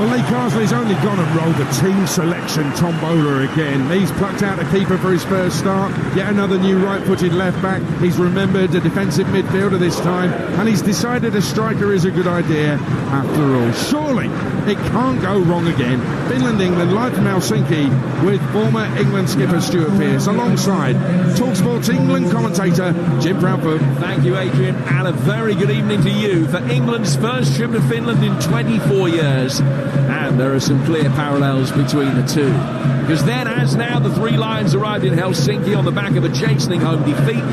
Well, Lee Carsley's only gone and rolled the team selection tombola again. He's plucked out a keeper for his first start, yet another new right-footed left-back. He's remembered a defensive midfielder this time, and he's decided a striker is a good idea after all. Surely it can't go wrong again. Finland, England, live from Helsinki with former England skipper Stuart Pearce, alongside Talksport's England commentator Jim Proudfoot. Thank you, Adrian, and a very good evening to you for England's first trip to Finland in 24 years. And there are some clear parallels between the two. Because then, as now, the Three Lions arrived in Helsinki on the back of a chastening home defeat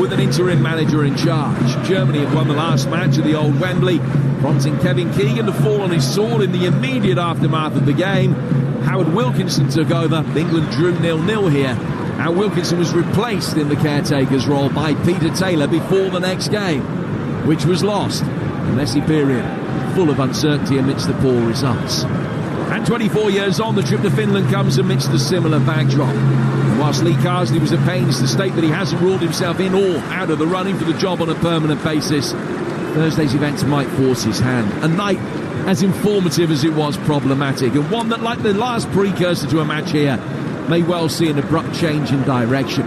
with an interim manager in charge. Germany had won the last match at the old Wembley, prompting Kevin Keegan to fall on his sword in the immediate aftermath of the game. Howard Wilkinson took over. England drew 0-0 here. And Wilkinson was replaced in the caretaker's role by Peter Taylor before the next game, which was lost. A messy period, full of uncertainty amidst the poor results. And 24 years on, the trip to Finland comes amidst a similar backdrop. And whilst Lee Carsley was at pains to state that he hasn't ruled himself in or out of the running for the job on a permanent basis, Thursday's events might force his hand. A night as informative as it was problematic, and one that, like the last precursor to a match here, may well see an abrupt change in direction.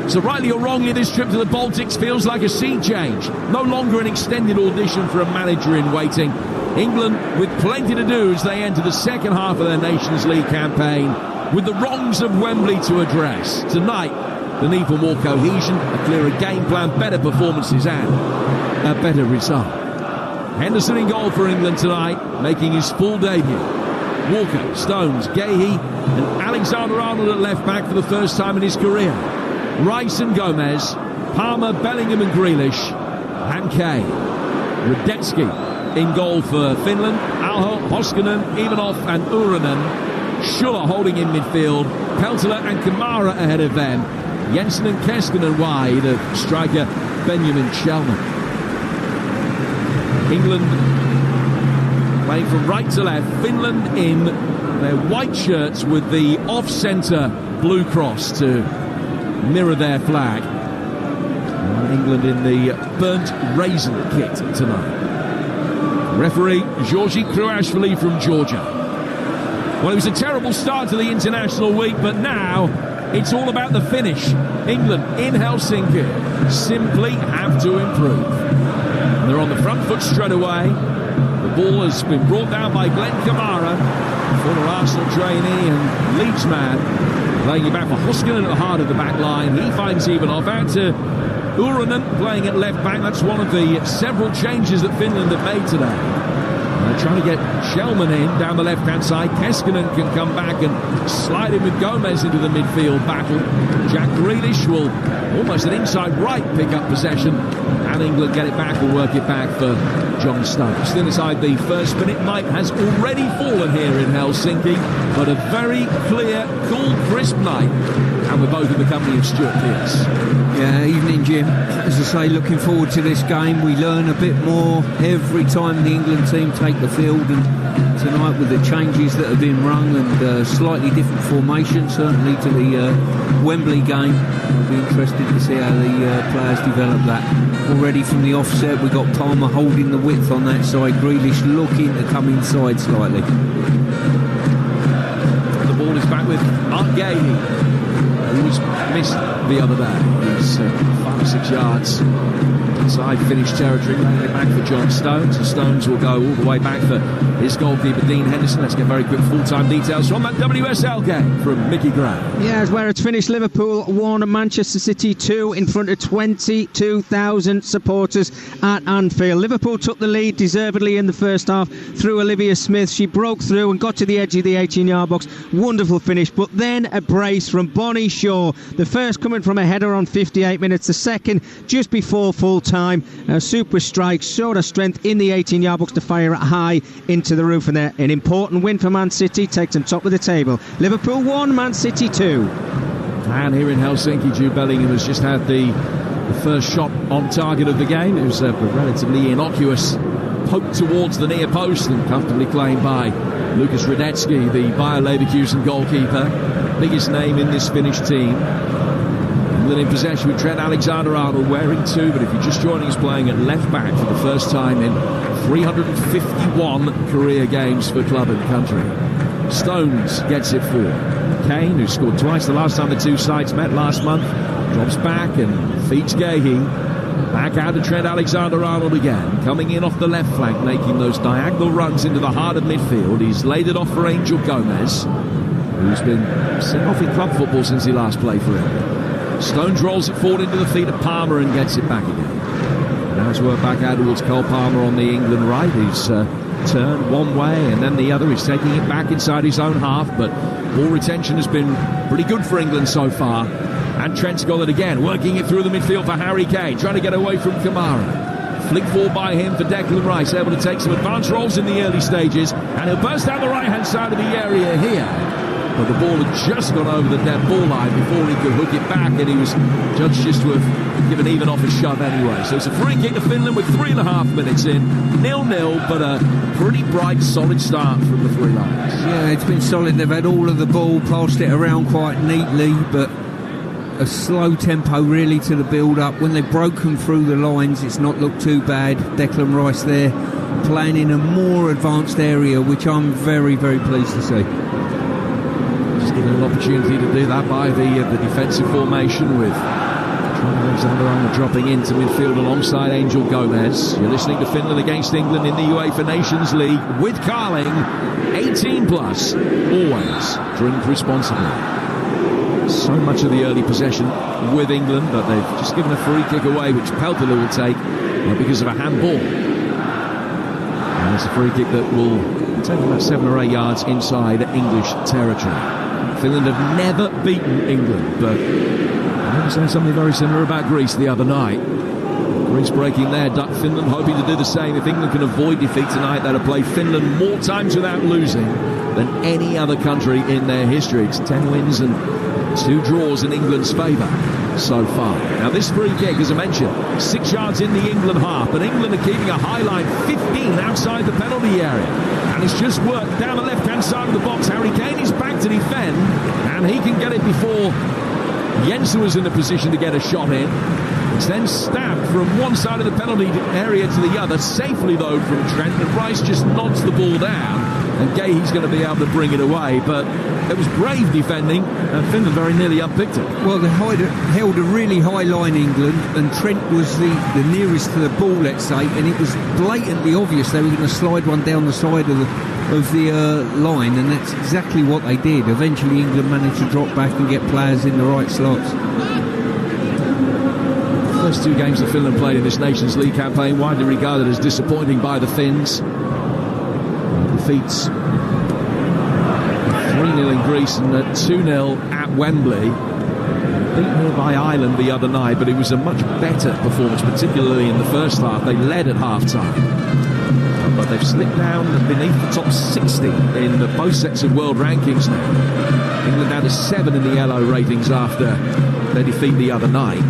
So rightly or wrongly, this trip to the Baltics feels like a sea change. No longer an extended audition for a manager in waiting. England with plenty to do as they enter the second half of their Nations League campaign, with the wrongs of Wembley to address. Tonight, the need for more cohesion, a clearer game plan, better performances and a better result. Henderson in goal for England tonight, making his full debut. Walker, Stones, Gahey and Alexander-Arnold at left-back for the first time in his career. Rice and Gomez, Palmer, Bellingham and Grealish, and Kane. Radetsky in goal for Finland, Alho, Hoskonen, Ivanov and Uronen. Schuller holding in midfield, Peltola and Kamara ahead of them. Jensen and Keskinen wide of striker Benjamin Shellman. England playing from right to left, Finland in their white shirts with the off-centre blue cross to mirror their flag. England in the burnt raisin kit tonight. Referee Georgi Kruashvili from Georgia. Well, it was a terrible start to the international week, but now it's all about the finish. England in Helsinki simply have to improve. And they're on the front foot straight away. The ball has been brought down by Glenn Kamara, former Arsenal trainee and Leeds man. Laying it back for Hoskonen at the heart of the back line. He finds Ivanov out to Uronen playing at left back. That's one of the several changes that Finland have made today. Trying to get Shellman in down the left-hand side. Keskinen can come back and slide in with Gomez into the midfield battle. Jack Grealish will almost an inside right pick up possession, and England get it back and work it back for John Stones. Still inside the first minute. Night has already fallen here in Helsinki, but a very clear, cool, crisp night, and we're both in the company of Stuart Pearce. Yeah, evening, Jim. As I say, looking forward to this game. We learn a bit more every time the England team take the field, and tonight with the changes that have been rung and slightly different formation, certainly to the Wembley game, I'll be interested to see how the players develop that. Already from the offset, we got Palmer holding the width on that side, Grealish looking to come inside slightly. The ball is back with Art Gahey, who was missed the other day. He was 5 or 6 yards inside Finnish territory, laying it back for John Stones. And Stones will go all the way back for his goalkeeper Dean Henderson. Let's get very quick full-time details from that WSL game from Mickey Gray. Yeah, where it's finished, Liverpool 1, Manchester City 2 in front of 22,000 supporters at Anfield. Liverpool took the lead deservedly in the first half through Olivia Smith. She broke through and got to the edge of the 18-yard box. Wonderful finish, but then a brace from Bonnie Shaw. The first coming from a header on 58 minutes, the second just before full-time. A super strike showed her strength in the 18-yard box to fire it high into the roof, and there an important win for Man City takes them top of the table. Liverpool 1, Man City 2. And here in Helsinki, Jude Bellingham has just had the first shot on target of the game. It was a relatively innocuous poke towards the near post and comfortably claimed by Lukas Radetsky, the Bayer Leverkusen goalkeeper, biggest name in this Finnish team. England in possession with Trent Alexander-Arnold wearing 2, but if you're just joining us, playing at left back for the first time in 351 career games for club and country. Stones gets it for Kane, who scored twice the last time the two sides met last month. Drops back and feeds Gahey. Back out to Trent Alexander-Arnold again, coming in off the left flank, making those diagonal runs into the heart of midfield. He's laid it off for Angel Gomez, who's been sent off in club football since he last played for him. Stones rolls it forward into the feet of Palmer and gets it back again. Now it's worked back out towards Cole Palmer on the England right. He's turned one way and then the other. He's taking it back inside his own half, but ball retention has been pretty good for England so far. And Trent's got it again, working it through the midfield for Harry Kane, trying to get away from Kamara. Flick forward by him for Declan Rice, able to take some advanced rolls in the early stages, and he'll burst down the right-hand side of the area here. But the ball had just gone over the dead ball line before he could hook it back, and he was judged just to have given even off a shove anyway. So it's a free kick to Finland with 3.5 minutes in. 0-0, but a pretty bright, solid start from the three lines. Yeah, it's been solid. They've had all of the ball, passed it around quite neatly, but a slow tempo really to the build-up. When they've broken through the lines, it's not looked too bad. Declan Rice there playing in a more advanced area, which I'm very, very pleased to see. Just given an opportunity to do that by the defensive formation with Trent Alexander-Arnold dropping into midfield alongside Angel Gomez. You're listening to Finland against England in the UEFA Nations League with Carling. 18 plus, always drink responsibly. So much of the early possession with England, but they've just given a free kick away, which Peltola will take because of a handball. And it's a free kick that will take about 7 or 8 yards inside English territory. Finland have never beaten England, but I understand something very similar about Greece the other night. Greece breaking their duck, Finland hoping to do the same. If England can avoid defeat tonight, they'll have played Finland more times without losing than any other country in their history. It's 10 wins and 2 draws in England's favour so far. Now this free kick, as I mentioned, 6 yards in the England half, but England are keeping a high line 15 outside the penalty area. And it's just worked down the left-hand side of the box. Harry Kane is back to defend, and he can get it before Jensen was in the position to get a shot in. It's then stabbed from one side of the penalty area to the other, safely though from Trent, and Rice just nods the ball down, and Gahey's going to be able to bring it away. But it was brave defending, and Finland very nearly unpicked it. Well, they held a really high line, England, and Trent was the nearest to the ball, let's say, and it was blatantly obvious they were going to slide one down the side of the line, and that's exactly what they did. Eventually England managed to drop back and get players in the right slots. The first 2 games that Finland played in this Nations League campaign widely regarded as disappointing by the Finns. Defeats 3-0 in Greece and 2-0 at Wembley. Beaten here by Ireland the other night, but it was a much better performance, particularly in the first half. They led at half-time, but they've slipped down beneath the top 60 in both sets of world rankings now. England down to 7 in the yellow ratings after their defeat the other night.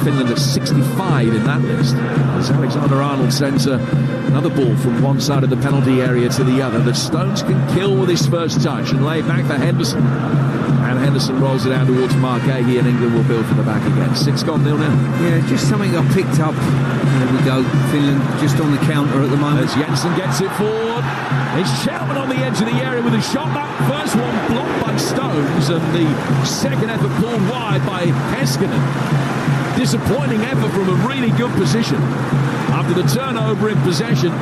Finland at 65 in that list. As Alexander-Arnold sends another ball from one side of the penalty area to the other that Stones can kill with his first touch and lay it back for Henderson. And Henderson rolls it down towards Mark Gahey, and England will build for the back again. 6 gone, 0-0. Yeah, just something I picked up. There we go. Finland just on the counter at the moment. As Jensen gets it forward, it's Shelman on the edge of the area with a shot. That first one blocked by Stones, and the second effort pulled wide by Keskinen. Disappointing effort from a really good position. After the turnover in possession,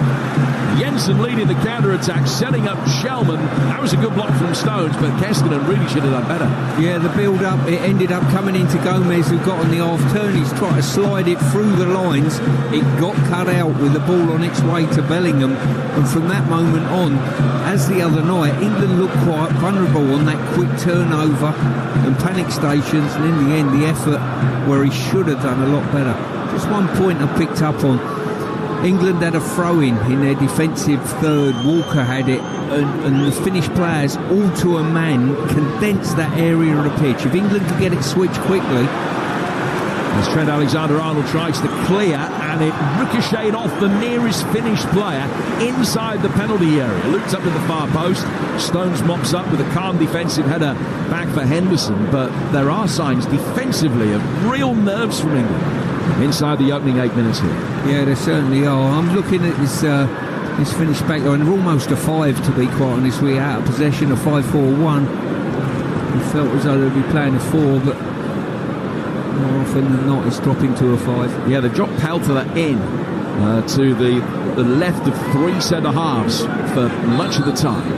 Jensen leading the counter-attack, setting up Shelman. That was a good block from Stones, but Keskinen really should have done better. Yeah, the build-up, it ended up coming into Gomez, who got on the half-turn. He's tried to slide it through the lines. It got cut out with the ball on its way to Bellingham. And from that moment on, as the other night, England looked quite vulnerable on that quick turnover and panic stations. And in the end, the effort where he should have done a lot better. Just one point I picked up on. England had a throw-in their defensive third. Walker had it, and the Finnish players, all to a man, condensed that area of the pitch. If England could get it switched quickly. As Trent Alexander-Arnold tries to clear, and it ricocheted off the nearest Finnish player inside the penalty area. Looped up to the far post. Stones mops up with a calm defensive header back for Henderson, but there are signs defensively of real nerves from England inside the opening 8 minutes here. Yeah, there certainly are. I'm looking at this Finnish back line. They're almost a 5, to be quite honest. We're out of possession, a 5-4-1. We felt as though they'd be playing a 4, but more often than not, it's dropping to a 5. Yeah, they've dropped Pelter in to the left of 3 centre-halves for much of the time.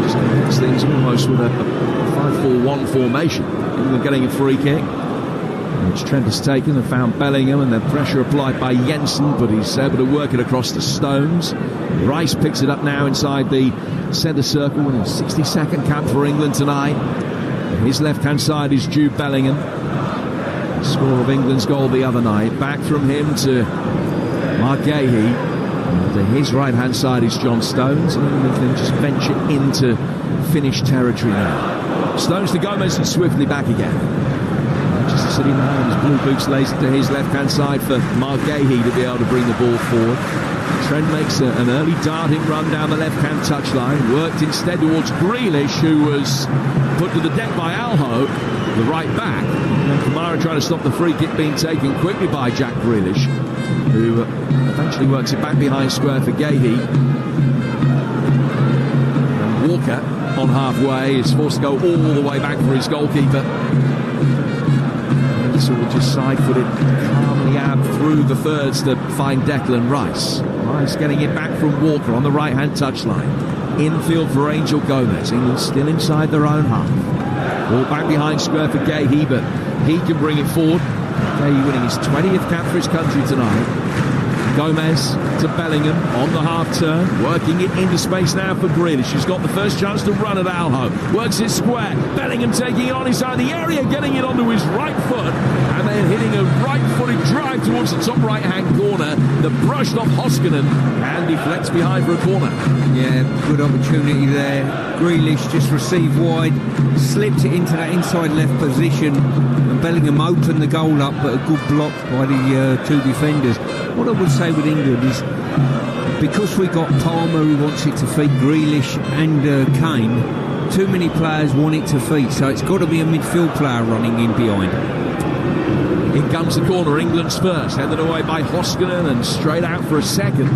Just makes things almost with a 5-4-1 formation. England getting a free kick, which Trent has taken and found Bellingham, and then pressure applied by Jensen, but he's able to work it across the Stones. Rice picks it up now inside the centre circle, winning 62nd cap for England tonight. His left-hand side is Jude Bellingham, the score of England's goal the other night. Back from him to Mark Gahey. To his right-hand side is John Stones, and England can just venture into Finnish territory now. Stones to Gomez and swiftly back again. Manchester City now in his blue boots lays it to his left-hand side for Mark Gahey to be able to bring the ball forward. Trent makes an early darting run down the left-hand touchline, worked instead towards Grealish, who was put to the deck by Alho, the right back. And Kamara trying to stop the free kick being taken quickly by Jack Grealish, who eventually works it back behind square for Gahey. And Walker on halfway is forced to go all the way back for his goalkeeper. So we'll just side-footed calmly out through the thirds to find Declan Rice. Rice getting it back from Walker on the right-hand touchline. Infield for Angel Gomez. England still inside their own half. Ball back behind square for Gahey, but he can bring it forward. Gahey winning his 20th cap for his country tonight. Gomez to Bellingham on the half-turn, working it into space now for Grealish. He's got the first chance to run at Alho. Works it square. Bellingham taking it on inside the area, getting it onto his right foot, and then hitting a right-footed drive towards the top right-hand corner. The brushed off Hoskonen and deflects behind for a corner. Yeah, good opportunity there. Grealish just received wide, slipped it into that inside left position, and Bellingham opened the goal up, but a good block by the 2 defenders. What I would say with England is, because we got Palmer who wants it to feed Grealish and Kane, too many players want it to feed, so it's got to be a midfield player running in behind. In comes the corner, England's first, headed away by Hoskonen and straight out for a second.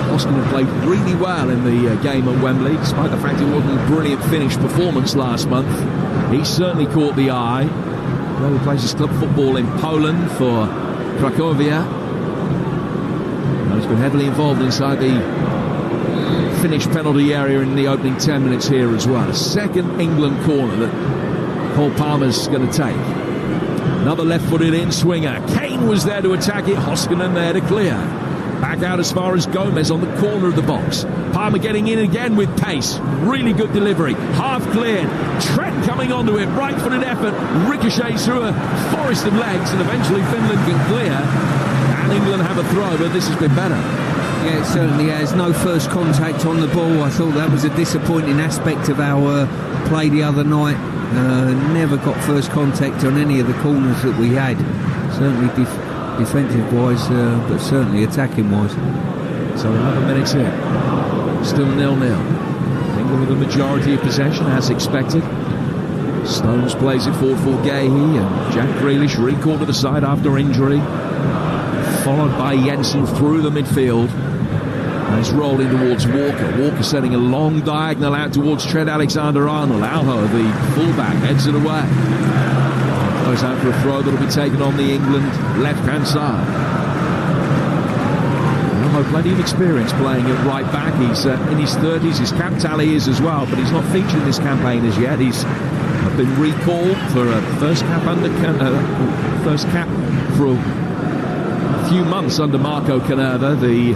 Hoskonen played really well in the game at Wembley, despite the fact it wasn't a brilliant Finnish performance last month. He certainly caught the eye. Well, he plays his club football in Poland for Cracovia. Well, he's been heavily involved inside the Finnish penalty area in the opening 10 minutes here as well. A second England corner that Cole Palmer's going to take. Another left-footed in-swinger. Kane was there to attack it. Hoskonen there to clear. Back out as far as Gomez on the corner of the box. Palmer getting in again with pace. Really good delivery. Half cleared. Trent coming onto it. Right-footed effort. Ricochets through a forest of legs, and eventually Finland can clear. And England have a throw, but this has been better. Yeah, it certainly has. No first contact on the ball. I thought that was a disappointing aspect of our play the other night. Never got first contact on any of the corners that we had. Certainly defensive-wise, but certainly attacking-wise. So 11 minutes here. Still 0-0. England with a majority of possession, as expected. Stones plays it forward for Gahey, and Jack Grealish recalled to the side after injury. Followed by Jensen through the midfield. And it's rolling towards Walker. Walker setting a long diagonal out towards Trent Alexander-Arnold. Alho, the fullback, heads it away. Goes out for a throw that'll be taken on the England left-hand side. Alho, plenty of experience playing at right back. He's in his 30s. His cap tally is as well, but he's not featured in this campaign as yet. He's been recalled for a first cap for a few months under Marco Canerva, the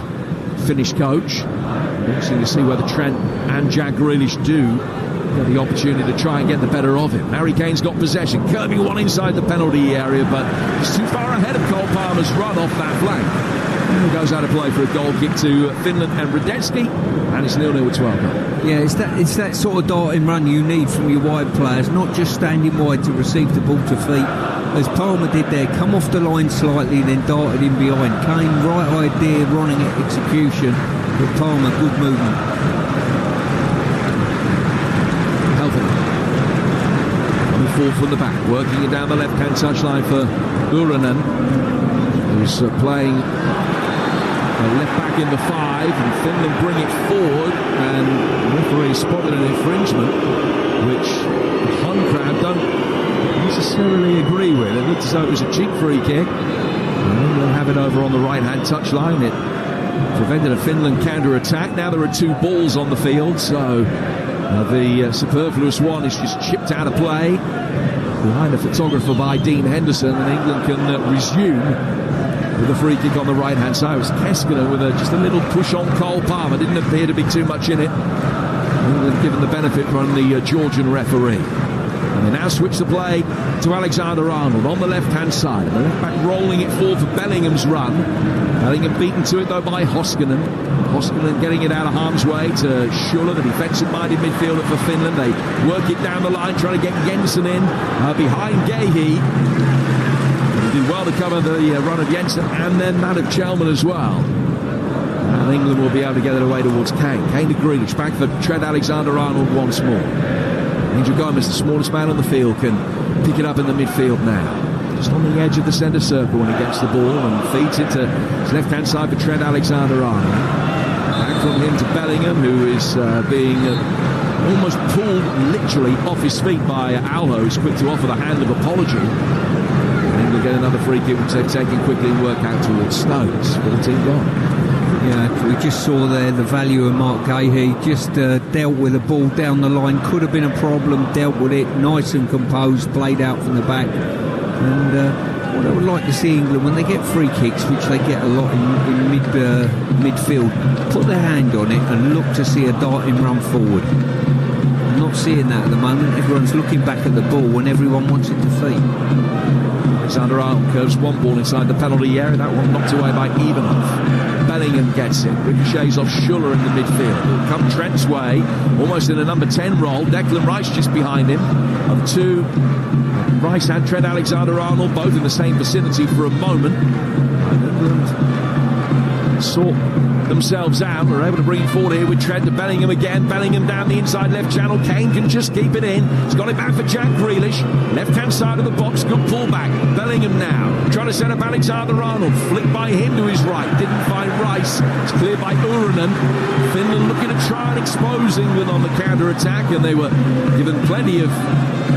Finnish coach. Interesting to see whether Trent and Jack Grealish do get the opportunity to try and get the better of him. Harry Kane's got possession, curving one inside the penalty area, but he's too far ahead of Cole Palmer's run off that flank. And he goes out of play for a goal kick to Finland and Radetzky, and it's 0-0 with 12 gone. Yeah, it's that sort of darting run you need from your wide players, not just standing wide to receive the ball to feet. as Palmer did there, come off the line slightly, then darted in behind. Kane, right idea, running at execution, but Palmer, good movement. Coming forward from the back, working it down the left-hand touchline for Uranen, who's playing left back in the 5, and Finland bring it forward, and the referee spotted an infringement, which the home crowd don't necessarily agree with. It looks as though it was a cheap free kick, and they'll have it over on the right-hand touchline. It prevented a Finland counter-attack. Now there are 2 balls on the field, so the superfluous one is just chipped out of play behind a photographer by Dean Henderson, and England can resume with a free kick on the right-hand side. It was Keskinen with just a little push on Cole Palmer. Didn't appear to be too much in it. England given the benefit from the Georgian referee. And they now switch the play to Alexander-Arnold on the left-hand side. The left-back rolling it forward for Bellingham's run. Bellingham beaten to it, though, by Hoskonen. Hoskonen getting it out of harm's way to Schuller, the defensive-minded midfielder for Finland. They work it down the line, trying to get Jensen in behind Gehi. They do well to cover the run of Jensen and then that of Chelman as well. And England will be able to get it away towards Kane. Kane to Grealish, back for Trent Alexander-Arnold once more. Angel Gomez, the smallest man on the field, can pick it up in the midfield now. Just on the edge of the centre circle when he gets the ball and feeds it to his left-hand side for Trent Alexander-Arnold. Back from him to Bellingham, who is being almost pulled literally off his feet by Alho, who's quick to offer the hand of apology. England get another free kick, which they're taking quickly and work out towards Stones. 14 gone. Yeah, we just saw there the value of Mark Gehi. Just dealt with the ball down the line. Could have been a problem, dealt with it, nice and composed, played out from the back. And what I would like to see England, when they get free kicks, which they get a lot in midfield, put their hand on it and look to see a darting run forward. I'm not seeing that at the moment. Everyone's looking back at the ball when everyone wants it to feed. Alexander-Arnold curves one ball inside the penalty area. That one knocked away by Ivanov. Bellingham gets it. Ricochets off Schuller in the midfield. It'll come Trent's way, almost in a number 10 role. Declan Rice just behind him. Of 2, Rice and Trent Alexander-Arnold, both in the same vicinity for a moment. And England sort themselves out. We're able to bring it forward here with Trent to Bellingham again. Bellingham down the inside left channel. Kane can just keep it in. He's got it back for Jack Grealish. Left-hand side of the box. Good pullback. Bellingham now trying to set up Alexander-Arnold. Flicked by him to his right. Didn't find Rice. It's cleared by Uranen. Finland looking to try and expose England on the counter-attack, and they were given plenty of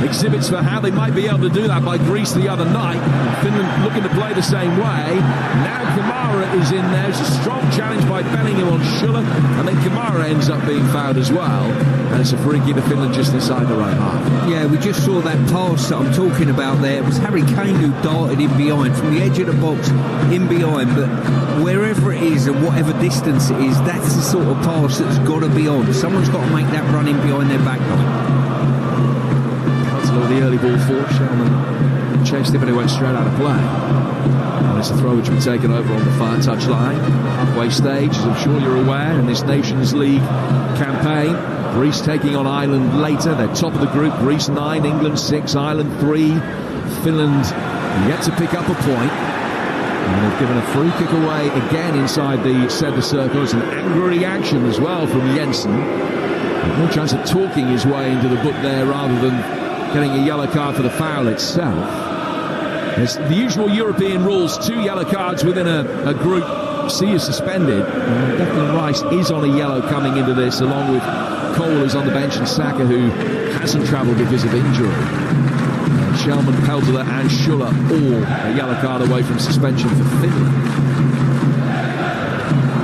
exhibits for how they might be able to do that by Greece the other night. Finland looking to play the same way. Now Kamara is in there. It's a strong challenge by Bellingham on Schuller, and then Kamara ends up being fouled as well. And it's a free kick to Finland just inside the right half. Yeah, we just saw that pass that I'm talking about there. It was Harry Kane who darted in behind, from the edge of the box in behind, but wherever it is and whatever distance it is, that's the sort of pass that's got to be on. Someone's got to make that run in behind their back line. The early ball for Shelman chased it, but it went straight out of play. And it's a throw which will be taken over on the far touchline. Halfway stage, as I'm sure you're aware, in this Nations League campaign. Greece taking on Ireland later. They're top of the group. Greece 9, England 6, Ireland 3. Finland yet to pick up a point. And they've given a free kick away again inside the centre circle. It's an angry reaction as well from Jensen. No chance of talking his way into the book there rather than getting a yellow card for the foul itself. It's the usual European rules, 2 yellow cards within a group, see you suspended. And Declan Rice is on a yellow coming into this, along with Cole, who's on the bench, and Saka, who hasn't travelled because of injury. Shelman, Peltola and Schuller all a yellow card away from suspension for Finland.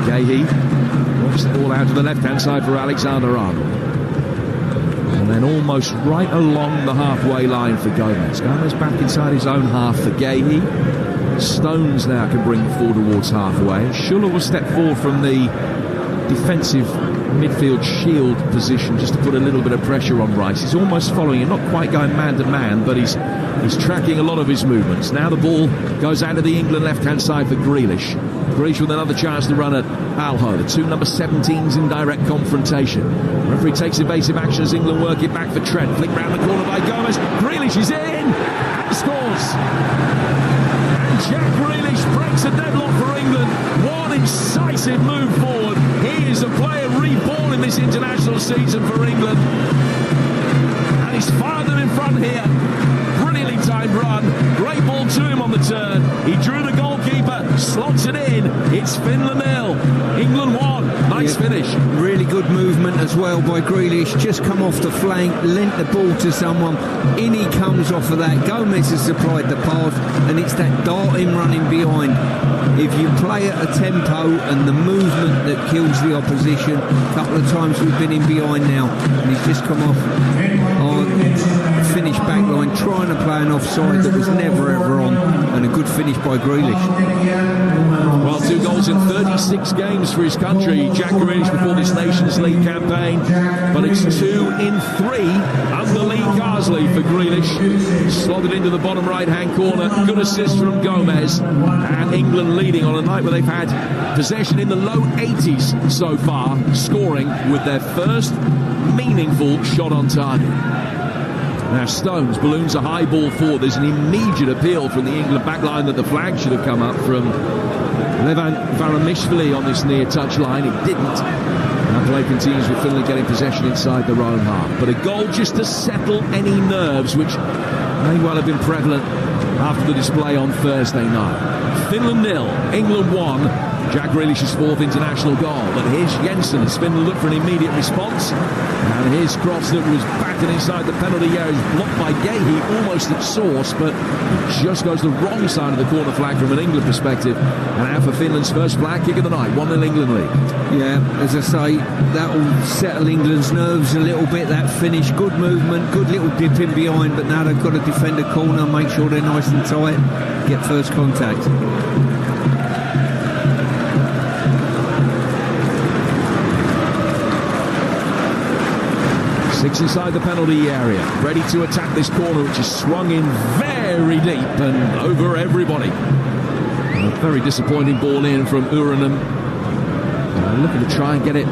Gehi walks the ball out to the left-hand side for Alexander-Arnold. And then almost right along the halfway line for Gomez. Gomez back inside his own half for Gehi. Stones now can bring the ball towards halfway. Schuller will step forward from the defensive midfield shield position just to put a little bit of pressure on Rice. He's almost following him, not quite going man-to-man, but he's tracking a lot of his movements. Now the ball goes out to the England left-hand side for Grealish. Grealish with another chance to run at Alho. The 2 number 17s in direct confrontation. The referee takes evasive action as England work it back for Trent. Flick round the corner by Gomez. Grealish is in! scores. And Jack Grealish breaks a deadlock for England. What incisive move forward. He is a player reborn in this international season for England. And he's fired them in front here. Brilliantly timed run. Great ball to him on the turn. He drew the goalkeeper, slots it in. It's Finland 0, England 1. Nice finish. Really good movement as well by Grealish. Just come off the flank, lent the ball to someone. In he comes off of that. Gomez has supplied the pass, and it's that darting running behind. If you play at a tempo and the movement that kills the opposition, a couple of times we've been in behind now, and he's just come off on finish back line, trying to play an offside that was never ever on, and a good finish by Grealish. Well, 2 goals in 36 games for his country, Jack Grealish, before this Nations League campaign, but it's 2 in 3 under Lee Carsley for Grealish. Slotted into the bottom right-hand corner, good assist from Gomez, and England leading on a night where they've had possession in the low 80s so far, scoring with their first meaningful shot on target. Now Stones balloons a high ball forward. There's an immediate appeal from the England backline that the flag should have come up from Levan Varamishvili on this near touchline. It didn't. Now play continues with Finland getting possession inside their own half. But a goal just to settle any nerves, which may well have been prevalent after the display on Thursday night. Finland 0, England 1. Jack Grealish's 4th international goal. But here's Jensen as Finland look for an immediate response. And here's cross that was battered inside the penalty area, blocked by Gahey, almost at source, but it just goes the wrong side of the corner flag from an England perspective. And now for Finland's first flag kick of the night, 1-0 England lead. Yeah, as I say, that will settle England's nerves a little bit, that finish. Good movement, good little dip in behind, but now they've got to defend a corner, make sure they're nice and tight, get first contact. Six inside the penalty area, ready to attack this corner, which is swung in very deep and over everybody. And a very disappointing ball in from Uranum. Looking to try and get it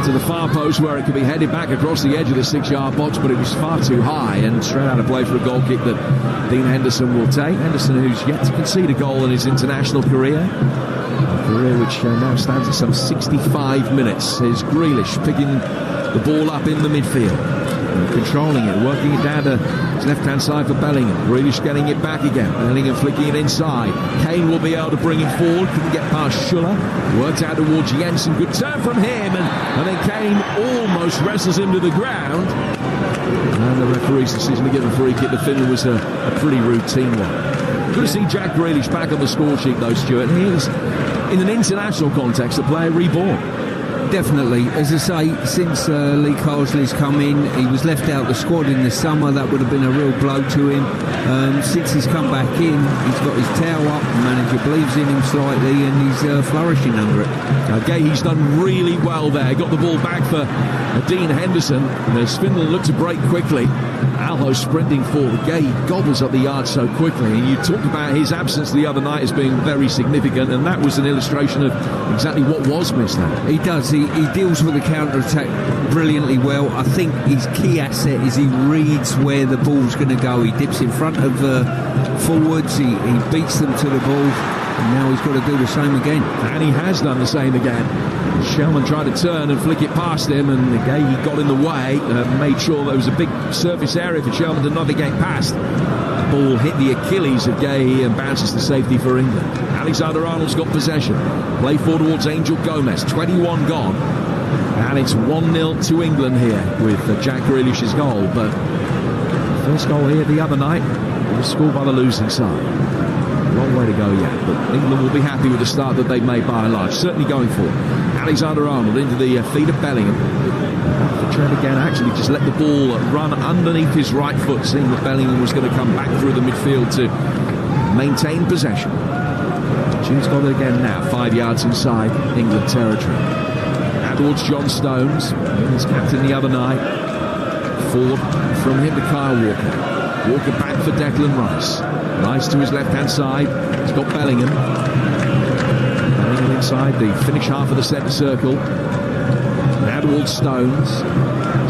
to the far post where it could be headed back across the edge of the 6-yard box, but it was far too high and straight out of play for a goal kick that Dean Henderson will take. Henderson, who's yet to concede a goal in his international career. A career which now stands at some 65 minutes. Here's Grealish picking the ball up in the midfield, controlling it, working it down to his left-hand side for Bellingham. Grealish getting it back again. Bellingham flicking it inside. Kane will be able to bring it forward. Couldn't get past Schuller. Worked out towards Jensen. Good turn from him, and then Kane almost wrestles him to the ground. And the referee's decision to give a free kick to Finland was a pretty routine one. Good to see Jack Grealish back on the score sheet, though, Stuart. He is, in an international context, a player reborn. Definitely. As I say, since Lee Carsley's come in, he was left out of the squad in the summer. That would have been a real blow to him. Since he's come back in, he's got his tail up. The manager believes in him slightly, and he's flourishing under it. He's done really well there. Got the ball back for Dean Henderson. And as Finland looked to break quickly, Alho sprinting forward. Gay gobbles up the yard so quickly. And you talked about his absence the other night as being very significant, and that was an illustration of exactly what was missed there. He does. He deals with the counter-attack brilliantly well. I think his key asset is he reads where the ball's going to go. He dips in front of forwards. He beats them to the ball. And now he's got to do the same again. And he has done the same again. Shellman tried to turn and flick it past him, and again he got in the way, made sure there was a big surface area for Shellman to navigate past. The ball hit the Achilles of Gay and bounces to safety for England. Alexander-Arnold's got possession. Play forward towards Angel Gomez. 21 gone. And it's 1-0 to England here with Jack Grealish's goal. But first goal here the other night was scored by the losing side. Long way to go yet, but England will be happy with the start that they've made by and large. Certainly going forward. Alexander-Arnold into the feet of Bellingham. The tread again, actually just let the ball run underneath his right foot, seeing that Bellingham was going to come back through the midfield to maintain possession. Jude's got it again now, 5 yards inside England territory. Now towards John Stones, England's captain the other night. Forward from him to Kyle Walker. Walker back for Declan Rice. Rice to his left-hand side. He's got Bellingham. Bellingham inside the finish half of the centre circle. Now towards Stones.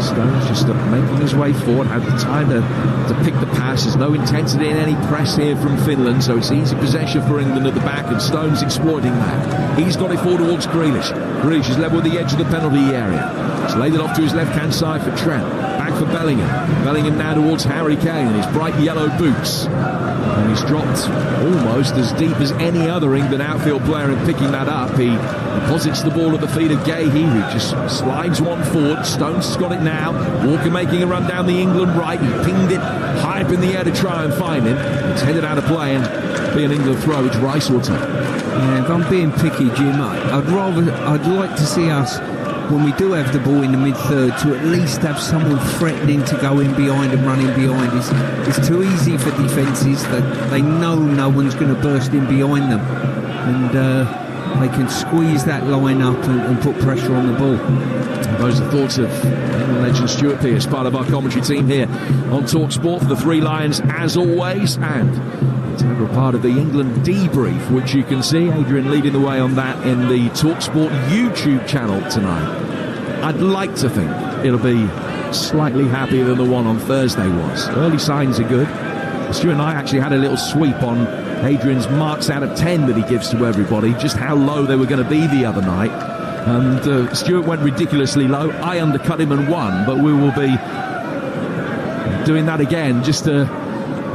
Stones just making his way forward, had the time to pick the pass. There's no intensity in any press here from Finland, so it's easy possession for England at the back, and Stones exploiting that. He's got it forward towards Grealish. Grealish is level with the edge of the penalty area. He's laid it off to his left-hand side for Trent. Back for Bellingham. Bellingham now towards Harry Kane in his bright yellow boots. And he's dropped almost as deep as any other England outfield player in picking that up. He deposits the ball at the feet of Gahey, who just slides one forward. Stones has got it now. Walker making a run down the England right. He pinged it high up in the air to try and find him. It's headed out of play and be an England throw, which Rice will take. Yeah, if I'm being picky, Jim, I'd like to see us, when we do have the ball in the mid-third, to at least have someone threatening to go in behind and running behind. It's too easy for defences that they know no one's going to burst in behind them, and they can squeeze that line up and put pressure on the ball. Those are the thoughts of England legend Stuart Pearce, part of our commentary team here on Talksport for the Three Lions, as always, and integral part of the England debrief, which you can see Adrian leading the way on that in the Talksport YouTube channel tonight. I'd like to think it'll be slightly happier than the one on Thursday was. Early signs are good. Stuart and I actually had a little sweep on Adrian's marks out of 10 that he gives to everybody, just how low they were going to be the other night. And Stuart went ridiculously low. I undercut him and won, but we will be doing that again just to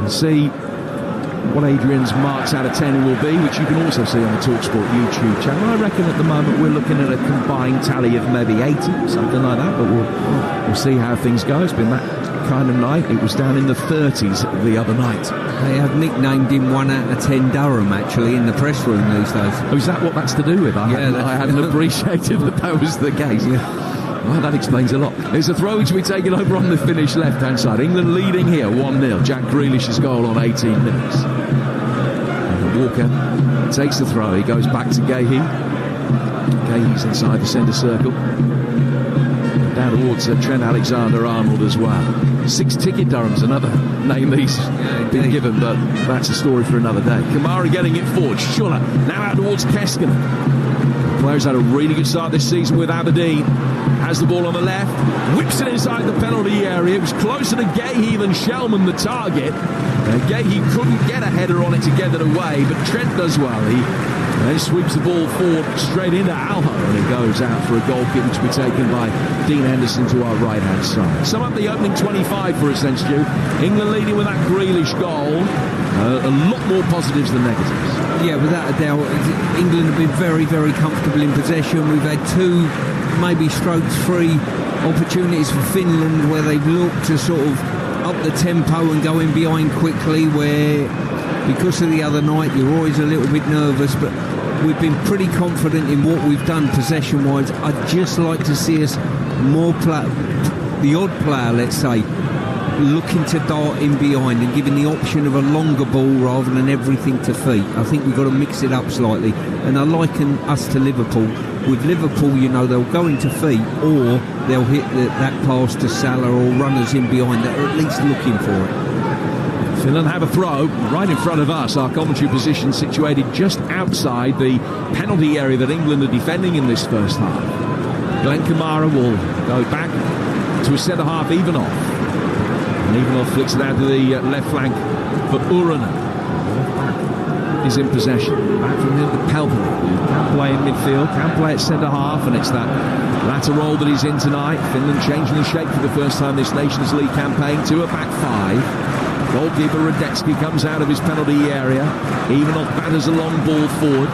see what Adrian's marks out of 10 will be, which you can also see on the Talksport YouTube channel. I reckon at the moment we're looking at a combined tally of maybe 80, something like that, but we'll see how things go. It's been that kind of night. It was down in the 30s the other night. They have nicknamed him 1 out of 10 Durham, actually, in the press room these days. Oh, is that what that's to do with? I hadn't appreciated that was the case. Yeah. Well, that explains a lot. There's a throw which we're taking over on the Finnish left-hand side. England leading here 1-0. Jack Grealish's goal on 18 minutes. And Walker takes the throw. He goes back to Gahey. Gahey's inside the centre circle. Down towards Trent Alexander-Arnold as well. 6 ticket Durham's another name he's been given, but that's a story for another day. Kamara getting it forward. Schuller now out towards Keskinen. The player's had a really good start this season with Aberdeen. Has the ball on the left, whips it inside the penalty area. It was closer to Gahey than Shellman, the target. Gahey couldn't get a header on it to get it away, but Trent does well. He then sweeps the ball forward straight into Alho, and it goes out for a goal kick, which will be taken by Dean Henderson to our right-hand side. Sum up the opening 25 for us then, Stu. England leading with that Grealish goal. A lot more positives than negatives. Yeah, without a doubt. England have been very, very comfortable in possession. We've had 2, maybe strokes 3 opportunities for Finland where they've looked to sort of up the tempo and go in behind quickly, where because of the other night you're always a little bit nervous, but we've been pretty confident in what we've done possession wise. I'd just like to see us more the odd player, let's say, looking to dart in behind and giving the option of a longer ball rather than everything to feet. I think we've got to mix it up slightly, and I liken us to Liverpool. With Liverpool, you know, they'll go into feet or they'll hit that pass to Salah or runners in behind that are at least looking for it. Finland have a throw right in front of us. Our commentary position situated just outside the penalty area that England are defending in this first half. Glenn Kamara will go back to his centre-half, Ivanov. And Ivanov flicks it out to the left flank for Urunen. Is in possession. Back from the Pelpany, who can play in midfield, can play at centre-half, and it's that latter role that he's in tonight. Finland changing the shape for the first time this Nations League campaign to a back 5. Goalkeeper Radetsky comes out of his penalty area. Ivanov batters a long ball forward.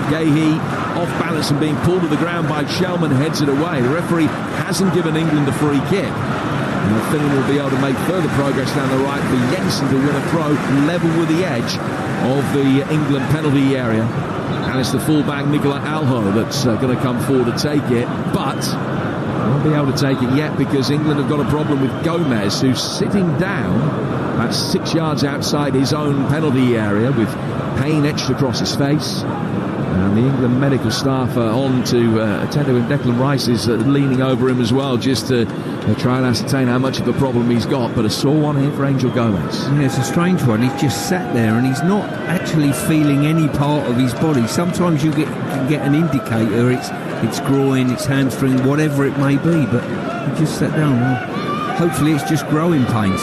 Gahey off balance and being pulled to the ground by Shellman, heads it away. The referee hasn't given England a free kick. And Finland will be able to make further progress down the right for Jensen to win a throw level with the edge of the England penalty area. And it's the fullback Nicola Alho that's going to come forward to take it, but won't be able to take it yet because England have got a problem with Gomez, who's sitting down about 6 yards outside his own penalty area with pain etched across his face. And the England medical staff are on to attend to him. Declan Rice is leaning over him as well, just to try and ascertain how much of a problem he's got. But a sore one here for Angel Gomez. Yeah, it's a strange one. He's just sat there and he's not actually feeling any part of his body. Sometimes you can get an indicator. It's groin, it's hamstring, whatever it may be. But He just sat down. Well, hopefully it's just growing pains.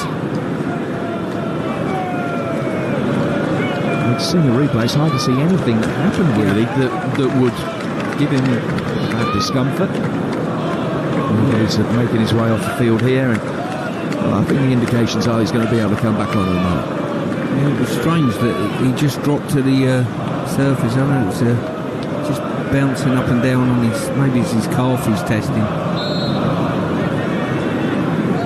Seeing the replay, it's hard to see anything happen really that would give him that discomfort. He's making his way off the field here, and I think the indications are he's going to be able to come back on in a moment. Yeah, it was strange that he just dropped to the surface. I don't know, it's just bouncing up and down on his, maybe it's his calf he's testing.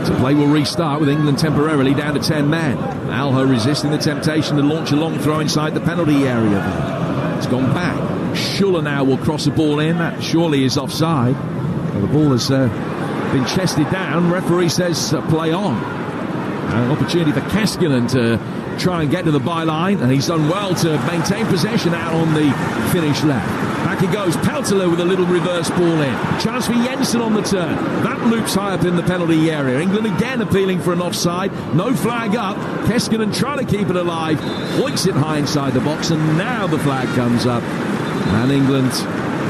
So play will restart with England temporarily down to 10 men. Alho resisting the temptation to launch a long throw inside the penalty area. It's gone back. Schuller now will cross the ball in. That surely is offside. Well, the ball has been chested down. Referee says play on. An opportunity for Keskinen to try and get to the byline, and he's done well to maintain possession out on the Finnish left. Back he goes, Peltola with a little reverse ball in. Chance for Jensen on the turn. That loops high up in the penalty area. England again appealing for an offside. No flag up. Keskinen trying to keep it alive. Hoiks it high inside the box, and now the flag comes up. And England,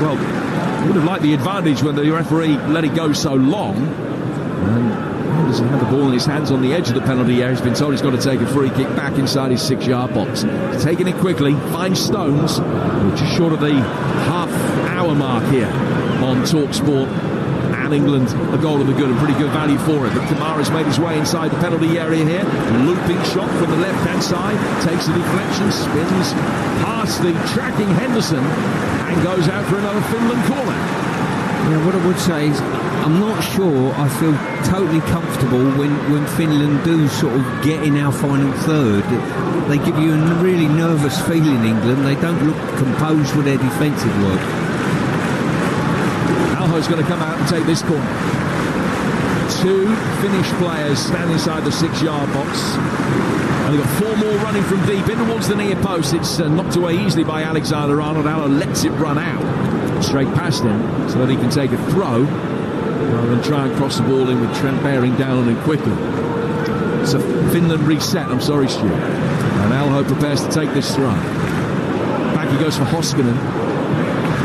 well, would have liked the advantage when the referee let it go so long. And Henderson had the ball in his hands on the edge of the penalty area. He's been told he's got to take a free kick back inside his 6-yard box. He's taking it quickly, finds Stones. We're just short of the half-hour mark here on Talksport. And England, a goal of the good and pretty good value for it. But Kamara's made his way inside the penalty area here. Looping shot from the left-hand side. Takes the deflection, spins past the tracking Henderson and goes out for another Finland corner. Yeah, what I would say is I'm not sure I feel totally comfortable when Finland do sort of get in our final third. They give you a really nervous feeling, England. They don't look composed with their defensive work. Alho's going to come out and take this corner. 2 Finnish players stand inside the 6-yard box. And they've got 4 more running from deep in towards the near post. It's knocked away easily by Alexander-Arnold. Alho lets it run out straight past him so that he can take a throw rather than try and cross the ball in with Trent bearing down on him quickly. So Finland reset, I'm sorry, Stu. And Alho prepares to take this throw. Back he goes for Hoskonen.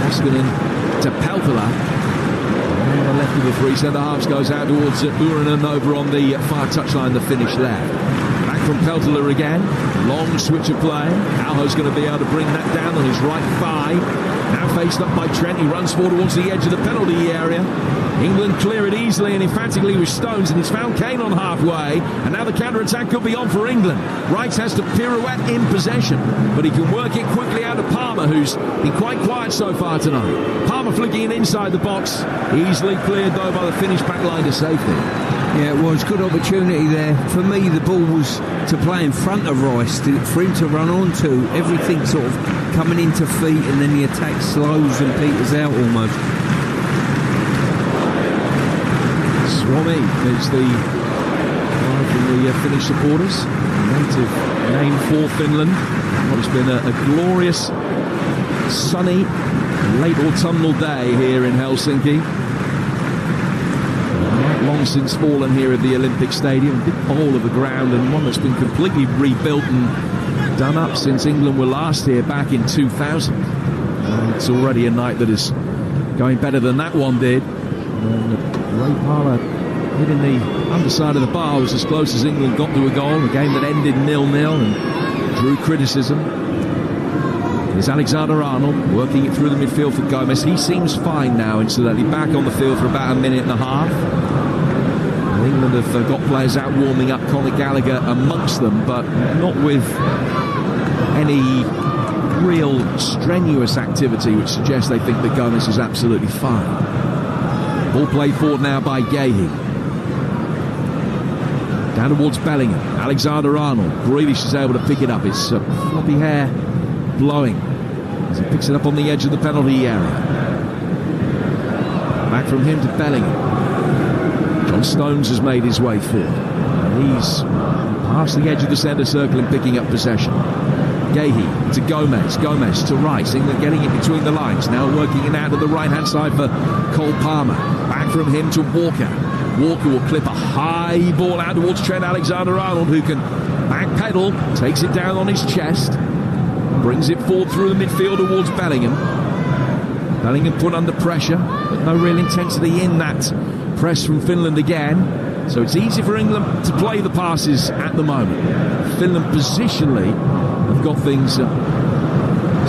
Hoskonen to Peltola. And the left of the 3 centre-halves goes out towards Uuranen over on the far touchline, the Finnish left. Back from Peltola again. Long switch of play. Alho's going to be able to bring that down on his right thigh. Now faced up by Trent. He runs forward towards the edge of the penalty area. England clear it easily and emphatically with Stones, and he's found Kane on halfway, and now the counter-attack could be on for England. Wright has to pirouette in possession, but he can work it quickly out of Palmer, who's been quite quiet so far tonight. Palmer flicking it inside the box, easily cleared though by the Finnish back line to safety. Yeah, it was good opportunity there. For me, the ball was to play in front of Rice, for him to run onto. Everything sort of coming into feet, and then the attack slows and peters out almost. Swami is the from the Finnish supporters. Native name for Finland. What has been a glorious, sunny, late autumnal day here in Helsinki. Long since fallen here at the Olympic Stadium. A big bowl of the ground, and one that's been completely rebuilt and done up since England were last here back in 2000. It's already a night that is going better than that one did. Ray Parlour hitting the underside of the bar was as close as England got to a goal. A game that ended 0-0 and drew criticism. There's Alexander-Arnold working it through the midfield for Gomez. He seems fine now, incidentally, back on the field for about a minute and a half. And England have got players out warming up, Conor Gallagher amongst them, but not with any real strenuous activity which suggests they think that Gomez is absolutely fine. Ball played forward now by Gahey. Down towards Bellingham. Alexander-Arnold. Grealish is able to pick it up. His floppy hair blowing as he picks it up on the edge of the penalty area. Back from him to Bellingham. John Stones has made his way forward. And he's past the edge of the centre circle and picking up possession. Gahey to Gomez. Gomez to Rice. England getting it between the lines. Now working it out to the right-hand side for Cole Palmer. Back from him to Walker. Walker will clip a high ball out towards Trent Alexander-Arnold, who can backpedal, takes it down on his chest, brings it forward through the midfield towards Bellingham. Bellingham put under pressure, but no real intensity in that Press from Finland again. So it's easy for England to play the passes at the moment. Finland positionally have got things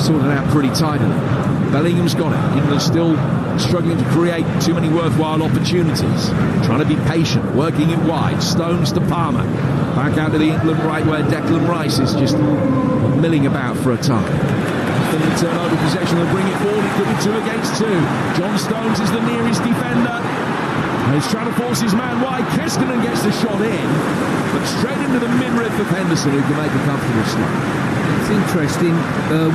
sorted out pretty tidily. Bellingham's got it. England still struggling to create too many worthwhile opportunities. Trying to be patient, working it wide. Stones to Palmer. Back out to the England right where Declan Rice is just milling about for a time. Finland turn over possession and bring it forward. It could be 2 against 2. John Stones is the nearest defender. And he's trying to force his man wide. Keskinen gets the shot in, but straight into the midriff of Henderson, who can make a comfortable stop. It's interesting.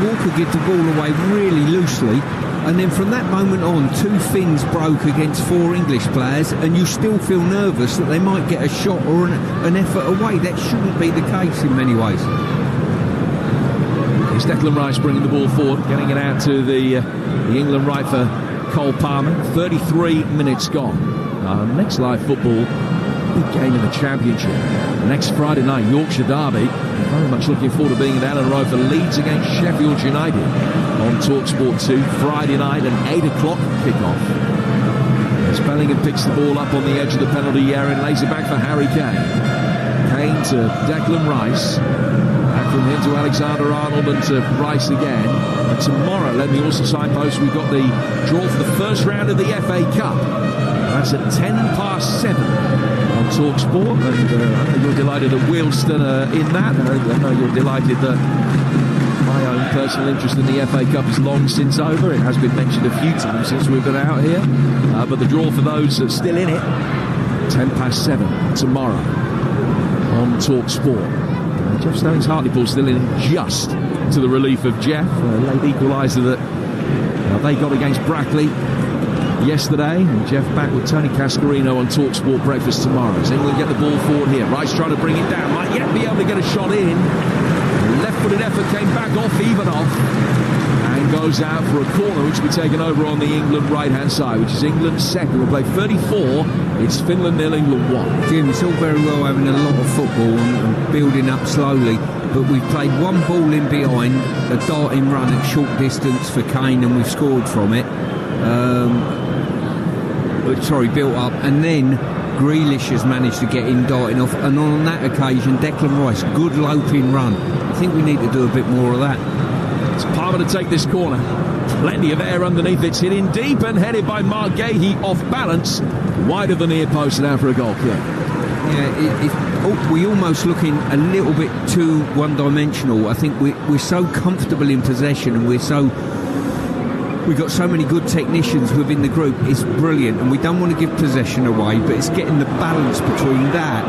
Walker gives the ball away really loosely, and then from that moment on, 2 Finns broke against 4 English players, and you still feel nervous that they might get a shot or an effort away. That shouldn't be the case in many ways. It's Declan Rice bringing the ball forward, getting it out to the England right for Cole Palmer. 33 minutes gone. Next live football, big game in the Championship. Next Friday night, Yorkshire Derby. Very much looking forward to being at Ellen Road for Leeds against Sheffield United on Talksport 2, Friday night, an 8 o'clock kickoff. As Bellingham picks the ball up on the edge of the penalty area and lays it back for Harry Kane. Kane to Declan Rice. Back from him to Alexander-Arnold and to Rice again. And tomorrow, let me also signpost, we've got the draw for the first round of the FA Cup. That's at 7:10 on Talksport, and I know you're delighted that Wealdstone are in that. I know you're delighted that my own personal interest in the FA Cup is long since over. It has been mentioned a few times since we've been out here, but the draw for those that are still in it, 7:10 tomorrow on Talksport. Jeff Stone's Hartlepool still in just to the relief of Jeff, late equaliser that they got against Brackley yesterday, and Jeff back with Tony Cascarino on Talksport Breakfast tomorrow. As England get the ball forward here. Rice trying to bring it down, might yet be able to get a shot in. Left-footed effort came back off, even off, and goes out for a corner which will be taken over on the England right-hand side, which is England's second. We'll play 34. It's Finland 0, England 1. Jim, it's all very well having a lot of football and building up slowly, but we've played one ball in behind, a darting run at short distance for Kane, and we've scored from it. Built up, and then Grealish has managed to get in darting off, and on that occasion Declan Rice, good loping run. I think we need to do a bit more of that. It's Palmer to take this corner. Plenty of air underneath. It's hit in deep and headed by Mark Gahey off balance, wide of the near post and out for a goal kick. Yeah, we almost looking a little bit too one-dimensional. I think we're so comfortable in possession, and we've got so many good technicians within the group. It's brilliant, and we don't want to give possession away, but it's getting the balance between that,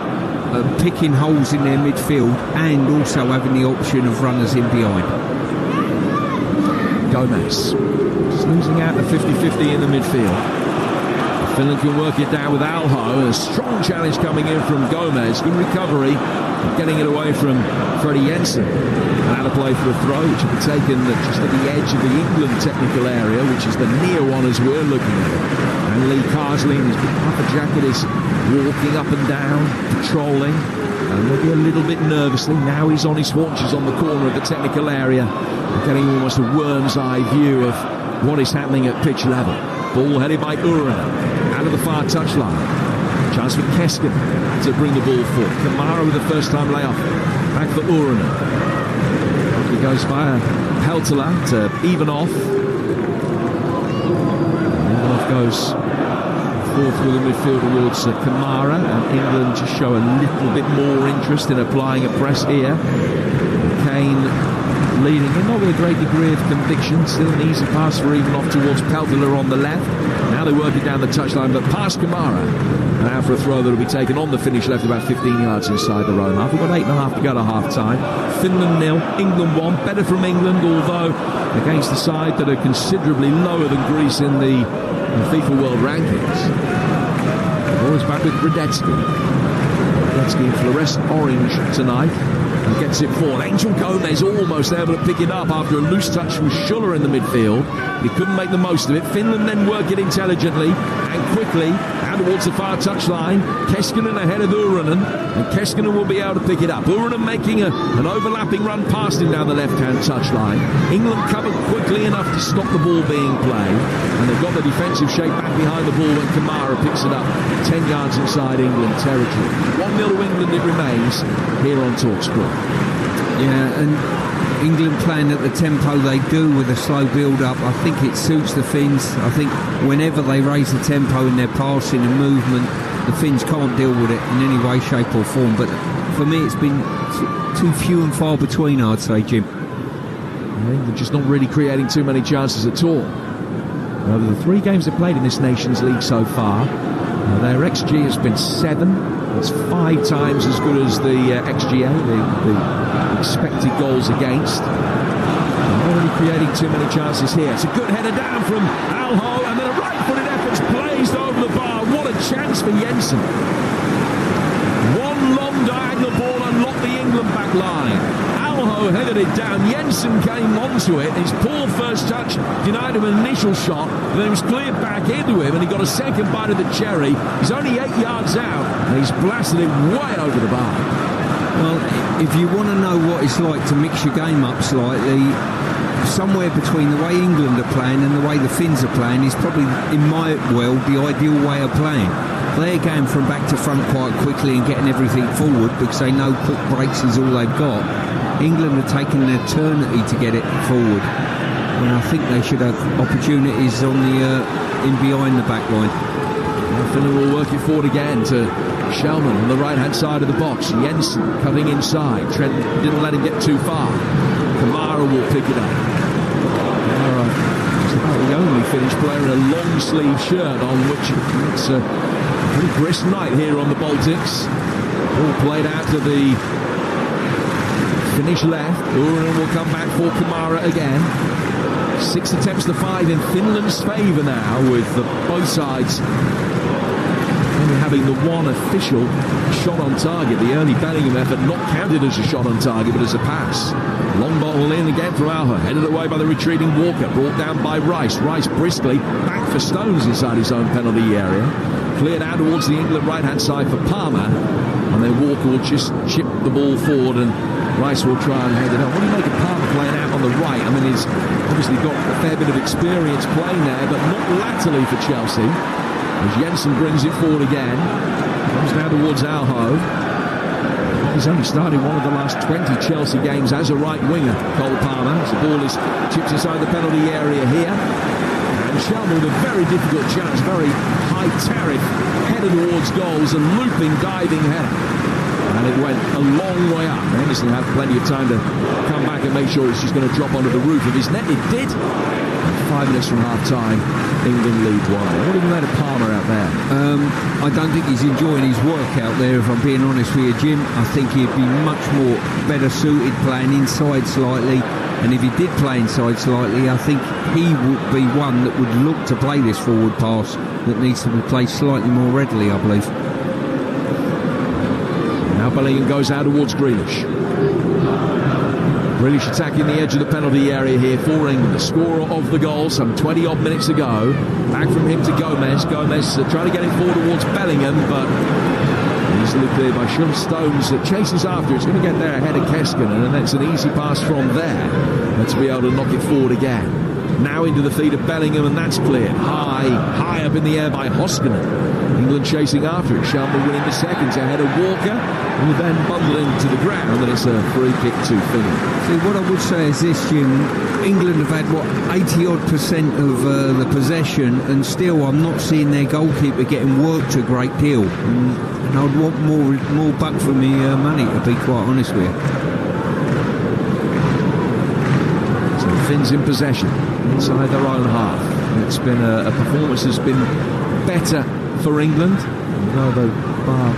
picking holes in their midfield, and also having the option of runners in behind. Gomez just losing out the 50-50 in the midfield. Finland can work it down with Alho. A strong challenge coming in from Gomez. Good recovery, getting it away from Freddie Jensen. And out of play for a throw, which will be taken just at the edge of the England technical area, which is the near one as we're looking at it. And Lee Carsley in his big puffer jacket is walking up and down, patrolling, and maybe a little bit nervously. Now he's on his haunches on the corner of the technical area, getting almost a worm's eye view of what is happening at pitch level. Ball headed by Uren. Out of the far touchline. Chance for Keskinen to bring the ball forward. Kamara with the first time layoff. Back for Uren. He goes via Peltola to Ivanov. Ivanov goes forth with the midfield towards Kamara, and England just show a little bit more interest in applying a press here. Kane leading in, not with a great degree of conviction. Still an easy pass for Ivanov towards Peltola on the left. Now they work it down the touchline, but past Kamara. And out for a throw that will be taken on the finish left about 15 yards inside the Rome half. We've got 8.5 to go to half-time. Finland 0, England 1. Better from England, although against the side that are considerably lower than Greece in the FIFA World Rankings. The ball is back with Bradetsky. Bradetsky in fluorescent orange tonight. And gets it forward. Angel Gomez almost able to pick it up after a loose touch from Schuller in the midfield. He couldn't make the most of it. Finland then work it intelligently and quickly out towards the far touchline. Keskinen ahead of Urenen, and Keskinen will be able to pick it up. Urenen making an overlapping run past him down the left-hand touchline. England covered quickly enough to stop the ball being played, and they've got the defensive shape back behind the ball when Kamara picks it up 10 yards inside England territory. 1-0 to England it remains here on Talksport. Yeah, and England playing at the tempo they do with a slow build-up, I think it suits the Finns. I think whenever they raise the tempo in their passing and movement, the Finns can't deal with it in any way, shape or form. But for me, it's been too few and far between, I'd say, Jim. I think they're just not really creating too many chances at all. Over the 3 games they've played in this Nations League so far, their XG has been 7. It's 5 times as good as the XGA, the expected goals against. Not really creating too many chances here. It's a good header down from Alho, and then a right-footed effort's blazed over the bar. What a chance for Jensen. One long diagonal ball unlocked the England back line. Alho headed it down. Jensen came onto it. His poor first touch denied him an initial shot, but then it was cleared back into him, and he got a second bite of the cherry. He's only 8 yards out, and he's blasted it way over the bar. Well, if you want to know what it's like to mix your game up slightly, somewhere between the way England are playing and the way the Finns are playing is probably, in my world, the ideal way of playing. They're going from back to front quite quickly and getting everything forward because they know quick breaks is all they've got. England are taking an eternity to get it forward, and I think they should have opportunities on the in behind the back line. Finland will work it forward again to Shellman on the right-hand side of the box. Jensen cutting inside. Trent didn't let him get too far. Kamara will pick it up. Kamara is about the only Finnish player in a long-sleeve shirt on which it's a pretty brisk night here on the Baltics. All played out to the Finnish left. Uren will come back for Kamara again. 6 attempts to 5 in Finland's favour now, with both sides only having the one official shot on target. The early Bellingham effort not counted as a shot on target, but as a pass. Long ball in again for Alho, headed away by the retreating Walker, brought down by Rice. Rice briskly back for Stones inside his own penalty area. Cleared out towards the England right-hand side for Palmer, and then Walker will just chip the ball forward, and Rice will try and head it up. What do you make of Palmer playing out on the right? I mean, he's obviously got a fair bit of experience playing there, but not latterly for Chelsea. As Jensen brings it forward again, comes down towards Alho. He's only started one of the last 20 Chelsea games as a right winger, Cole Palmer. As the ball is chipped inside the penalty area here. And Shellman with a very difficult chance, very high tariff header towards goals, a looping, diving header. And it went a long way up. Henderson had plenty of time to come back and make sure it's just going to drop onto the roof of his net. It did. 5 minutes from half-time, England lead 1. What have you made of Palmer out there? I don't think he's enjoying his work out there, if I'm being honest with you, Jim. I think he'd be much more better suited playing inside slightly. And if he did play inside slightly, I think he would be one that would look to play this forward pass that needs to be played slightly more readily, I believe. Now Bellingham goes out towards Grealish. Grealish attacking the edge of the penalty area here for England. The scorer of the goal some 20-odd minutes ago. Back from him to Gomez. Gomez trying to get him forward towards Bellingham, but easily cleared by Sean Stones. Chases after. It's going to get there ahead of Keskinen, and that's an easy pass from there. Let's be able to knock it forward again. Now into the feet of Bellingham, and that's cleared. High up in the air by Hoskinen. England chasing after it. Sharman winning the seconds ahead of Walker, who then bundled into the ground, and it's a free kick to Finland. See, what I would say is this, Jim. England have had, 80-odd% of the possession, and still I'm not seeing their goalkeeper getting worked a great deal. And I'd want more back for me money, to be quite honest with you. So the Finns in possession inside their own half. It's been a performance that's been better for England, although the bar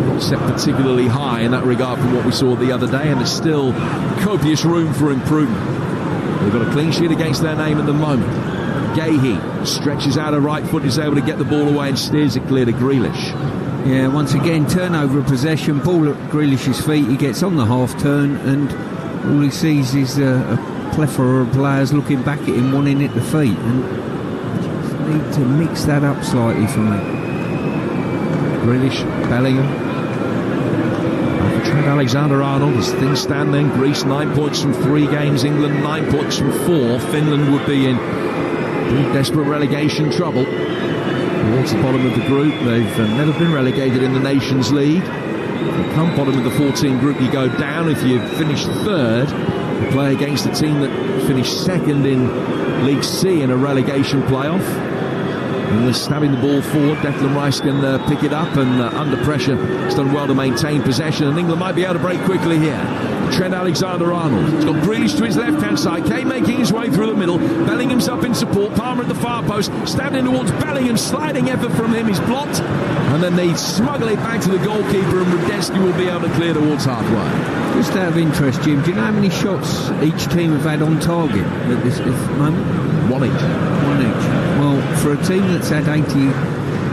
not set particularly high in that regard from what we saw the other day, and there's still copious room for improvement. They've got a clean sheet against their name at the moment. Gahey stretches out a right foot, is able to get the ball away and steers it clear to Grealish. Yeah, once again, turnover of possession, ball at Grealish's feet, he gets on the half turn, and all he sees is a plethora of players looking back at him, wanting it to feet, and just need to mix that up slightly for me. Grealish, Bellingham. Trent Alexander-Arnold, as things stand then, Greece 9 points from 3 games, England 9 points from 4. Finland would be in desperate relegation trouble. Towards the bottom of the group, they've never been relegated in the Nations League. If you come bottom of the 14 group, you go down. If you finish third, you play against a team that finished second in League C in a relegation playoff. And stabbing the ball forward, Declan Rice can pick it up, and under pressure has done well to maintain possession, and England might be able to break quickly here. Trent Alexander-Arnold, he's got Grealish to his left-hand side, Kane making his way through the middle, Bellingham's up in support, Palmer at the far post, stabbed in towards Bellingham, sliding effort from him is blocked, and then they smuggle it back to the goalkeeper, and Radetzky will be able to clear towards halfway. Just out of interest, Jim, do you know how many shots each team have had on target at this moment? One each. Well, for a team that's had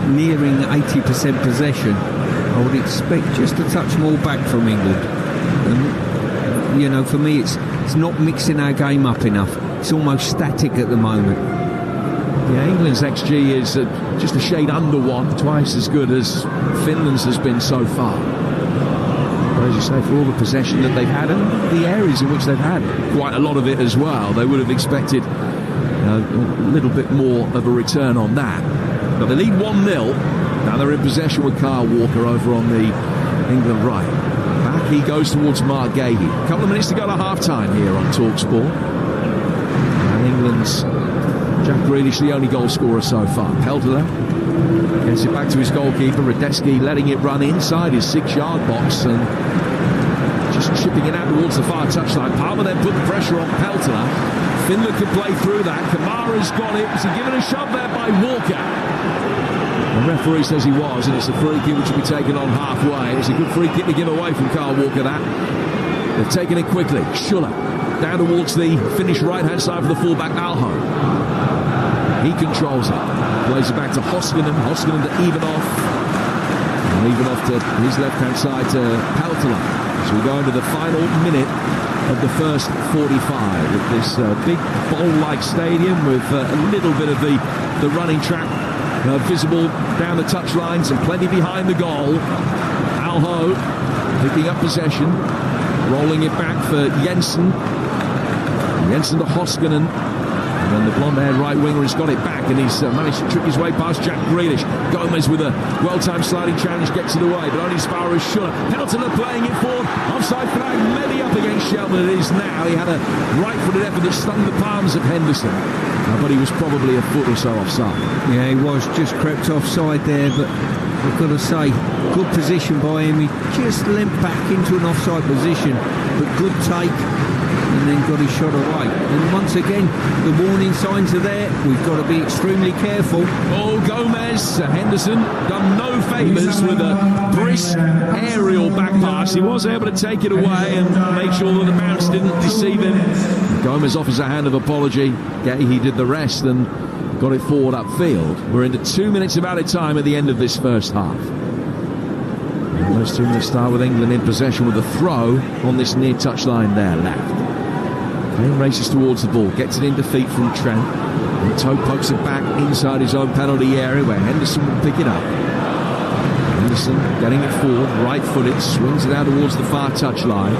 nearing 80% possession, I would expect just a touch more back from England. And, you know, for me, it's not mixing our game up enough. It's almost static at the moment. Yeah, England's XG is just a shade under 1, twice as good as Finland's has been so far. But as you say, for all the possession that they've had and the areas in which they've had quite a lot of it as well, they would have expected a little bit more of a return on that. But they lead 1-0. Now they're in possession with Kyle Walker over on the England right. Back he goes towards Mark Gahey. A couple of minutes to go to half-time here on Talksport. And England's Jack Grealish, the only goal scorer so far. Peltola gets it back to his goalkeeper. Radetzky letting it run inside his 6-yard box and just chipping it out towards the far touchline. Palmer then put the pressure on Peltola. Finland could play through that. Kamara's got it. Was he given a shove there by Walker? The referee says he was, and it's a free kick which will be taken on halfway. It's a good free kick to give away from Kyle Walker, that. They've taken it quickly. Schuller down towards the Finnish right-hand side for the fullback, Alho. He controls it. Plays it back to Hoskonen. Hoskonen to Ivanov. And Ivanov to his left-hand side to Peltola. So we go into the final minute of the first 45 at this big bowl-like stadium with a little bit of the running track visible down the touchlines and plenty behind the goal. Alho picking up possession, rolling it back for Jensen. Jensen to Hoskonen. And then the blonde-haired right winger has got it back, and he's managed to trick his way past Jack Grealish. Gomez with a well-timed sliding challenge gets it away, but only as far as Schuller. Peltola playing it forward. Offside flag, maybe up against Shelton. It is now. He had a right-footed effort that stung the palms of Henderson, but he was probably a foot or so offside. Yeah, he was just crept offside there, but I've got to say, good position by him. He just limped back into an offside position, but good take, and then got his shot away. And once again, the warning signs are there. We've got to be extremely careful. Oh, Gomez, Henderson done no favours with a brisk aerial back pass. He was able to take it away and make sure that the bounce didn't deceive him. Gomez offers a hand of apology. He did the rest and got it forward upfield. We're into 2 minutes of added time at the end of this first half. And those 2 minutes start with England in possession with a throw on this near touchline there left. Kane races towards the ball, gets it in defeat from Trent, and Toe pokes it back inside his own penalty area where Henderson will pick it up. Henderson getting it forward, right-footed, swings it out towards the far touchline.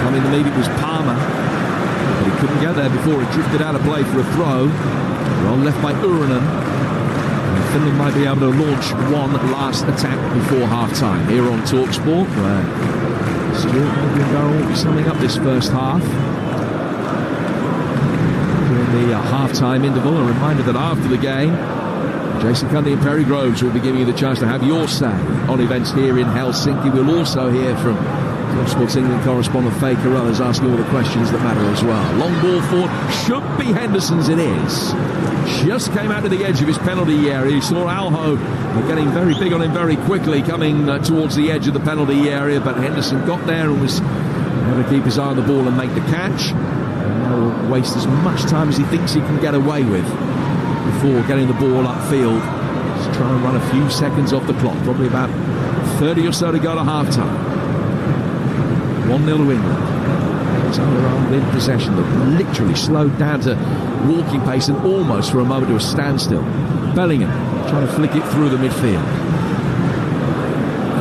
Coming to meet it was Palmer, but he couldn't get there before it drifted out of play for a throw. Well left by Urunen. And Finland might be able to launch one last attack before half-time here on Talksport, where Stuart Moglengarrow will be summing up this first half. During the half-time interval, a reminder that after the game, Jason Cundy and Perry Groves will be giving you the chance to have your say on events here in Helsinki. We'll also hear from Talksport's England correspondent Faye Carruthers asking all the questions that matter as well. Long ball forward, should be Henderson's, it is. Just came out to the edge of his penalty area. He saw Alho getting very big on him very quickly, coming towards the edge of the penalty area, but Henderson got there and was able to keep his eye on the ball and make the catch. And now will waste as much time as he thinks he can get away with before getting the ball upfield. Just try and run a few seconds off the clock, probably about 30 or so to go to half-time. 1-0 to England. Alexander-Arnold in possession, but literally slowed down to walking pace and almost for a moment to a standstill. Bellingham trying to flick it through the midfield.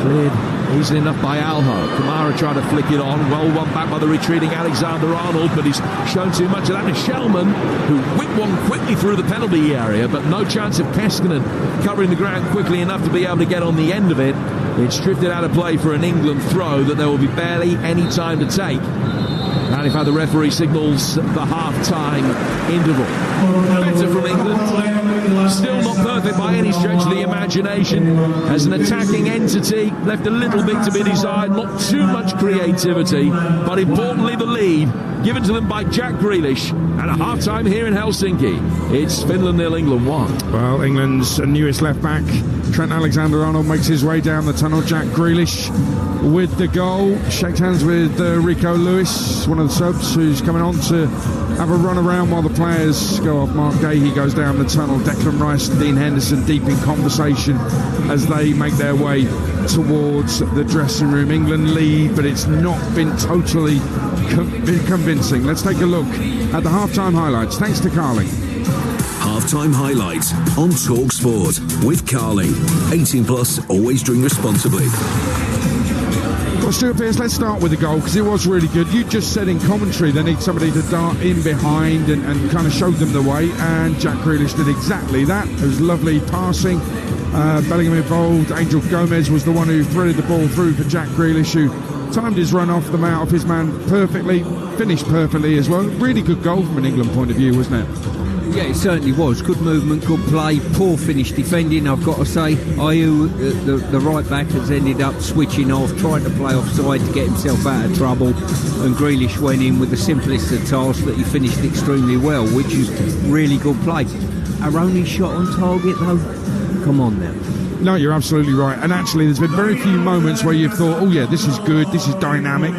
Cleared Easily enough by Alho. Kamara trying to flick it on. Well won back by the retreating Alexander-Arnold, but he's shown too much of that to Shellman, who whipped one quickly through the penalty area, but no chance of Keskinen covering the ground quickly enough to be able to get on the end of it. It's drifted out of play for an England throw that there will be barely any time to take. And in fact, the referee signals the half-time interval. Better from England. Still not perfect by any stretch of the imagination. As an attacking entity, left a little bit to be desired. Not too much creativity, but importantly the lead given to them by Jack Grealish. And at half-time here in Helsinki, it's Finland 0, England 1. Well, England's newest left-back, Trent Alexander-Arnold, makes his way down the tunnel. Jack Grealish with the goal. Shakes hands with Rico Lewis, one of the subs, who's coming on to have a run around while the players go off. Mark Gahey goes down the tunnel. Declan Rice and Dean Henderson deep in conversation as they make their way towards the dressing room. England lead, but it's not been totally convincing. Let's take a look at the half-time highlights. Thanks to Carling. Half-time highlights on Talksport with Carling. 18 plus, always drink responsibly. Well, Stuart Pearce, let's start with the goal because it was really good. You just said in commentary they need somebody to dart in behind and kind of show them the way, and Jack Grealish did exactly that. It was lovely passing. Bellingham involved. Angel Gomez was the one who threaded the ball through for Jack Grealish, who timed his run off the mount of his man perfectly, finished perfectly as well. Really good goal from an England point of view, wasn't it? Yeah, it certainly was. Good movement, good play, poor finish defending, I've got to say. Ayew, the right back, has ended up switching off, trying to play offside to get himself out of trouble, and Grealish went in with the simplest of tasks, but he finished extremely well, which is really good play. Our only shot on target though? Come on now. No, you're absolutely right. And actually, there's been very few moments where you've thought, oh yeah, this is good, this is dynamic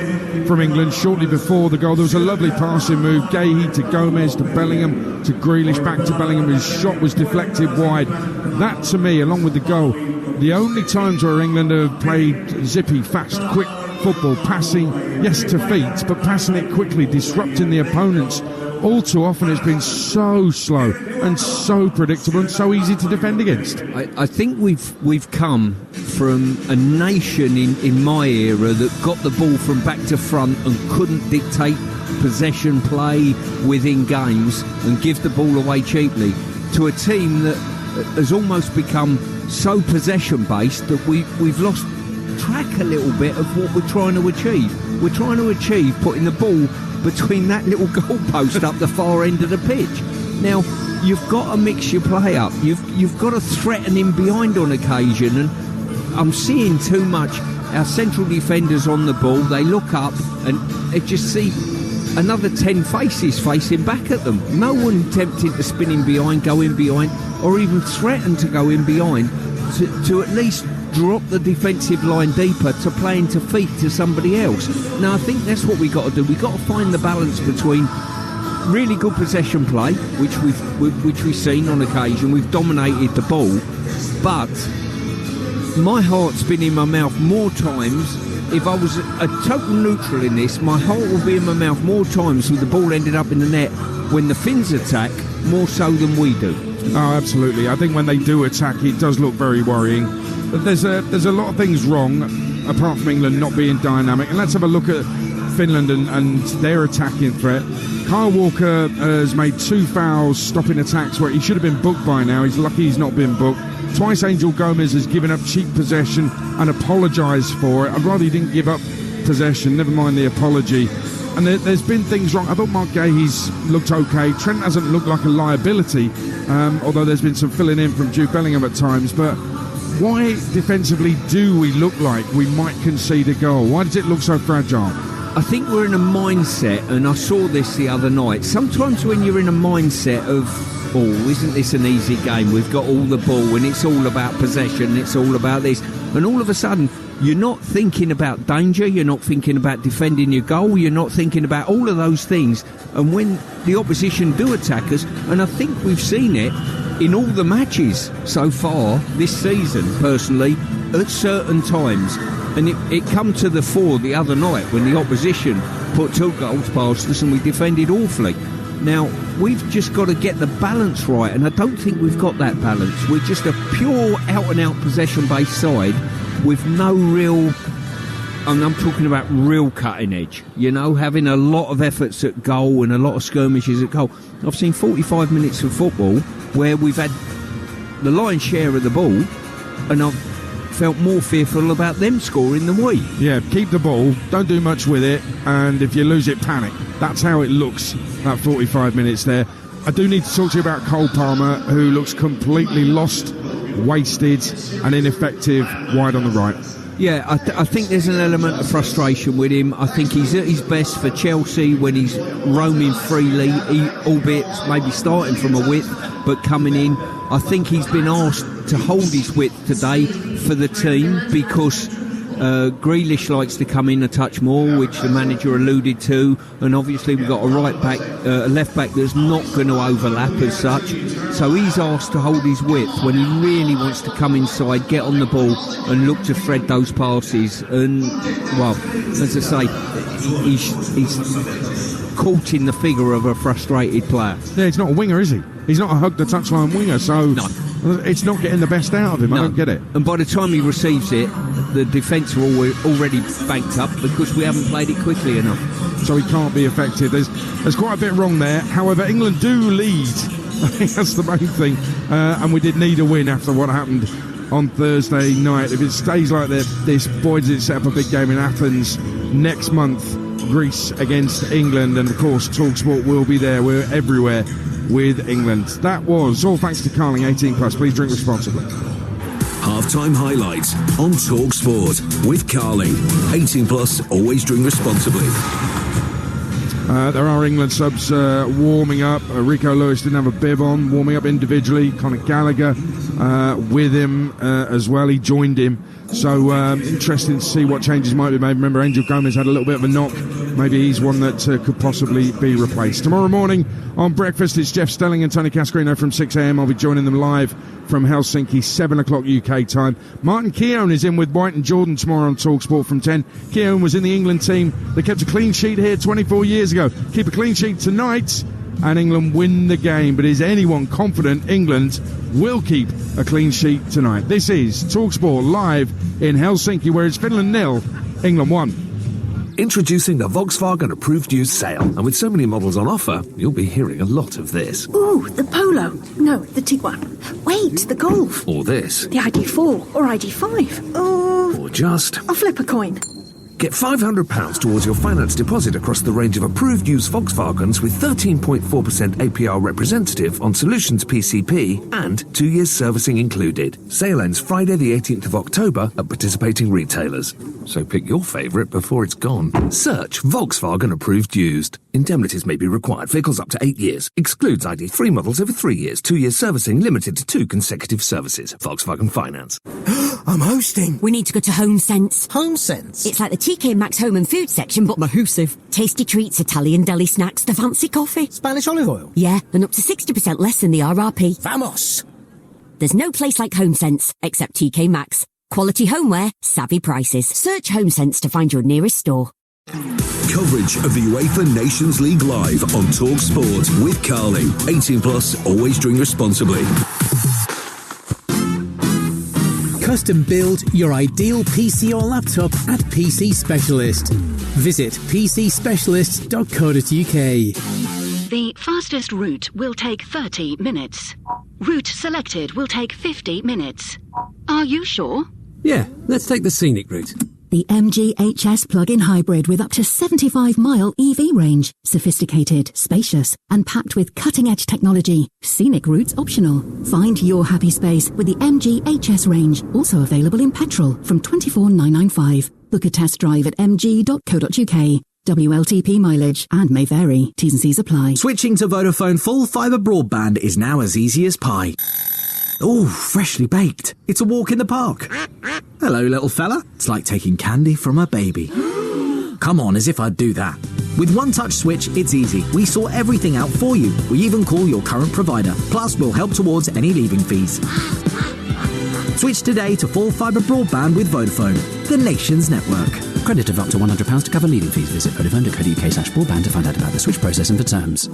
from England. Shortly before the goal, there was a lovely passing move. Gahey to Gomez to Bellingham to Grealish, back to Bellingham, whose shot was deflected wide. That, to me, along with the goal, the only times where England have played zippy, fast, quick football, passing, yes, to feet, but passing it quickly, disrupting the opponents. All too often it's been so slow and so predictable and so easy to defend against. I think we've come from a nation in my era that got the ball from back to front and couldn't dictate possession play within games and give the ball away cheaply, to a team that has almost become so possession based that we've lost track a little bit of what we're trying to achieve. We're trying to achieve putting the ball between that little goalpost up the far end of the pitch. Now, you've got to mix your play up. You've got to threaten him behind on occasion, and I'm seeing too much. Our central defenders on the ball, they look up and they just see another 10 faces facing back at them. No one tempted to spin in behind, go in behind, or even threaten to go in behind to at least drop the defensive line deeper to play into feet to somebody else. Now, I think that's what we got to do. We've got to find the balance between really good possession play, which we've seen on occasion. We've dominated the ball, but my heart's been in my mouth more times. If I was a total neutral in this, my heart will be in my mouth more times with the ball ended up in the net when the Finns attack more so than we do. Oh, absolutely. I think when they do attack, it does look very worrying. But there's a lot of things wrong, apart from England not being dynamic. And let's have a look at Finland and their attacking threat. Kyle Walker has made 2 fouls stopping attacks where he should have been booked by now. He's lucky he's not been booked. Twice Angel Gomez has given up cheap possession and apologised for it. I'd rather he didn't give up possession, never mind the apology. And there's been things wrong. I thought Mark Gahey's looked okay. Trent hasn't looked like a liability, although there's been some filling in from Jude Bellingham at times. But why defensively do we look like we might concede a goal? Why does it look so fragile? I think we're in a mindset, and I saw this the other night. Sometimes when you're in a mindset of, oh, isn't this an easy game? We've got all the ball and it's all about possession, it's all about this. And all of a sudden, you're not thinking about danger, you're not thinking about defending your goal, you're not thinking about all of those things. And when the opposition do attack us, and I think we've seen it in all the matches so far this season, personally, at certain times. And it come to the fore the other night when the opposition put 2 goals past us and we defended awfully. Now, we've just got to get the balance right, and I don't think we've got that balance. We're just a pure out-and-out possession-based side with no real And I'm talking about real cutting edge, having a lot of efforts at goal and a lot of skirmishes at goal. I've seen 45 minutes of football where we've had the lion's share of the ball, and I've felt more fearful about them scoring than we. Yeah, keep the ball, don't do much with it, and if you lose it, panic. That's how it looks, that 45 minutes there. I do need to talk to you about Cole Palmer, who looks completely lost, wasted and ineffective wide on the right. Yeah, I think there's an element of frustration with him. I think he's at his best for Chelsea when he's roaming freely, albeit maybe starting from a width, but coming in. I think he's been asked to hold his width today for the team because Grealish likes to come in a touch more, which the manager alluded to, and obviously we've got a left back that's not going to overlap as such. So he's asked to hold his width when he really wants to come inside, get on the ball, and look to thread those passes. And well, as I say, he's caught in the figure of a frustrated player. Yeah, he's not a winger, is he? He's not a hug the touchline winger, so no. It's not getting the best out of him. No. I don't get it. And by the time he receives it, the defence are already banked up because we haven't played it quickly enough. So he can't be effective. There's quite a bit wrong there. However, England do lead. I think that's the main thing. And we did need a win after what happened on Thursday night. If it stays like this, boy, does it set up a big game in Athens next month. Greece against England. And, of course, Talksport will be there. We're everywhere with England. That was all thanks to Carling 18+. Please drink responsibly. Halftime highlights on Talksport with Carling 18+. Always drink responsibly. There are England subs warming up. Rico Lewis didn't have a bib on, warming up individually. Conor Gallagher with him as well. He joined him. So interesting to see what changes might be made. Remember, Angel Gomez had a little bit of a knock. Maybe he's one that could possibly be replaced. Tomorrow morning on Breakfast, it's Jeff Stelling and Tony Cascarino from 6 a.m. I'll be joining them live from Helsinki, 7 o'clock UK time. Martin Keown is in with White and Jordan tomorrow on Talksport from 10. Keown was in the England team that kept a clean sheet here 24 years ago. Keep a clean sheet tonight and England win the game. But is anyone confident England will keep a clean sheet tonight? This is Talksport live in Helsinki, where it's Finland 0, England 1. Introducing the Volkswagen approved used sale. And with so many models on offer, you'll be hearing a lot of this. Ooh, the Polo. No, the Tiguan. Wait, the Golf. Or this. The ID4 or ID5. Or just... I'll flip a coin. Get £500 towards your finance deposit across the range of approved used Volkswagens with 13.4% APR representative on Solutions PCP and 2 years servicing included. Sale ends Friday the 18th of October at participating retailers. So pick your favourite before it's gone. Search Volkswagen approved used. Indemnities may be required. Vehicles up to 8 years. Excludes ID3 models over 3 years. 2 years servicing limited to 2 consecutive services. Volkswagen Finance. I'm hosting. We need to go to HomeSense. HomeSense? It's like the TK Maxx home and food section, but mahoosive. Tasty treats, Italian deli snacks, the fancy coffee. Spanish olive oil? Yeah, and up to 60% less than the RRP. Vamos! There's no place like HomeSense, except TK Maxx. Quality homeware, savvy prices. Search HomeSense to find your nearest store. Coverage of the UEFA Nations League live on Talksport with Carling. 18+, always drink responsibly. Custom build your ideal PC or laptop at PC Specialist. Visit pcspecialist.co.uk. The fastest route will take 30 minutes. Route selected will take 50 minutes. Are you sure? Yeah, let's take the scenic route. The MG HS plug-in hybrid with up to 75-mile EV range. Sophisticated, spacious, and packed with cutting-edge technology. Scenic routes optional. Find your happy space with the MG HS range. Also available in petrol from $24,995. Book a test drive at mg.co.uk. WLTP mileage and may vary. T's and C's apply. Switching to Vodafone full fibre broadband is now as easy as pie. Oh, freshly baked. It's a walk in the park. Hello, little fella. It's like taking candy from a baby. Come on, as if I'd do that. With One Touch Switch, it's easy. We sort everything out for you. We even call your current provider. Plus, we'll help towards any leaving fees. Switch today to full fibre broadband with Vodafone, the nation's network. Credit of up to £100 to cover leading fees. Visit vodafone.co.uk/broadband to find out about the switch process and for terms.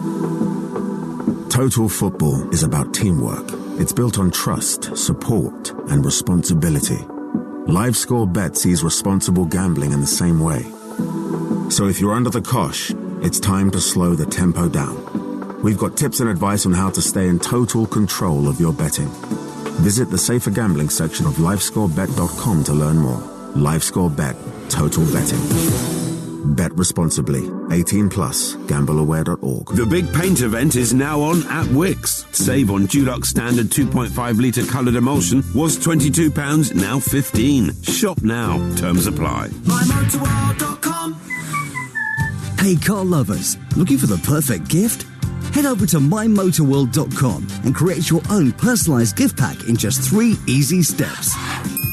Total football is about teamwork. It's built on trust, support, and responsibility. LiveScore Bet sees responsible gambling in the same way. So if you're under the cosh, it's time to slow the tempo down. We've got tips and advice on how to stay in total control of your betting. Visit the safer gambling section of livescorebet.com to learn more. LiveScore Bet. Total betting. Bet responsibly. 18 plus. Gambleaware.org. The big paint event is now on at Wickes. Save on Dulux standard 2.5 litre coloured emulsion was £22, now £15. Shop now. Terms apply. MyMotorworld.com. Hey car lovers, looking for the perfect gift? Head over to mymotorworld.com and create your own personalised gift pack in just 3 easy steps.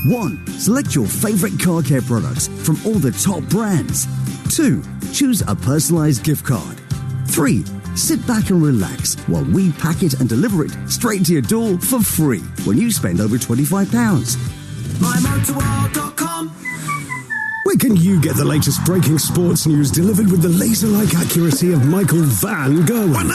1. Select your favourite car care products from all the top brands. 2. Choose a personalised gift card. 3. Sit back and relax while we pack it and deliver it straight to your door for free when you spend over £25. MyMotorworld.com. Where can you get the latest breaking sports news delivered with the laser-like accuracy of Michael Van Gerwen?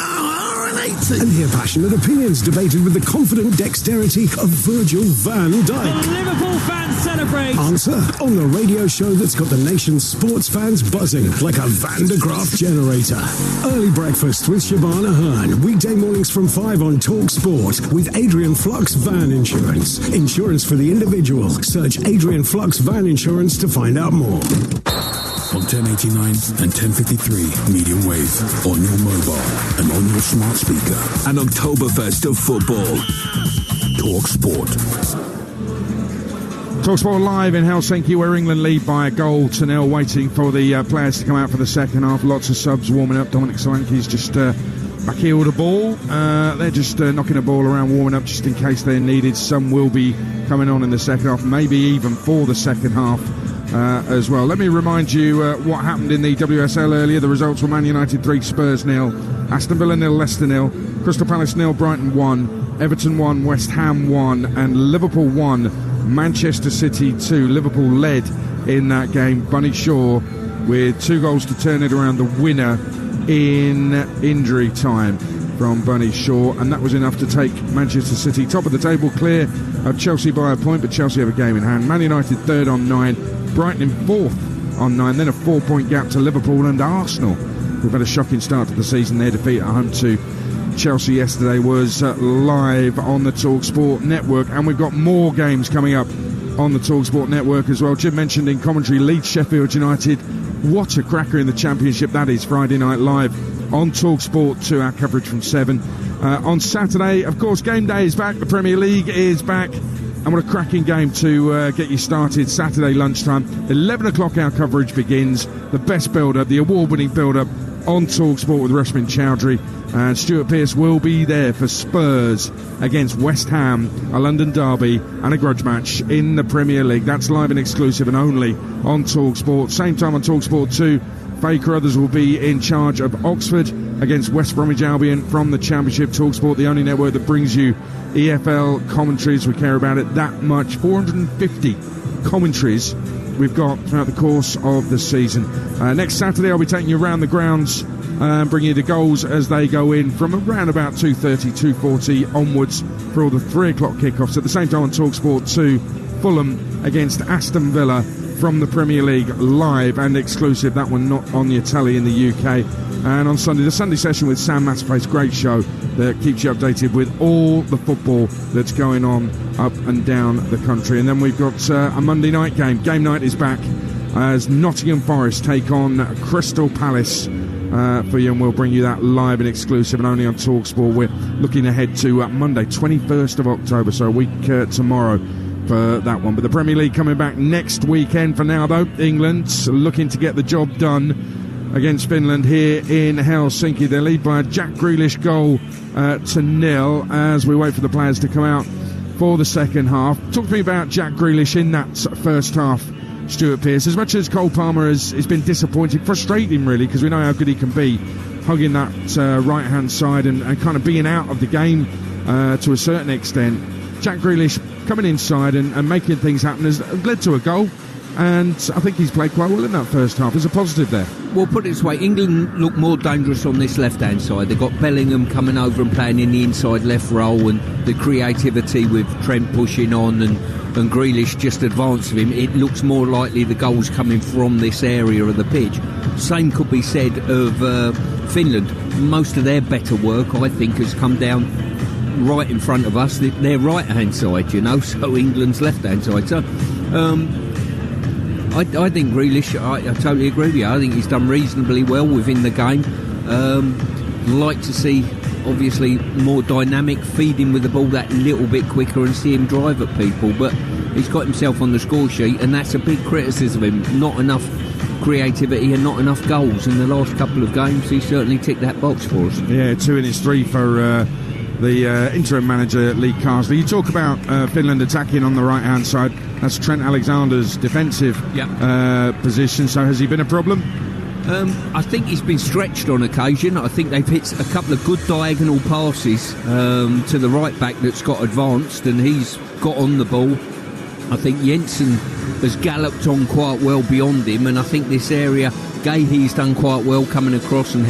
And hear passionate opinions debated with the confident dexterity of Virgil van Dijk. The Liverpool fans celebrate. Answer on the radio show that's got the nation's sports fans buzzing like a Van de Graaff generator. Early breakfast with Shabana Hearn. Weekday mornings from 5 on Talksport with Adrian Flux Van Insurance. Insurance for the individual. Search Adrian Flux Van Insurance to find out more. On 1089 and 1053 medium wave, on your mobile and on your smart speaker. An Oktoberfest of football. Talksport. Talksport live in Helsinki, where England lead by a 1-0, waiting for the players to come out for the second half. Lots of subs warming up. Dominic Solanke's just backheeled a ball. They're just knocking a ball around, warming up just in case they're needed. Some will be coming on in the second half, maybe even for the second half. As well. Let me remind you what happened in the WSL earlier. The results were Man United 3, Spurs 0, Aston Villa 0, Leicester 0, Crystal Palace 0, Brighton 1, Everton 1, West Ham 1, and Liverpool 1, Manchester City 2. Liverpool led in that game. Bunny Shaw with 2 goals to turn it around, the winner in injury time from Bunny Shaw, and that was enough to take Manchester City top of the table, clear of Chelsea by a point, but Chelsea have a game in hand. Man United 3rd on 9, Brighton in 4th on 9, then a 4-point gap to Liverpool and Arsenal. We've had a shocking start to the season. Their defeat at home to Chelsea yesterday was live on the Talksport network, and we've got more games coming up on the Talksport network as well. Jim mentioned in commentary Leeds Sheffield United. What a cracker in the Championship that is. Friday night live on Talksport 2, our coverage from 7. On Saturday, of course, game day is back. The Premier League is back. And what a cracking game to get you started Saturday lunchtime. 11 o'clock our coverage begins. The best build-up, the award-winning build-up on Talksport with Rashmin Chowdhury. And Stuart Pearce will be there for Spurs against West Ham, a London derby and a grudge match in the Premier League. That's live and exclusive and only on Talksport. Same time on Talksport 2. Faye Carruthers will be in charge of Oxford against West Bromwich Albion from the Championship. Talksport, the only network that brings you EFL commentaries. We care about it that much. 450 commentaries we've got throughout the course of the season. Next Saturday I'll be taking you around the grounds and bringing you the goals as they go in from around about 2:30, 2:40 onwards for all the 3 o'clock kickoffs. At the same time on Talksport 2, Fulham against Aston Villa from the Premier League, live and exclusive. That one not on the telly in the UK. And on Sunday, the Sunday session with Sam Matterface, great show that keeps you updated with all the football that's going on up and down the country. And then we've got a Monday night game. Game night is back as Nottingham Forest take on Crystal Palace for you, and we'll bring you that live and exclusive and only on Talksport. We're looking ahead to Monday, 21st of October, so a week tomorrow for that one. But the Premier League coming back next weekend. For now though, England looking to get the job done against Finland here in Helsinki. They lead by a Jack Grealish goal to 0 as we wait for the players to come out for the second half. Talk to me about Jack Grealish in that first half, Stuart Pearce. As much as Cole Palmer has been disappointing, frustrating really, because we know how good he can be, hugging that right hand side and kind of being out of the game to a certain extent. Jack Grealish coming inside and making things happen has led to a goal, and I think he's played quite well in that first half. There's a positive there. Well, put it this way, England look more dangerous on this left-hand side. They've got Bellingham coming over and playing in the inside left role, and the creativity with Trent pushing on and Grealish just advancing him. It looks more likely the goals coming from this area of the pitch. Same could be said of Finland. Most of their better work, I think, has come down right in front of us, their right-hand side, so England's left-hand side. So I think Grealish, I totally agree with you. I think he's done reasonably well within the game. Like to see, obviously, more dynamic, feeding with the ball that little bit quicker and see him drive at people. But he's got himself on the score sheet, and that's a big criticism of him. Not enough creativity and not enough goals in the last couple of games. He certainly ticked that box for us. Yeah, 2 in his 3 for the interim manager, Lee Carsley. You talk about Finland attacking on the right-hand side. That's Trent Alexander's defensive position. So has he been a problem? I think he's been stretched on occasion. I think they've hit a couple of good diagonal passes to the right back that's got advanced, and he's got on the ball. I think Jensen has galloped on quite well beyond him, and I think this area, Gahey's done quite well coming across and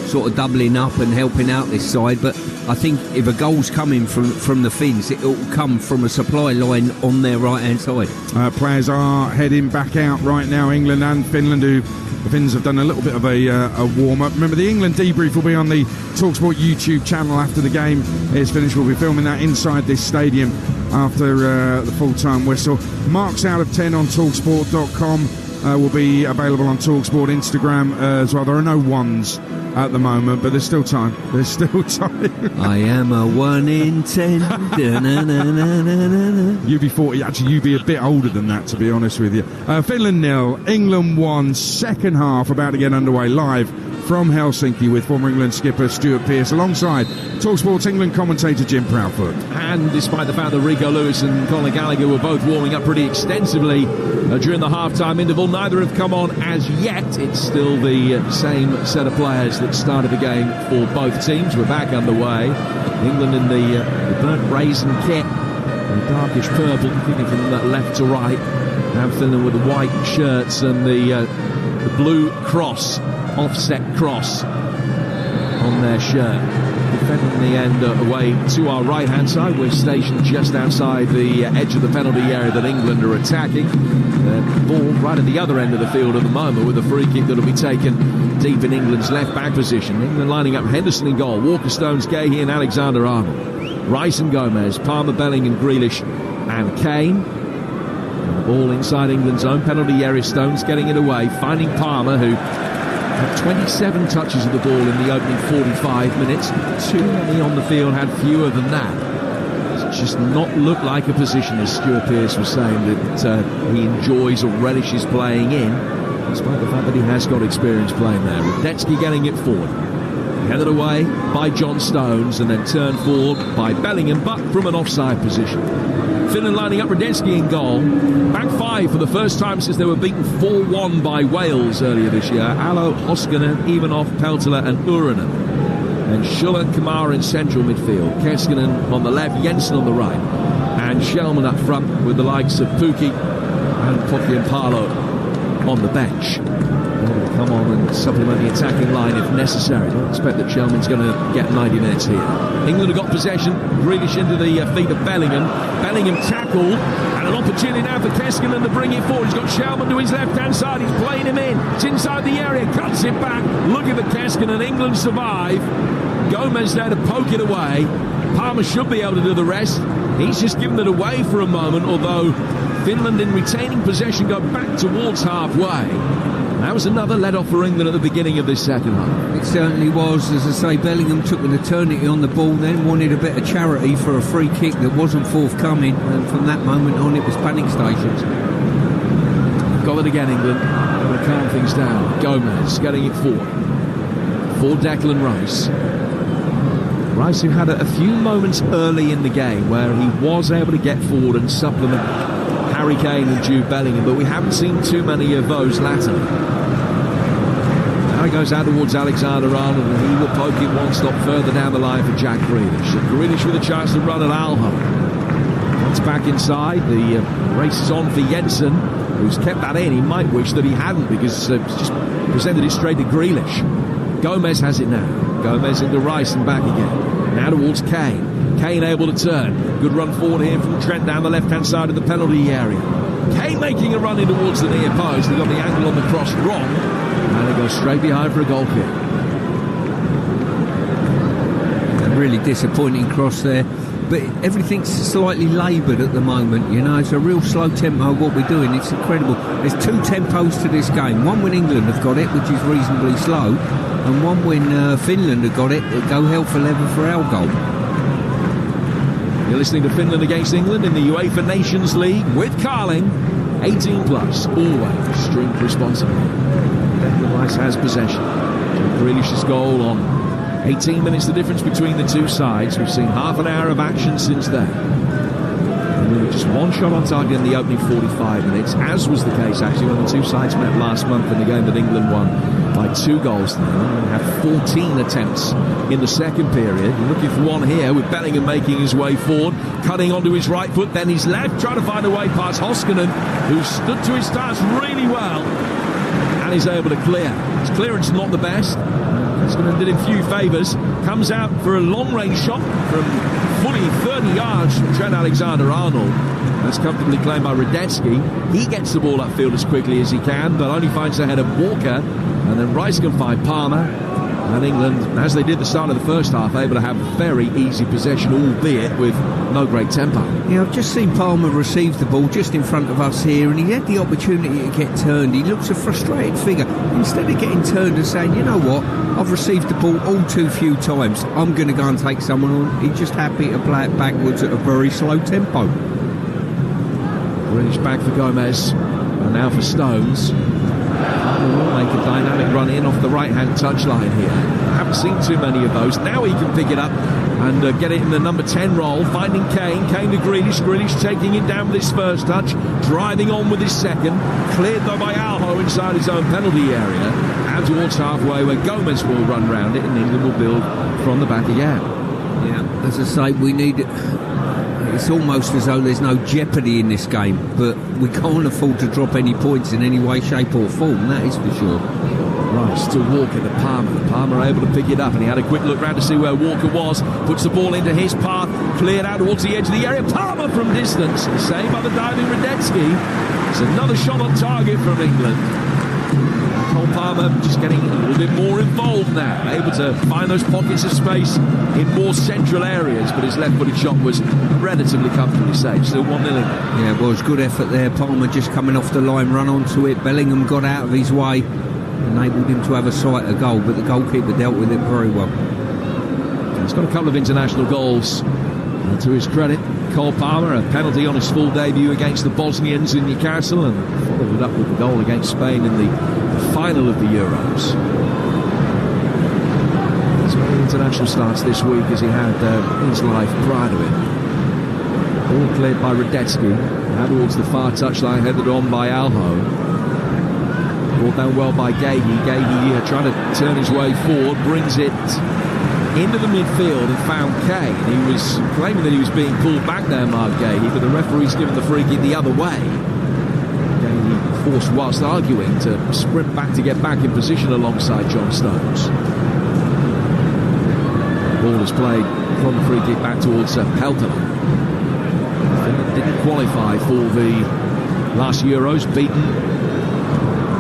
sort of doubling up and helping out this side. But I think if a goal's coming from the Finns, it will come from a supply line on their right-hand side. Players are heading back out right now, England and Finland, who the Finns have done a little bit of a warm-up. Remember, the England debrief will be on the Talksport YouTube channel after the game is finished. We'll be filming that inside this stadium after the full-time whistle. Marks out of 10 on Talksport.com will be available on Talksport Instagram as well. There are no ones at the moment, but there's still time. There's still time. I am a 1 in 10. You'd be 40. Actually, you'd be a bit older than that, to be honest with you. Finland 0, England 1. Second half about to get underway live from Helsinki with former England skipper Stuart Pearce alongside Talksport's England commentator Jim Proudfoot. And despite the fact that Rico Lewis and Conor Gallagher were both warming up pretty extensively during the half-time interval, neither have come on as yet. It's still the same set of players that started the game for both teams. We're back underway. England in the burnt raisin kit, the darkish purple, thinking from left to right. And Finland with the white shirts and the blue cross, offset cross on their shirt. Defending the end away to our right-hand side. We're stationed just outside the edge of the penalty area that England are attacking. The ball right at the other end of the field at the moment with a free kick that will be taken deep in England's left-back position. England lining up Henderson in goal, Walker, Stones, Gahey and Alexander-Arnold. Rice and Gomez, Palmer, Bellingham, Grealish and Kane. And the ball inside England's own penalty area. Stones getting it away, finding Palmer, who had 27 touches of the ball in the opening 45 minutes. Too many on the field, had fewer than that. It's just not looked like a position, as Stuart Pearce was saying, that he enjoys or relishes playing in, despite the fact that he has got experience playing there. Radetsky getting it forward. Headed away by John Stones and then turned forward by Bellingham, but from an offside position. Finland lining up Radetsky in goal. Back 5 for the first time since they were beaten 4-1 by Wales earlier this year. Alo, Hoskonen, Ivanov, Peltola and Urunen. And Schuller, Kamara in central midfield. Keskinen on the left, Jensen on the right. And Shellman up front with the likes of Pukki and Pokiampalo on the bench. Able to come on and supplement the attacking line if necessary. Don't expect that Shellman's going to get 90 minutes here. England have got possession. Grealish into the feet of Bellingham. Bellingham tackled, and an opportunity now for Keskinen to bring it forward. He's got Shellman to his left-hand side. He's playing him in. It's inside the area. Cuts it back. Looking for Keskinen. England survive. Gomez there to poke it away. Palmer should be able to do the rest. He's just given it away for a moment, although Finland, in retaining possession, go back towards halfway. That was another let-off for England at the beginning of this second half. It certainly was. As I say, Bellingham took an eternity on the ball, then wanted a bit of charity for a free kick that wasn't forthcoming, and from that moment on it was panic stations. Got it again, England. Going to calm things down. Gomez getting it forward for Declan Rice. Rice, who had a few moments early in the game where he was able to get forward and supplement Harry Kane and Jude Bellingham, but we haven't seen too many of those latterly. Now he goes out towards Alexander-Arnold, and he will poke it one stop further down the line for Jack Grealish. Grealish with a chance to run at Alho. Once back inside, the race is on for Jensen, who's kept that in. He might wish that he hadn't, because it's just presented it straight to Grealish. Gomez has it now. Gomez into Rice and back again. Now towards Kane. Kane able to turn. Good run forward here from Trent down the left-hand side of the penalty area. Kane making a run in towards the near post. They got the angle on the cross wrong, and they go straight behind for a goal kick. A really disappointing cross there, but everything's slightly laboured at the moment. You know, it's a real slow tempo of what we're doing. It's incredible. There's two tempos to this game. One when England have got it, which is reasonably slow, and one when Finland have got it, that go hell for leather for our goal. You're listening to Finland against England in the UEFA Nations League with Carling. 18 plus, always drink responsibly. Declan Rice has possession. Grealish's goal on 18 minutes, the difference between the two sides. We've seen half an hour of action since then. And we were just one shot on target in the opening 45 minutes, as was the case actually when the two sides met last month in the game that England won by 2 goals to nil. And have 14 attempts in the second period. You're looking for one here with Bellingham making his way forward, cutting onto his right foot, then his left, trying to find a way past Hoskonen, who stood to his task really well and is able to clear. His clearance not the best. Hoskonen did him few favours. Comes out for a long-range shot from fully 30 yards from Trent Alexander-Arnold. That's comfortably claimed by Radetzky. He gets the ball upfield as quickly as he can, but only finds the head of Walker. And then Rice can find Palmer. And England, as they did the start of the first half, able to have very easy possession, albeit with no great tempo. Yeah, I've just seen Palmer receive the ball just in front of us here, and he had the opportunity to get turned. He looks a frustrated figure. Instead of getting turned and saying, you know what, I've received the ball all too few times, I'm going to go and take someone on, he's just happy to play it backwards at a very slow tempo. Grealish back for Gomez, and now for Stones. Will make a dynamic run in off the right-hand touchline here. I haven't seen too many of those. Now he can pick it up and get it in the number 10 role, finding Kane. Kane to Grealish. Grealish taking it down with his first touch, driving on with his second. Cleared though by Alho inside his own penalty area. And towards halfway where Gomez will run round it and England will build from the back again. Yeah, as I say, we need... It's almost as though there's no jeopardy in this game, but we can't afford to drop any points in any way, shape or form, that is for sure. Rice to Walker to Palmer. Palmer able to pick it up, and he had a quick look round to see where Walker was. Puts the ball into his path, cleared out towards the edge of the area. Palmer from distance, saved by the diving Radetzky. It's another shot on target from England. Cole Palmer just getting a little bit more involved now, able to find those pockets of space in more central areas, but his left-footed shot was relatively comfortably safe. Still 1-0 in. Yeah, well, it's good effort there. Palmer just coming off the line, run onto it. Bellingham got out of his way, enabled him to have a sight of goal, but the goalkeeper dealt with it very well. He's got a couple of international goals to his credit. Cole Palmer, a penalty on his full debut against the Bosnians in Newcastle, and followed it up with the goal against Spain in the final of the Euros. As many international starts this week as he had in his life prior to it. All cleared by Radetzky. Now towards the far touchline, headed on by Alho. Brought down well by Gahey. Gahey trying to turn his way forward, brings it into the midfield and found Kane. He was claiming that he was being pulled back there, Mark Gahey, but the referee's given the free kick the other way. Gahey forced, whilst arguing, to sprint back to get back in position alongside John Stones. The ball is played from the free kick back towards Peltonen. Finland didn't qualify for the last Euros, beaten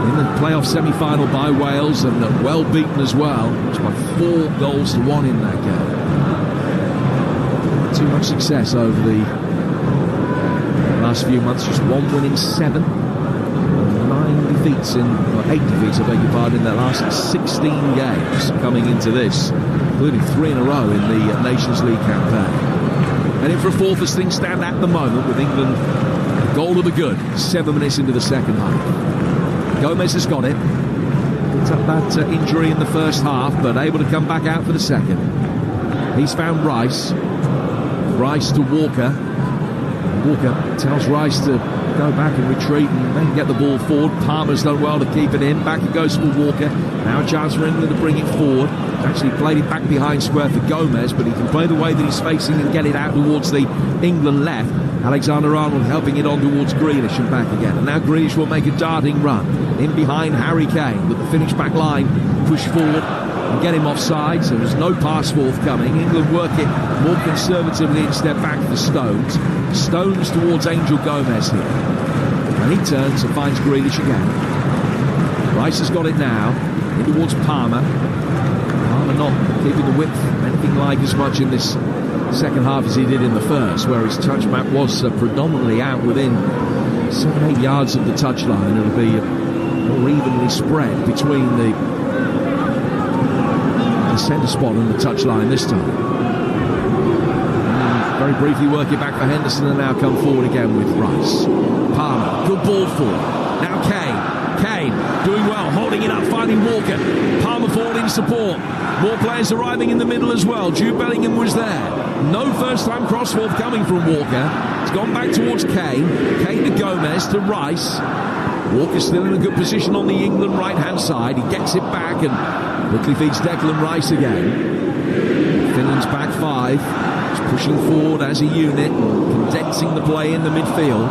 in the playoff semi-final by Wales, and well beaten as well. It's by 4-1 in that game. Too much success over the last few months. Just 1 win in 7. 8 defeats, I beg your pardon, in their last 16 games coming into this, including 3 in a row in the Nations League campaign. And in for a fourth as things stand at the moment, with England a goal to the good, 7 minutes into the second half. Gomez has got it. Picked up that injury in the first half, but able to come back out for the second. He's found Rice. Rice to Walker. Walker tells Rice to go back and retreat and then get the ball forward. Palmer's done well to keep it in. Back it goes for Walker. Now a chance for England to bring it forward. Actually played it back behind square for Gomez, but he can play the way that he's facing and get it out towards the England left. Alexander-Arnold helping it on towards Grealish and back again. And now Grealish will make a darting run. In behind Harry Kane, but the Finnish back line push forward and get him offside, so there's no pass forthcoming. England work it more conservatively instead back to Stones. Stones towards Angel Gomez here. And he turns and finds Grealish again. Rice has got it now. In towards Palmer. Palmer not keeping the width anything like as much in this second half as he did in the first, where his touch map was predominantly out within 7-8 yards of the touchline. It'll be more evenly spread between the centre spot and the touchline this time. And very briefly work it back for Henderson and now come forward again with Rice. Palmer, good ball forward. Now Kane doing well, holding it up, finding Walker. Palmer forward in support. More players arriving in the middle as well. Jude Bellingham was there. No first-time cross forthcoming from Walker. It's gone back towards Kane. Kane to Gomez to Rice. Walker still in a good position on the England right-hand side. He gets it back and quickly feeds Declan Rice again. Finland's back five. It's pushing forward as a unit, condensing the play in the midfield.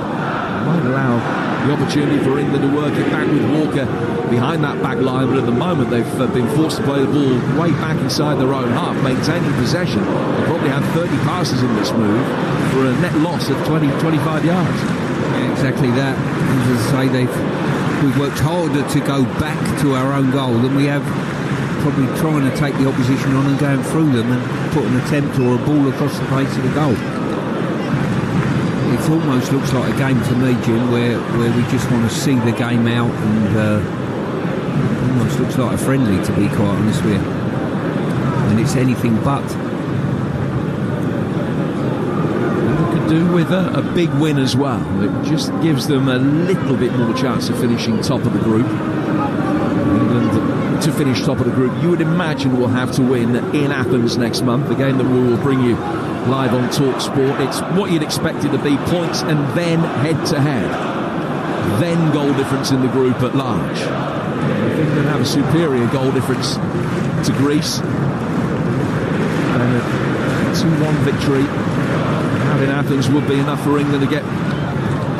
Might allow the opportunity for England to work it back with Walker behind that back line, but at the moment they've been forced to play the ball way back inside their own half, maintaining possession. They probably had 30 passes in this move for a net loss of 20-25 yards. Yeah, exactly that. As I say, we've worked harder to go back to our own goal than we have probably trying to take the opposition on and going through them and put an attempt or a ball across the face of the goal. It almost looks like a game to me, Jim, where we just want to see the game out, and almost looks like a friendly, to be quite honest with you. And it's anything but. They could do with a big win as well. It just gives them a little bit more chance of finishing top of the group. England, to finish top of the group, you would imagine will have to win in Athens next month, the game that we will bring you live on Talksport. It's what you'd expect it to be, points and then head-to-head. Then goal difference in the group at large. I think they'd have a superior goal difference to Greece. And a 2-1 victory out in Athens would be enough for England to get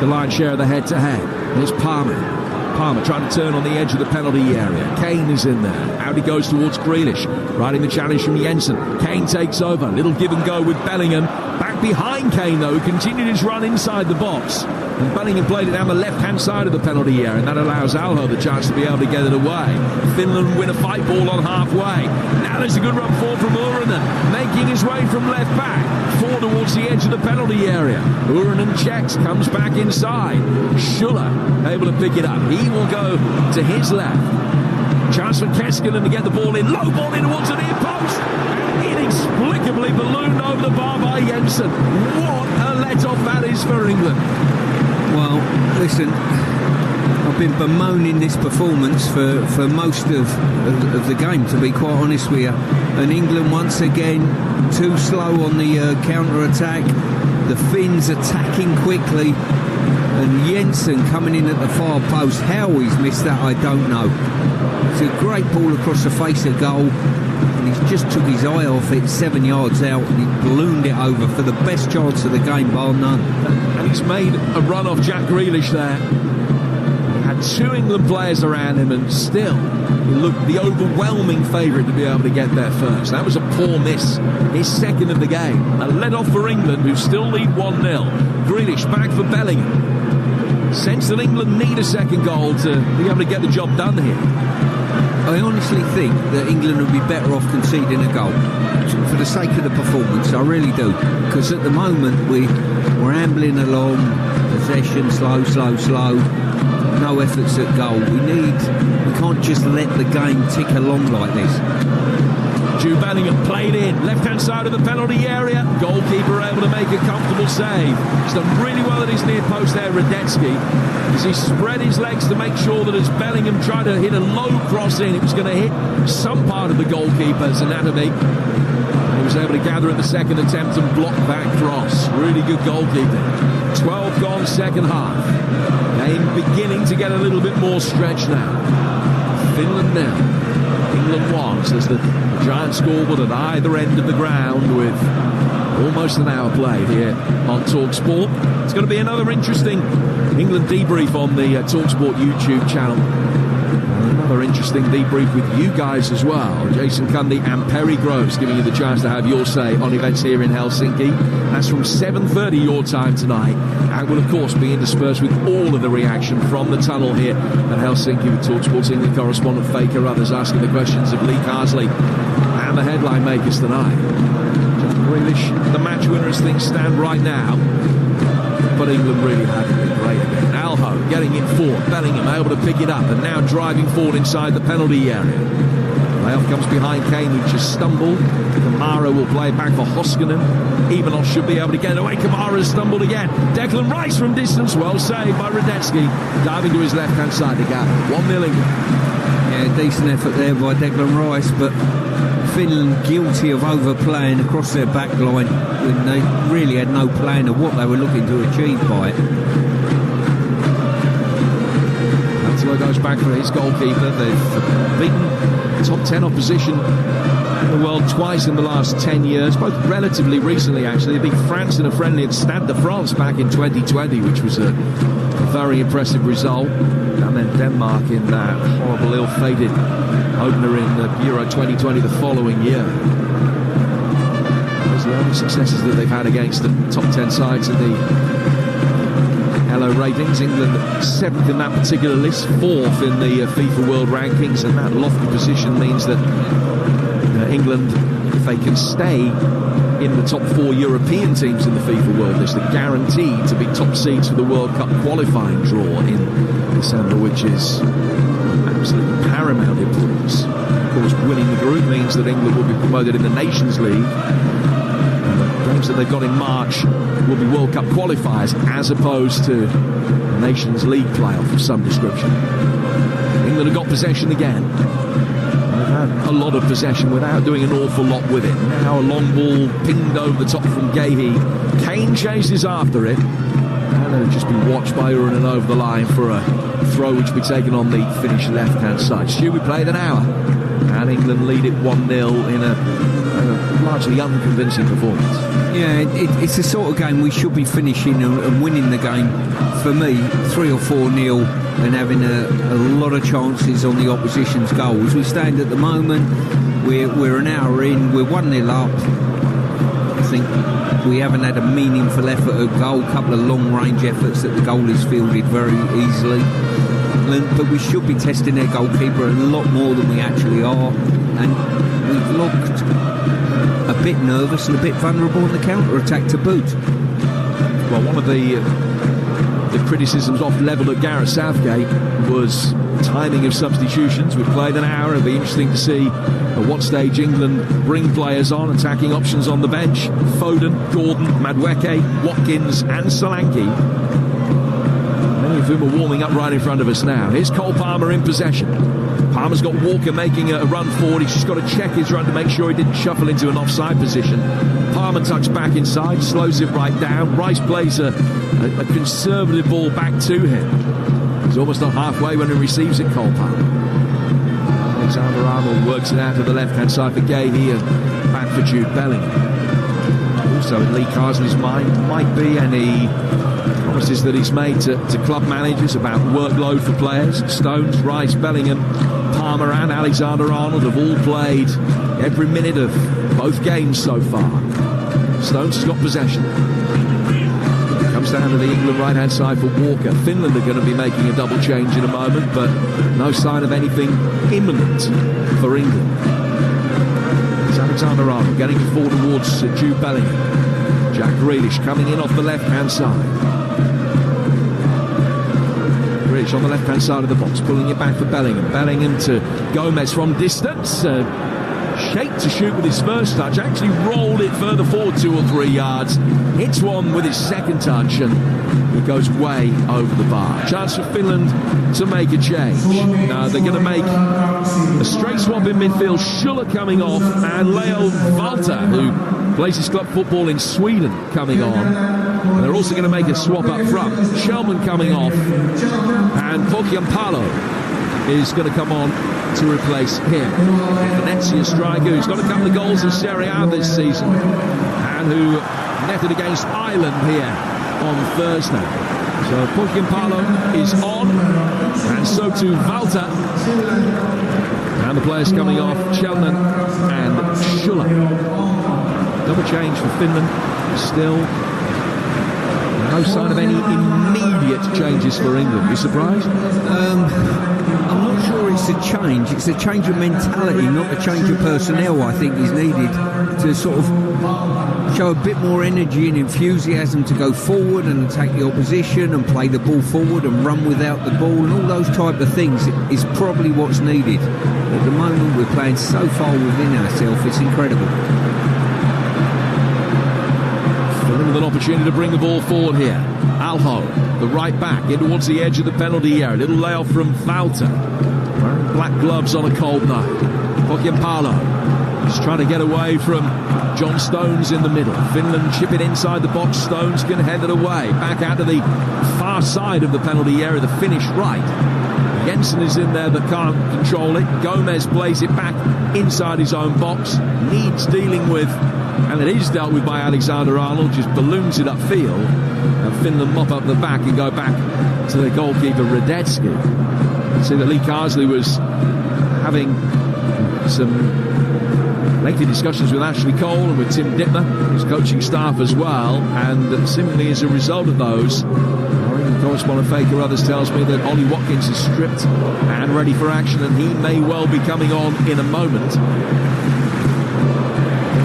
the lion's share of the head-to-head. There's Palmer. Palmer trying to turn on the edge of the penalty area. Kane is in there. Out he goes towards Grealish. Riding the challenge from Jensen. Kane takes over. Little give and go with Bellingham. Back behind Kane, though, who continued his run inside the box. And Bellingham played it down the left-hand side of the penalty area, and that allows Alho the chance to be able to get it away. Finland win a fight ball on halfway. Now there's a good run forward from Uuranen, making his way from left back, forward towards the edge of the penalty area. Uuranen checks, comes back inside. Schuller able to pick it up. He will go to his left. Chance for Keskinen to get the ball in. Low ball in towards the near post. Inexplicably ballooned over the bar by Jensen. What a let-off that is for England. Well, listen, I've been bemoaning this performance for most of the game, to be quite honest with you. And England once again too slow on the counter-attack. The Finns attacking quickly. And Jensen coming in at the far post. How he's missed that, I don't know. It's a great ball across the face of goal. And he's just took his eye off it 7 yards out and he ballooned it over for the best chance of the game, bar none. And he's made a run off Jack Grealish there. He had two England players around him and still he looked the overwhelming favourite to be able to get there first. That was a poor miss. His second of the game. A let-off for England, who still lead 1-0. Grealish back for Bellingham. Sense that England need a second goal to be able to get the job done here. I honestly think that England would be better off conceding a goal for the sake of the performance. I really do, because at the moment we're ambling along, possession slow, no efforts at goal. We can't just let the game tick along like this. Jude Bellingham played in, left-hand side of the penalty area. Goalkeeper able to make a comfortable save. He's done really well at his near post there, Radetzky, as he spread his legs to make sure that as Bellingham tried to hit a low cross in, it was going to hit some part of the goalkeeper's anatomy. He was able to gather at the second attempt and block that cross. Really good goalkeeping. 12 gone second half. Game beginning to get a little bit more stretched now. Finland now. England 1. So there's the giant scoreboard at either end of the ground with almost an hour played here on Talksport. It's going to be another interesting England debrief on the Talksport YouTube channel. Another interesting debrief with you guys as well. Jason Cundy and Perry Groves giving you the chance to have your say on events here in Helsinki. That's from 7:30 your time tonight. And will, of course, be interspersed with all of the reaction from the tunnel here at Helsinki with Talksport's England correspondent Faye Carruthers asking the questions of Lee Carsley and the headline makers tonight. Jack Grealish, the match winner as things stand right now. But England really haven't been great again. Alho getting it forward, Bellingham able to pick it up and now driving forward inside the penalty area. Layoff comes behind Kane, who just stumbled. Kamara will play back for Hoskonen. Ivanov should be able to get away. Kamara has stumbled again. Declan Rice from distance, well saved by Radetzky. Diving to his left-hand side to Gavin. 1-0 England. Yeah, decent effort there by Declan Rice, but Finland guilty of overplaying across their back line when they really had no plan of what they were looking to achieve by it. Attila goes back for his goalkeeper. They've beaten top 10 opposition in the world twice in the last 10 years, both relatively recently actually. They beat France in a friendly at Stade de France back in 2020, which was a very impressive result. And then Denmark in that horrible, ill-fated opener in Euro 2020 the following year. Those are the only successes that they've had against the top 10 sides in the Elo ratings. England 7th in that particular list, 4th in the FIFA World Rankings, and that lofty position means that England, if they can stay in the top 4 European teams in the FIFA World List, are guaranteed to be top seeds for the World Cup qualifying draw in December, which is absolutely paramount importance. Of course, winning the group means that England will be promoted in the Nations League. The games that they've got in March will be World Cup qualifiers as opposed to Nations League playoff of some description. England have got possession again. They've had a lot of possession without doing an awful lot with it. Now a long ball pinged over the top from Gahey. Kane chases after it. And it'll just be watched by Urunen over the line for a throw which will be taken on the Finnish left-hand side. Stu, we played an hour. And England lead it 1-0 in a largely unconvincing performance. Yeah, it's the sort of game we should be finishing and winning the game. For me, 3 or 4-0 and having a lot of chances on the opposition's goal. As we stand at the moment, we're an hour in, we're 1-0 up. I think we haven't had a meaningful effort at goal, a couple of long-range efforts that the goalie's fielded very easily. But we should be testing their goalkeeper a lot more than we actually are, and we've looked a bit nervous and a bit vulnerable on the counter-attack to boot. Well, one of the criticisms oft levelled at Gareth Southgate was timing of substitutions. We've played an hour. It'll be interesting to see at what stage England bring players on, attacking options on the bench. Foden, Gordon, Madueke, Watkins and Solanke. Many of whom are warming up right in front of us now. Here's Cole Palmer in possession. Palmer's got Walker making a run forward. He's just got to check his run to make sure he didn't shuffle into an offside position. Palmer tucks back inside, slows it right down. Rice plays a conservative ball back to him. He's almost on halfway when he receives it, Cole Palmer. Alexander-Arnold works it out to the left-hand side for Gahey and back for Jude Bellingham. Also in Lee Carsley's mind might be any promises that he's made to club managers about workload for players. Stones, Rice, Bellingham, Palmer and Alexander-Arnold have all played every minute of both games so far. Stones has got possession. It comes down to the England right-hand side for Walker. Finland are going to be making a double change in a moment, but no sign of anything imminent for England. It's Alexander-Arnold getting forward towards Jude Bellingham. Jack Grealish coming in off the left-hand side. Grealish on the left-hand side of the box, pulling it back for Bellingham. Bellingham to Gomez from distance. Shaped to shoot with his first touch, actually rolled it further forward 2 or 3 yards. Hits one with his second touch and it goes way over the bar. Chance for Finland to make a change. Now they're going to make a straight swap in midfield. Schuller coming off and Leo Walter, who plays his club football in Sweden, coming on. And they're also going to make a swap up front. Shellman coming off and Pokiampalo is going to come on to replace him. Venezia striker who's got a couple of goals in Serie A this season and who netted against Ireland here on Thursday. So Pochimpalo is on, and so too Walter. And the players coming off, Chelnan and Schuller. Double change for Finland. Still no sign of any immediate changes for England. You surprised? I'm not sure it's a change. It's a change of mentality, not a change of personnel, I think is needed to sort of show a bit more energy and enthusiasm to go forward and attack the opposition and play the ball forward and run without the ball and all those type of things is probably what's needed. At the moment we're playing so far within ourselves, it's incredible. With an opportunity to bring the ball forward here. Alho, the right back, in towards the edge of the penalty area. Little layoff from Walter. Wearing black gloves on a cold night. Pochimpalo is trying to get away from John Stones in the middle. Finland chip it inside the box. Stones can head it away. Back out to the far side of the penalty area, the Finnish right. Jensen is in there but can't control it. Gomez plays it back inside his own box. Needs dealing with, and it is dealt with by Alexander-Arnold, just balloons it upfield, and Finland mop up the back and go back to their goalkeeper Radetsky. You see that Lee Carsley was having some lengthy discussions with Ashley Cole and with Tim Dittmer, his coaching staff as well, and seemingly as a result of those, our England correspondent Faye Carruthers tells me that Ollie Watkins is stripped and ready for action, and he may well be coming on in a moment.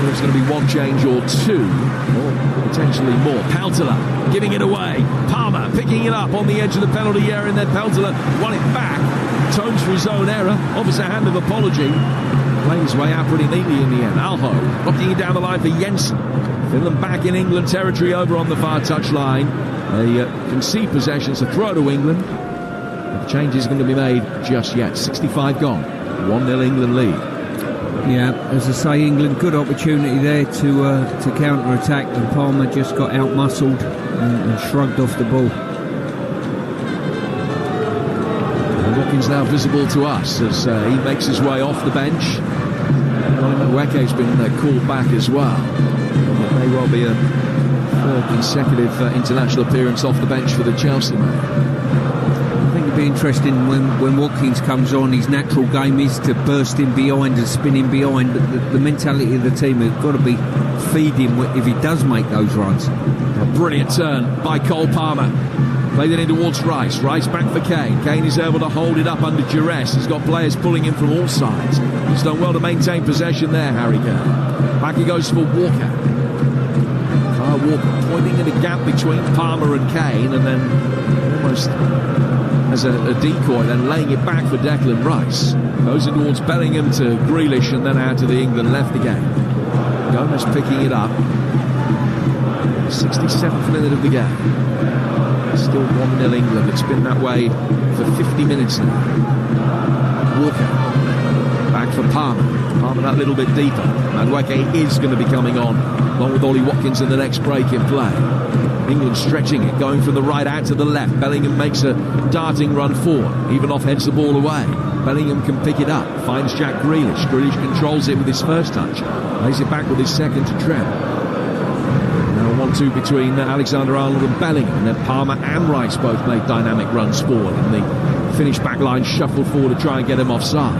There's going to be one change or two, or potentially more. Peltola giving it away. Palmer picking it up on the edge of the penalty area, and then Peltola won it back. Tones for his own error. Obviously a hand of apology. Playing his way out pretty neatly in the end. Alho knocking it down the line for Jensen. Finland back in England territory over on the far touchline. They concede possession, so throw to England. But the change isn't going to be made just yet. 65 gone. 1-0 England lead. Yeah, as I say, England, good opportunity there to counter-attack, and Palmer just got out-muscled and shrugged off the ball. And Watkins now visible to us as he makes his way off the bench. Weke's been called back as well. It may well be a third consecutive international appearance off the bench for the Chelsea man. I think it'd be interesting when Watkins comes on. His natural game is to burst in behind and spin in behind, but the mentality of the team has got to be feed him if he does make those runs. A brilliant turn by Cole Palmer. Played it in towards Rice. Rice back for Kane. Kane is able to hold it up under duress. He's got players pulling him from all sides. He's done well to maintain possession there, Harry Kane. Back he goes for Walker. Walker pointing at a gap between Palmer and Kane, and then almost as a decoy, then laying it back for Declan Rice. Goes in towards Bellingham to Grealish, and then out to the England left again. Gomez picking it up. 67th minute of the game. Still 1-0 England. It's been that way for 50 minutes now. Walker back for Palmer. Palmer that little bit deeper. And Weke is going to be coming on, along with Ollie Watkins in the next break in play. England stretching it, going from the right out to the left. Bellingham makes a darting run forward. Even off heads the ball away. Bellingham can pick it up. Finds Jack Grealish. Grealish controls it with his first touch. Lays it back with his second to Trent. Now 1-2 between Alexander-Arnold and Bellingham. And then Palmer and Rice both made dynamic runs forward. And the Finnish back line shuffled forward to try and get him offside.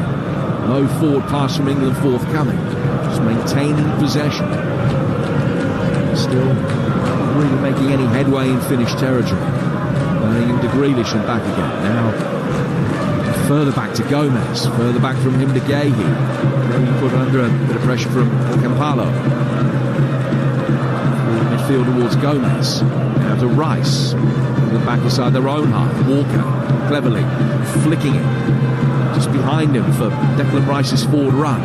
No forward pass from England forthcoming. Just maintaining possession. Still not really making any headway in Finnish territory. Bellingham to Grealish and back again. Now further back to Gomez. Further back from him to Gahey. Gahey put under a bit of pressure from Campalo. Midfield towards Gomez. Now to Rice. The back inside their own half. Walker cleverly flicking it just behind him for Declan Rice's forward run.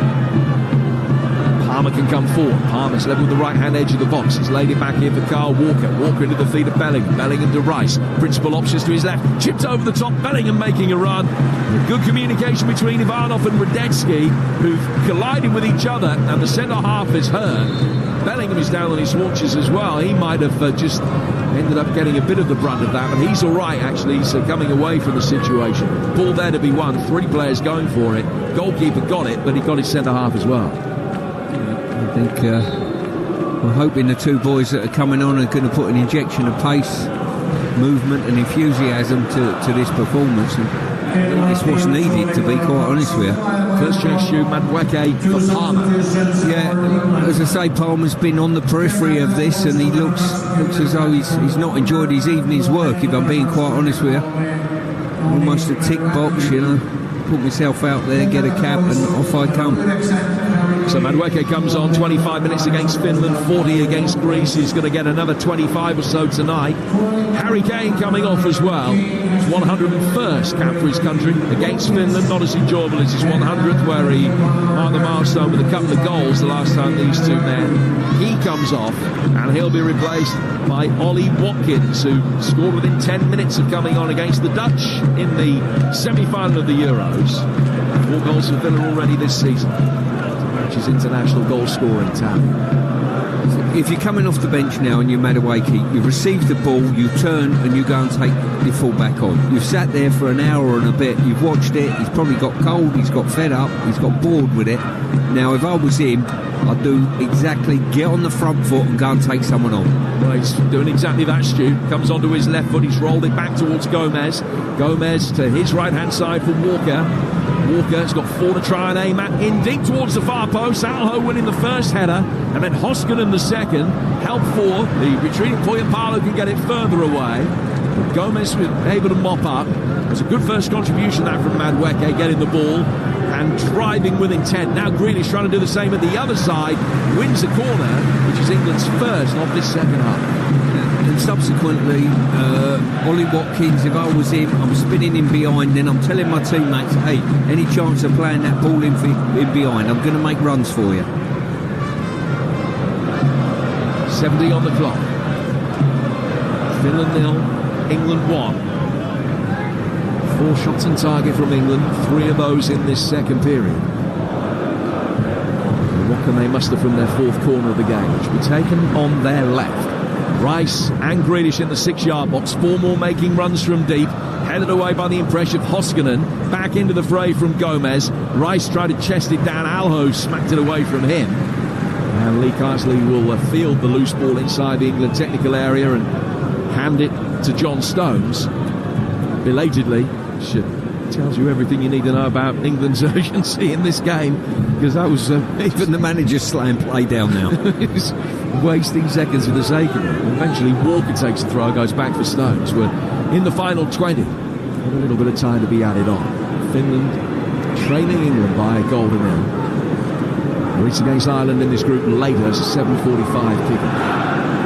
Palmer can come forward. Palmer's level with the right-hand edge of the box. He's laid it back here for Kyle Walker. Walker into the feet of Bellingham. Bellingham to Rice. Principal options to his left. Chipped over the top. Bellingham making a run. Good communication between Ivanov and Radetsky, who've collided with each other, and the centre-half is hurt. Bellingham is down on his haunches as well. He might have just ended up getting a bit of the brunt of that, but he's all right, actually. He's coming away from the situation. Ball there to be won. 3 players going for it. Goalkeeper got it, but he got his centre-half as well. I think we're hoping the 2 boys that are coming on are going to put an injection of pace, movement and enthusiasm to this performance. And it's what's needed, to be quite honest with you. First chance shoot, Madueke for Palmer. Yeah, as I say, Palmer's been on the periphery of this, and he looks as though he's not enjoyed his evening's work, if I'm being quite honest with you. Almost a tick box, you know. Put myself out there, get a cap, and off I come. So Madueke comes on, 25 minutes against Finland, 40 against Greece. He's going to get another 25 or so tonight. Harry Kane coming off as well. 101st cap for his country against Finland. Not as enjoyable as his 100th, where he marked the milestone with a couple of goals the last time these 2 met. He comes off, and he'll be replaced by Ollie Watkins, who scored within 10 minutes of coming on against the Dutch in the semi-final of the Euros. 4 goals for Villa already this season. Which is international goal scoring tally. If you're coming off the bench now and you're Madueke, you've received the ball, you turn and you go and take your full-back on. You've sat there for an hour and a bit, you've watched it, he's probably got cold, he's got fed up, he's got bored with it. Now, if I was him, I'd do exactly, get on the front foot and go and take someone on. Well, he's doing exactly that, Stu. Comes onto his left foot, he's rolled it back towards Gomez. Gomez to his right-hand side for Walker. Walker's got 4 to try and aim at. In deep towards the far post. Alho winning the first header, and then Hoskonen the second. Help for the retreating Poyampalo can get it further away. But Gomez was able to mop up. It was a good first contribution that from Madueke, getting the ball and driving with intent. Now Grealish trying to do the same at the other side. Wins a corner, which is England's first of this second half. And subsequently, Ollie Watkins, if I was him, I'm spinning in behind, then I'm telling my teammates, hey, any chance of playing that ball in behind, I'm going to make runs for you. 70 on the clock. Finland 0, England 1. 4 shots on target from England, 3 of those in this second period. And what can they muster from their 4th corner of the game, which will be taken on their left? Rice and Grealish in the 6-yard box. 4 more making runs from deep. Headed away by the impressive Hoskonen. Back into the fray from Gomez. Rice tried to chest it down. Alho smacked it away from him. And Lee Carsley will field the loose ball inside the England technical area and hand it to John Stones. Belatedly, which tells you everything you need to know about England's urgency in this game, because that was even the manager's slam play down now. It was wasting seconds for the sake of it. Eventually Walker takes the throw, goes back for Stones. We're in the final 20 with a little bit of time to be added on. Finland trailing England by a goal to nil. Greece against Ireland in this group later. It's a 7:45 kick.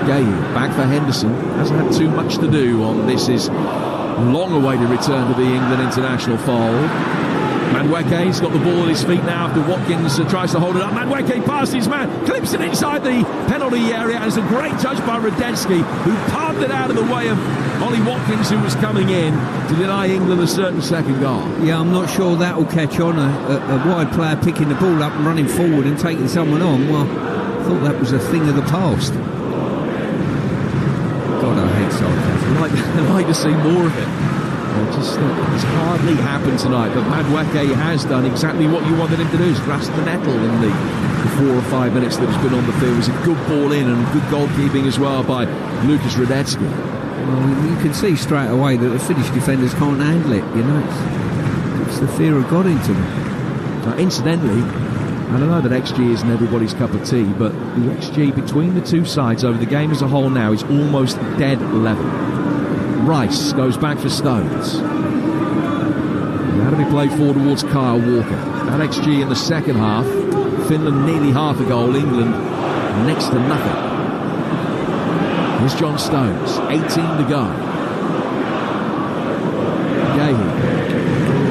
Gaye back for Henderson. Hasn't had too much to do on this is long-awaited return to the England international fold. Madueke's got the ball at his feet now after Watkins tries to hold it up. Madueke past his man, clips it inside the penalty area, and it's a great touch by Radetsky, who palmed it out of the way of Ollie Watkins, who was coming in to deny England a certain second goal. Yeah, I'm not sure that will catch on. A wide player picking the ball up and running forward and taking someone on. Well, I thought that was a thing of the past. God, I hate sarcasm. I'd like to see more of it. It's hardly happened tonight, but Madueke has done exactly what you wanted him to do. He's grasped the nettle in the 4 or 5 minutes that he's been on the field. It was a good ball in and good goalkeeping as well by Lucas Radetsky. Well, you can see straight away that the Finnish defenders can't handle it, you know. It's the fear of God into them. Now, incidentally, I don't know that XG isn't everybody's cup of tea, but the XG between the two sides over the game as a whole now is almost dead level. Rice goes back for Stones. Now to be played forward towards Kyle Walker. That XG in the second half. Finland nearly half a goal. England next to nothing. Here's John Stones. 18 to go. Gahey.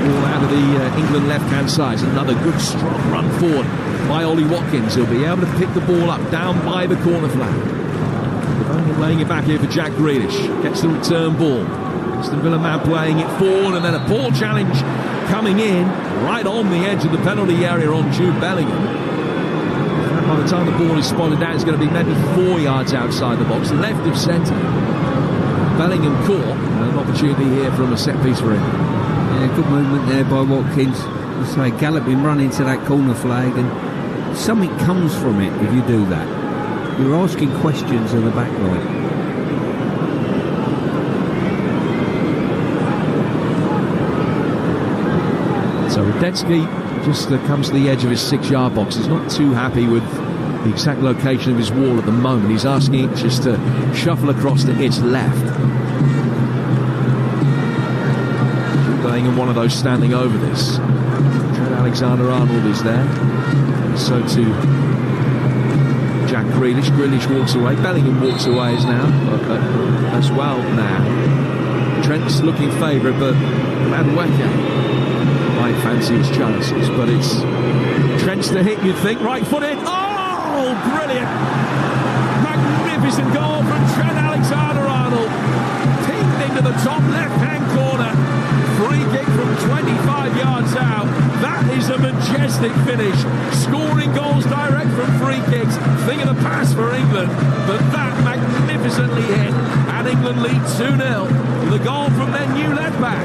Ball out of the England left-hand side. It's another good strong run forward by Ollie Watkins. He'll be able to pick the ball up down by the corner flag. Laying it back here for Jack Grealish. Gets the return ball. Aston Villa man playing it forward, and then a ball challenge coming in right on the edge of the penalty area on Jude Bellingham. If that By the time the ball is spotted out, it's going to be maybe 4 yards outside the box, left of centre. Bellingham caught, and an opportunity here from a set piece for him. Yeah, good movement there by Watkins. As I say, galloping, run into that corner flag, and something comes from it if you do that. You're asking questions of the back line. So Radetzky just comes to the edge of his 6-yard box. He's not too happy with the exact location of his wall at the moment. He's asking it just to shuffle across to its left. Bellingham, one of those standing over this. Trent Alexander-Arnold is there. And so too Jack Grealish. Grealish walks away. Bellingham walks away as well now. Trent's looking favourite, but Madueke might fancy his chances, but it's Trent's to hit, you'd think. Right foot in. Oh, brilliant! Magnificent goal from Trent Alexander-Arnold. Pinged into the top left-hand corner. Free kick from 25 yards out. That is a majestic finish. Scoring goals direct from free kicks. Thing of the past for England, but that magnificently hit. And England lead 2-0. The goal from their new left-back.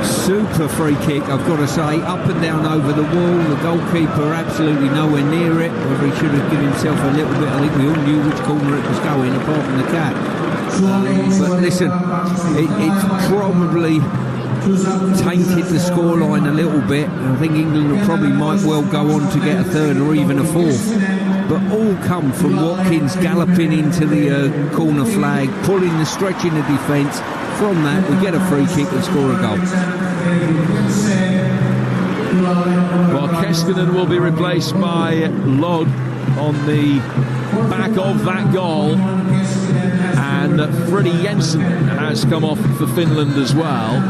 Super free kick, I've got to say, up and down over the wall. The goalkeeper absolutely nowhere near it. Whether he should have given himself a little bit, I think we all knew which corner it was going, apart from the cat. But listen, it's probably tainted the scoreline a little bit. I think England probably might well go on to get a third or even a fourth. But all come from Watkins galloping into the corner flag, pulling the stretching the defence. From that, we get a free kick and score a goal. Well, Keskinen will be replaced by Lod on the back of that goal. And Freddie Jensen has come off for Finland as well.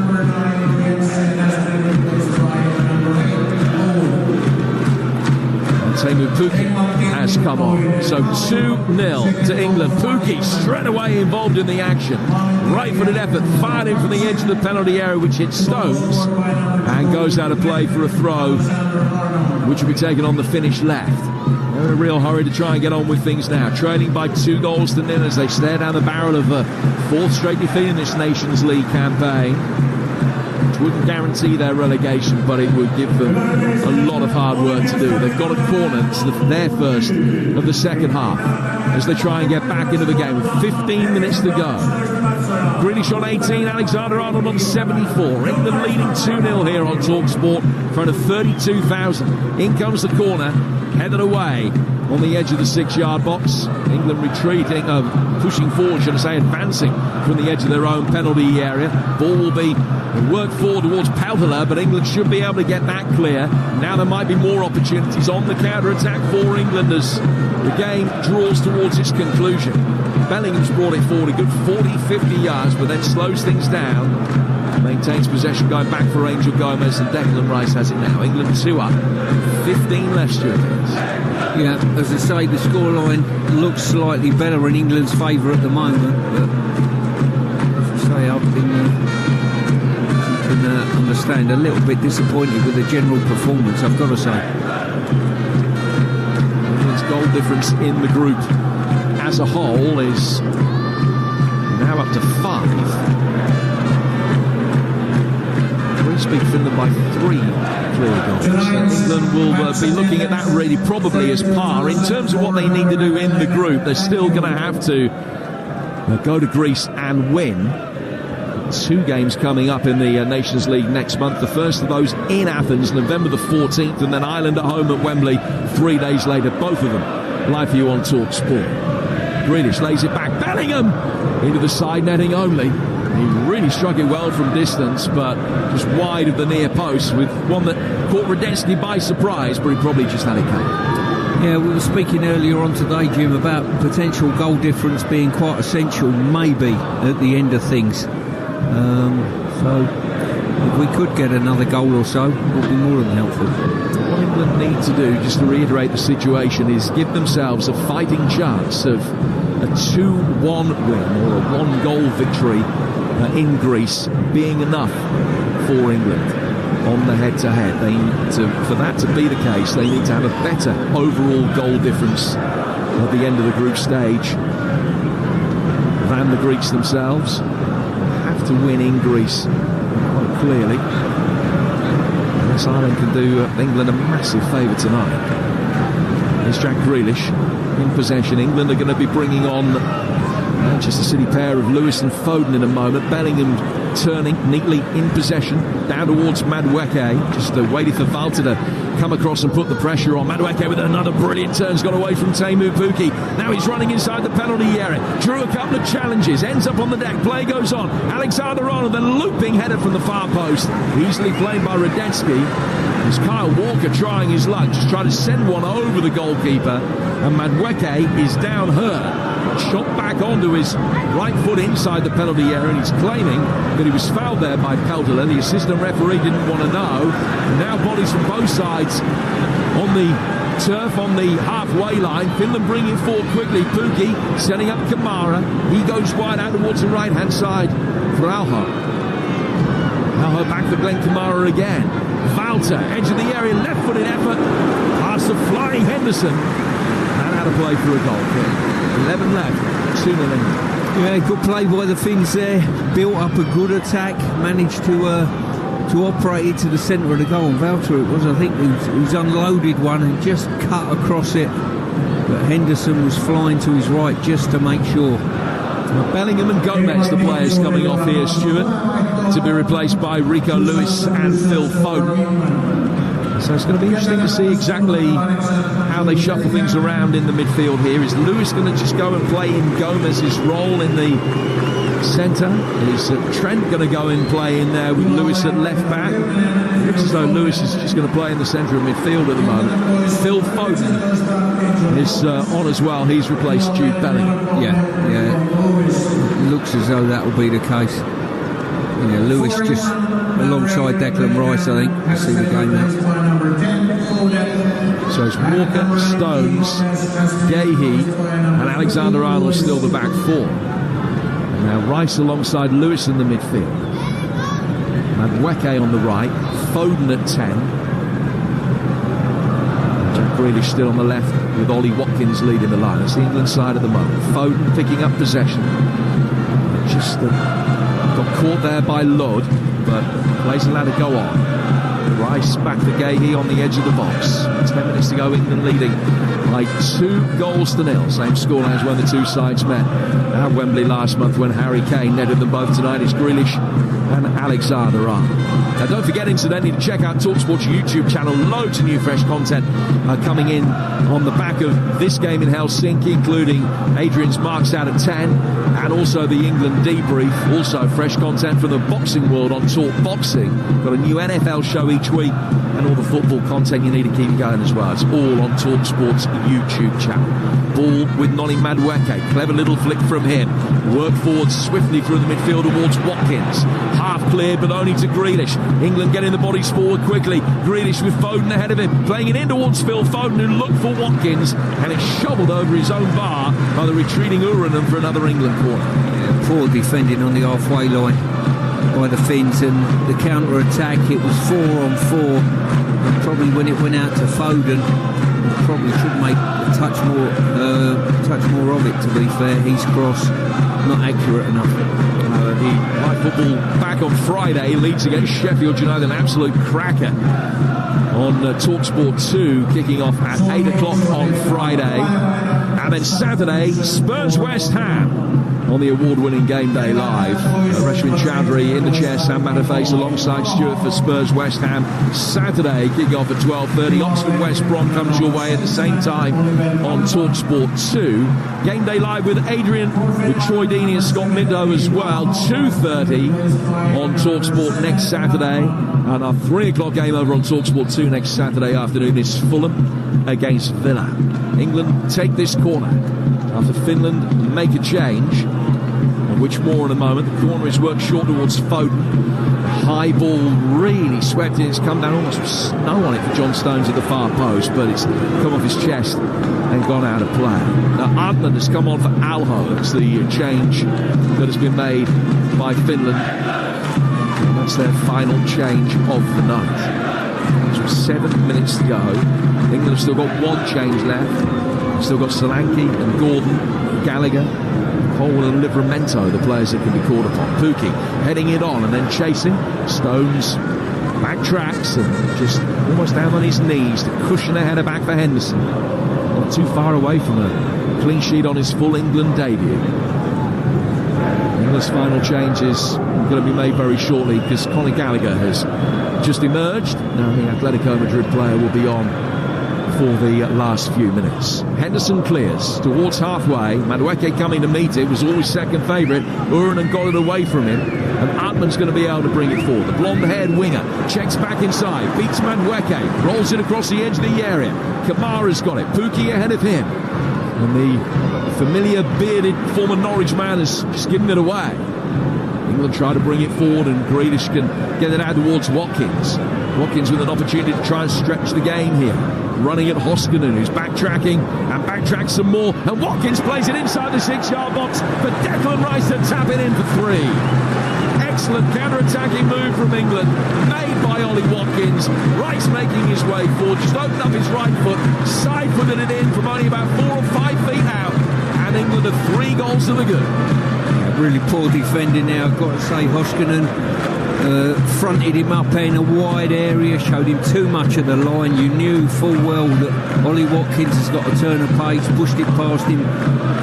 Teemu Pukki has come on. So 2-0 to England. Pukki straight away involved in the action. Right-footed effort, fired in from the edge of the penalty area, which hits Stones and goes out of play for a throw, which will be taken on the Finnish left. They're in a real hurry to try and get on with things now. Trailing by 2-0 as they stare down the barrel of a fourth straight defeat in this Nations League campaign. Which wouldn't guarantee their relegation, but it would give them a lot of hard work to do. They've got a corner. It's their first of the second half as they try and get back into the game with 15 minutes to go. Grealish on 18, Alexander-Arnold on 74. England leading 2-0 here on Talksport in front of 32,000. In comes the corner, headed away on the edge of the 6-yard box. England retreating, pushing forward, should I say, advancing from the edge of their own penalty area. Ball will be worked forward towards Paltela, but England should be able to get that clear. Now there might be more opportunities on the counter-attack for England as the game draws towards its conclusion. Bellingham's brought it forward a good 40-50 yards, but then slows things down. Maintains possession going back for Angel Gomez, and Declan Rice has it now. England 2 up, 15 left, Stuart. Yeah, as I say, the scoreline looks slightly better in England's favour at the moment, but as I say, I've been you can understand a little bit disappointed with the general performance, I've got to say. England's goal difference in the group as a whole is now up to 5. Beat Finland by 3 clear goals. England will be looking at that really probably as par. In terms of what they need to do in the group, they're still going to have to go to Greece and win. 2 games coming up in the Nations League next month. The first of those in Athens, November the 14th, and then Ireland at home at Wembley 3 days later. Both of them live for you on Talksport. Grealish lays it back. Bellingham into the side netting only. He really struck it well from distance, but just wide of the near post, with one that caught Radetzky by surprise, but he probably just had it covered. Yeah, we were speaking earlier on today, Jim, about potential goal difference being quite essential, maybe, at the end of things. So, if we could get another goal or so, it would be more than helpful. What England need to do, just to reiterate the situation, is give themselves a fighting chance of a 2-1 win or a 1-goal victory in Greece being enough for England. on the head-to-head. For that to be the case, they need to have a better overall goal difference at the end of the group stage than the Greeks themselves. Have to win in Greece quite clearly. This Ireland can do England a massive favour tonight. There's Jack Grealish in possession. England are going to be bringing on Manchester City pair of Lewis and Foden in a moment. Bellingham turning neatly in possession down towards Madueke, just waiting for Walter to come across and put the pressure on. Madueke with another brilliant turn, has got away from Teemu Pukki. Now he's running inside the penalty area, drew a couple of challenges, ends up on the deck, play goes on. Alexander-Arnold, the looping header from the far post, easily played by Radetsky. There's Kyle Walker trying his luck, just trying to send one over the goalkeeper, and Madueke is down hurt. Shot back onto his right foot inside the penalty area, and he's claiming that he was fouled there by Peltola. The assistant referee didn't want to know. And now bodies from both sides on the turf on the halfway line. Finland bringing forward quickly. Pukki setting up Kamara. He goes wide out towards the right-hand side for Alho. Alho back for Glenn Kamara again. Walter, edge of the area, left-footed effort. Past the flying Henderson. And out of play for a goal kick. 11 left, 2-0 England. Yeah, good play by the Finns there. Built up a good attack, managed to operate it to the centre of the goal. And Walter, it was, I think, who's unloaded one and just cut across it. But Henderson was flying to his right just to make sure. Well, Bellingham and Gomez, the players coming off here, Stuart, to be replaced by Rico Lewis and Phil Foden. So it's going to be interesting to see exactly how they shuffle things around in the midfield here. Is Lewis going to just go and play in Gomez's role in the centre? Is Trent going to go and play in there with Lewis at left back? It looks as though Lewis is just going to play in the centre of midfield at the moment. Phil Foden is on as well. He's replaced Jude Bellingham. Yeah. It looks as though that will be the case. Yeah, Lewis just alongside Declan Rice, I think. We'll see the game out. So it's Walker, Stones, Gahey and Alexander-Arnold still the back four. And now Rice alongside Lewis in the midfield. Madueke on the right, Foden at 10. Jack Grealish still on the left with Ollie Watkins leading the line. It's the England side at the moment. Foden picking up possession. Just got caught there by Lod, but plays allowed to go on. Rice back to Gahey on the edge of the box. 10 minutes to go, England leading by 2-0. Same scoreline as when the two sides met at Wembley last month when Harry Kane netted them both. Tonight is Grealish and Alexander-Arnold. Now don't forget incidentally to check out Talksport's YouTube channel. Loads of new fresh content coming in on the back of this game in Helsinki, including Adrian's marks out of 10 and also the England debrief. Also fresh content from the boxing world on Talk Boxing. Got a new NFL show each week and all the football content you need to keep going as well. It's all on Talksport's YouTube channel. Ball with Noni Madueke. Clever little flick from him. Work forward swiftly through the midfield towards Watkins. Half cleared, but only to Grealish. England getting the bodies forward quickly. Grealish with Foden ahead of him. Playing it in towards Phil Foden, who looked for Watkins, and it's shoveled over his own bar by the retreating Uranen for another England corner. Yeah, poor defending on the halfway line by the Finns, and the counter-attack, it was 4-on-4. And probably when it went out to Foden, probably should make a touch more of it, to be fair. His cross not accurate enough. The live football back on Friday. Leeds against Sheffield United, an absolute cracker on Talksport 2, kicking off at 8 o'clock on Friday. And then Saturday, Spurs West Ham on the award-winning Game Day Live. Rashmin Chowdhury in the chair, Sam Matterface alongside Stuart for Spurs West Ham. Saturday, kick off at 12:30. Oxford West Brom comes your way at the same time on Talksport 2. Game Day Live with Adrian, with Troy Deeney and Scott Minto as well. 2:30 on Talksport next Saturday. And our 3 o'clock game over on Talksport 2 next Saturday afternoon is Fulham against Villa. England take this corner after Finland make a change, on which more in a moment. The corner is worked short towards Foden. High ball really swept in. It's come down almost with snow on it for John Stones at the far post, but it's come off his chest and gone out of play. Now Adnan has come on for Alho. It's the change that has been made by Finland. And that's their final change of the night. So 7 minutes to go. England have still got one change left. Still got Solanke and Gordon, Gallagher, Cole and Livramento, the players that can be called upon. Pukki heading it on and then chasing. Stones backtracks and just almost down on his knees to cushion a header back for Henderson. Not too far away from a clean sheet on his full England debut. England's final change is going to be made very shortly because Conor Gallagher has just emerged. Now the Atletico Madrid player will be on for the last few minutes. Henderson clears towards halfway. Madueke coming to meet it, was always second favourite. Uran got it away from him, and Artman's going to be able to bring it forward. The blonde-haired winger checks back inside, beats Madueke, rolls it across the edge of the area. Kamara's got it, Pukki ahead of him, and the familiar bearded former Norwich man has just given it away. England try to bring it forward, and Grealish can get it out towards Watkins. Watkins with an opportunity to try and stretch the game here. Running at Hoskonen, who's backtracking and backtracks some more, and Watkins plays it inside the 6-yard box for Declan Rice to tap it in for 3. Excellent counter-attacking move from England, made by Ollie Watkins. Rice making his way forward, just opened up his right foot, side-footed it in from only about 4 or 5 feet out, and England have 3 goals to the good. Yeah, really poor defending now, I've got to say. Hoskonen fronted him up in a wide area, showed him too much of the line. You knew full well that Ollie Watkins has got to turn a pace, pushed it past him.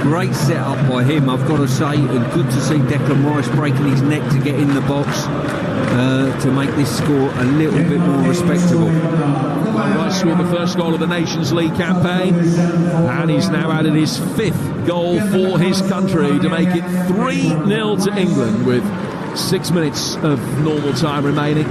Great set-up by him, I've got to say, and good to see Declan Rice breaking his neck to get in the box to make this score a little bit more respectable. Well, Rice scored the first goal of the Nations League campaign, and he's now added his 5th goal for his country to make it 3-0 to England with 6 minutes of normal time remaining.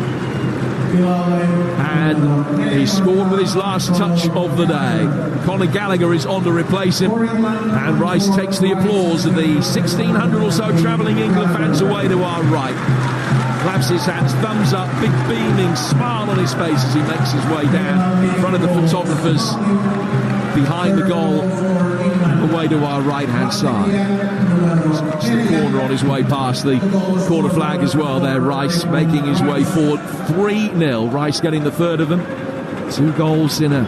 And he scored with his last touch of the day. Conor Gallagher is on to replace him, and Rice takes the applause of the 1,600 or so travelling England fans away to our right. Claps his hands, thumbs up, big beaming smile on his face as he makes his way down in front of the photographers behind the goal, away to our right-hand side. Just the corner on his way past the corner flag as well there. Rice making his way forward. 3-0. Rice getting the third of them. 2 goals in a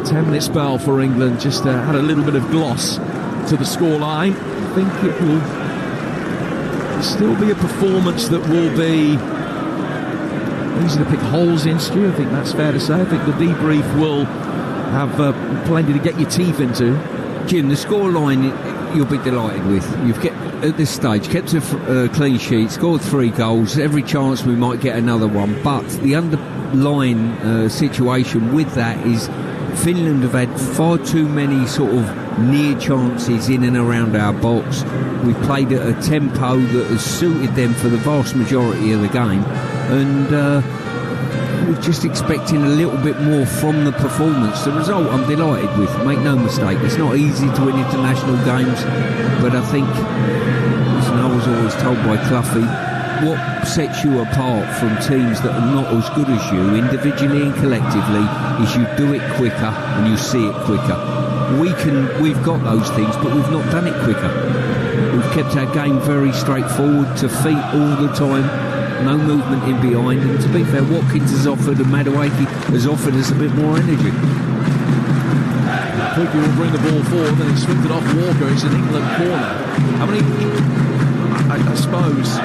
10-minute spell for England. Just had a little bit of gloss to the scoreline. I think it will still be a performance that will be easy to pick holes in, Stu. I think that's fair to say. I think the debrief will have plenty to get your teeth into. Jim, the scoreline you'll be delighted with. You've kept, at this stage, kept a clean sheet, scored 3 goals. Every chance we might get another one, but the underlying situation with that is Finland have had far too many sort of near chances in and around our box. We've played at a tempo that has suited them for the vast majority of the game, and we're just expecting a little bit more from the performance. The result I'm delighted with, make no mistake. It's not easy to win international games, but I think, as I was always told by Cloughie, what sets you apart from teams that are not as good as you, individually and collectively, is you do it quicker and you see it quicker. We've got those things, but we've not done it quicker. We've kept our game very straightforward, to feet all the time. No movement in behind, and to be fair, Watkins has offered and Madueke has offered us a bit more energy. Pukki will bring the ball forward, then he swings it off Walker. It's an England corner. I mean, I suppose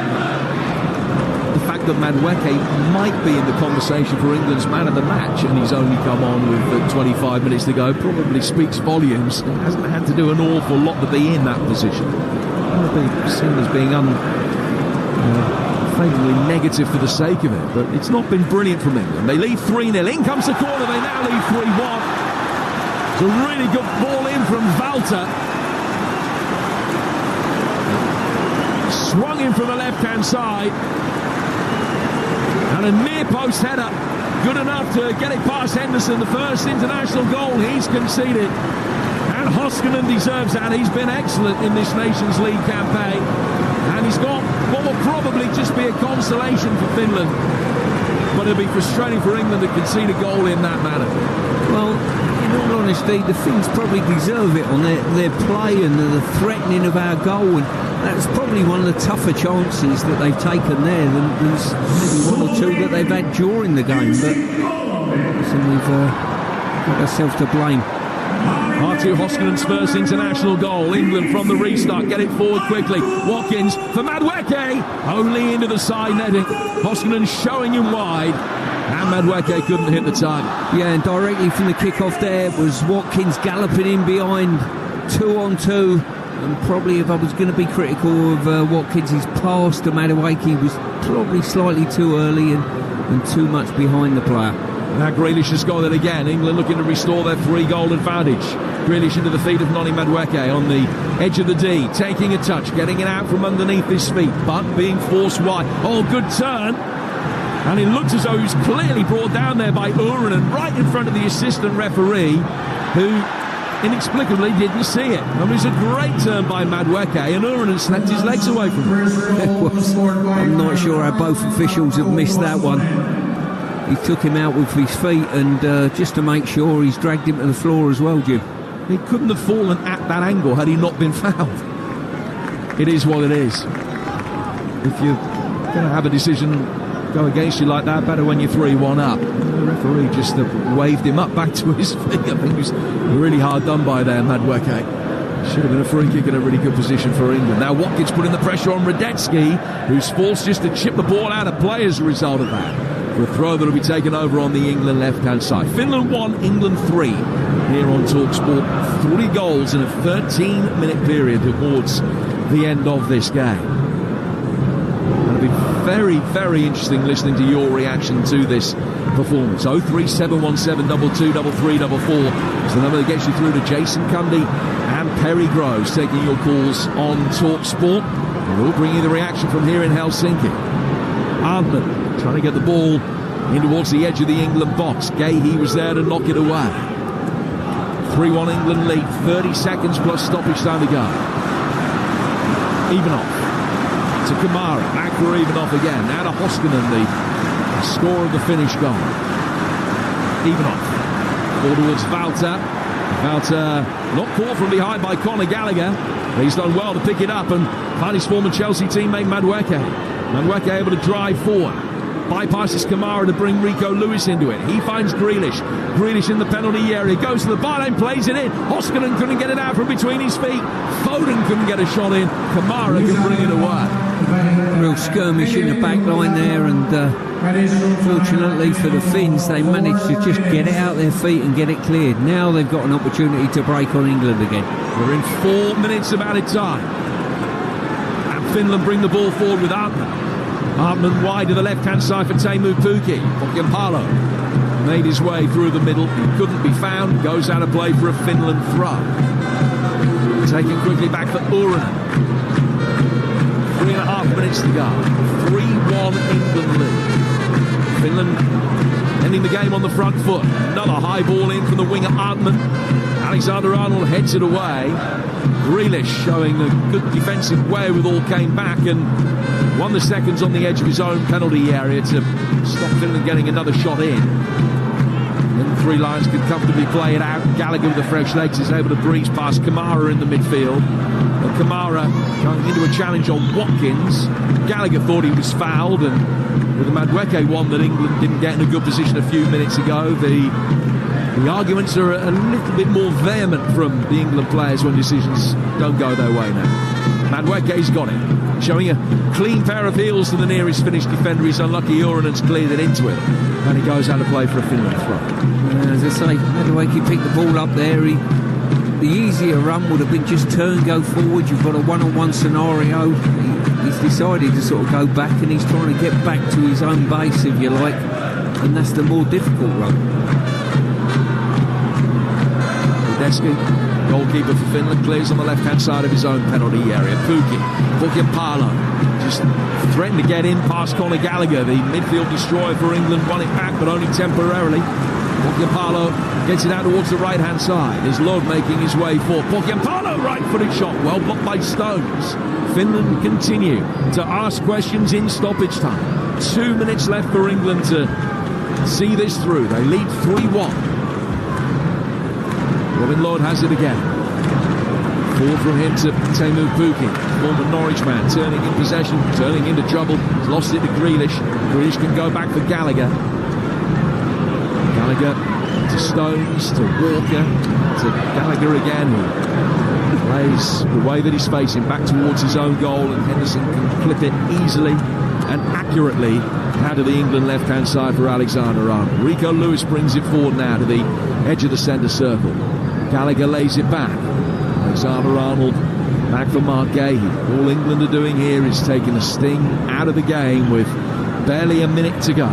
the fact that Madueke might be in the conversation for England's man of the match, and he's only come on with 25 minutes to go, probably speaks volumes. He hasn't had to do an awful lot to be in that position. Be seen as being favourably negative for the sake of it, but it's not been brilliant from England. They lead 3-0. In comes the corner. They now lead 3-1. It's a really good ball in from Walter. Swung in from the left-hand side. And a near-post header. Good enough to get it past Henderson. The first international goal he's conceded. And Hoskonen deserves that. He's been excellent in this Nations League campaign. And he's got what will probably just be a consolation for Finland. But it'll be frustrating for England to concede a goal in that manner. Well, in all honesty, the Finns probably deserve it on their play and the threatening of our goal. And that's probably one of the tougher chances that they've taken there than maybe one or two that they've had during the game. But so we've got ourselves to blame. Artu Hoskinen's first international goal. England from the restart get it forward quickly. Watkins for Madueke, only into the side netting. Hoskinen showing him wide, and Madueke couldn't hit the target. Yeah, and directly from the kick-off there was Watkins galloping in behind, 2-on-2. And probably if I was going to be critical of Watkins, his pass to Madueke was probably slightly too early and too much behind the player. Now Grealish has got it again. England looking to restore their 3-goal advantage. Grealish into the feet of Noni Madueke on the edge of the D, taking a touch, getting it out from underneath his feet, but being forced wide. Oh, good turn. And it looks as though he's clearly brought down there by Uuranen, right in front of the assistant referee, who inexplicably didn't see it. I mean, it was a great turn by Madueke, and Uuranen snapped his legs away from him. I'm not sure how both officials have missed that one. He took him out with his feet, and just to make sure, he's dragged him to the floor as well, Jim. He couldn't have fallen at that angle had he not been fouled. It is what it is. If you're going to have a decision go against you like that, better when you're 3-1 up. The referee just waved him up back to his feet. I think he was really hard done by there, Madueke. Should have been a free kick in a really good position for England. Now Watkins putting the pressure on Radetzky, who's forced just to chip the ball out of play as a result of that. For a throw that will be taken over on the England left-hand side. Finland 1, England 3 here on Talksport. 3 goals in a 13-minute period towards the end of this game. It'll be very, very interesting listening to your reaction to this performance. 03717 223344 is the number that gets you through to Jason Cundy and Perry Groves, taking your calls on Talksport. And we'll bring you the reaction from here in Helsinki. Arntman trying to get the ball in towards the edge of the England box. Gahey was there to knock it away. 3-1 England lead, 30 seconds plus stoppage time to go. Ivanov to Kamara, back for Ivanov again. Now to Hoskinen, the score of the Finnish goal. Ivanov, ball towards Valter. Valter not caught from behind by Conor Gallagher. He's done well to pick it up and find his former Chelsea teammate Madueke. Madueke able to drive forward. Bypasses Kamara to bring Rico Lewis into it. He finds Grealish. Grealish in the penalty area. Goes to the byline, plays it in. Hoskinen couldn't get it out from between his feet. Foden couldn't get a shot in. Kamara can bring it away. Real skirmish in the back line there, and fortunately for the Finns, they managed to just get it out their feet and get it cleared. Now they've got an opportunity to break on England again. We're in 4 minutes of added time. And Finland bring the ball forward with Arntman. Arntman wide to the left-hand side for Teemu Pukki. Pokiampalo made his way through the middle. He couldn't be found. Goes out of play for a Finland throw. Taken quickly back for Uuranen. 3.5 minutes to go. 3-1 England lead. Finland ending the game on the front foot. Another high ball in from the winger Arntman. Alexander-Arnold heads it away. Grealish showing a good defensive wherewithal, came back and won the seconds on the edge of his own penalty area to stop Finland getting another shot in. Then the three lions could comfortably play it out. Gallagher with the fresh legs is able to breeze past Kamara in the midfield. And Kamara going into a challenge on Watkins. Gallagher thought he was fouled, and with the Madueke one that England didn't get in a good position a few minutes ago, the arguments are a little bit more vehement from the England players when decisions don't go their way now. Madueke's got it. Showing a clean pair of heels to the nearest Finnish defender. He's unlucky. Uranen's cleared it into it. And he goes out to play for a Finland throw. As I say, Madueke picked the ball up there. The easier run would have been just turn, go forward. You've got a one-on-one scenario. He's decided to sort of go back, and he's trying to get back to his own base, if you like. And that's the more difficult run. Radetzky, goalkeeper for Finland, clears on the left-hand side of his own penalty area. Pokiampalo just threatened to get in past Conor Gallagher. The midfield destroyer for England won it back, but only temporarily. Pokiampalo gets it out towards the right-hand side. Is Lod making his way for Pokiampalo, right-footed shot, well blocked by Stones. Finland continue to ask questions in stoppage time. 2 minutes left for England to see this through. They lead 3-1. Robin Lord has it again. Forward from him to Teemu Pukki, former Norwich man, turning in possession, turning into trouble. He's lost it to Grealish. Grealish can go back for Gallagher. Gallagher to Stones, to Walker, to Gallagher again, who plays the way that he's facing back towards his own goal, and Henderson can clip it easily and accurately out of the England left-hand side for Alexander Arnold. Rico Lewis brings it forward now to the edge of the centre circle. Gallagher lays it back. Alexander Arnold back for Mark Gahey. All England are doing here is taking the sting out of the game with barely a minute to go.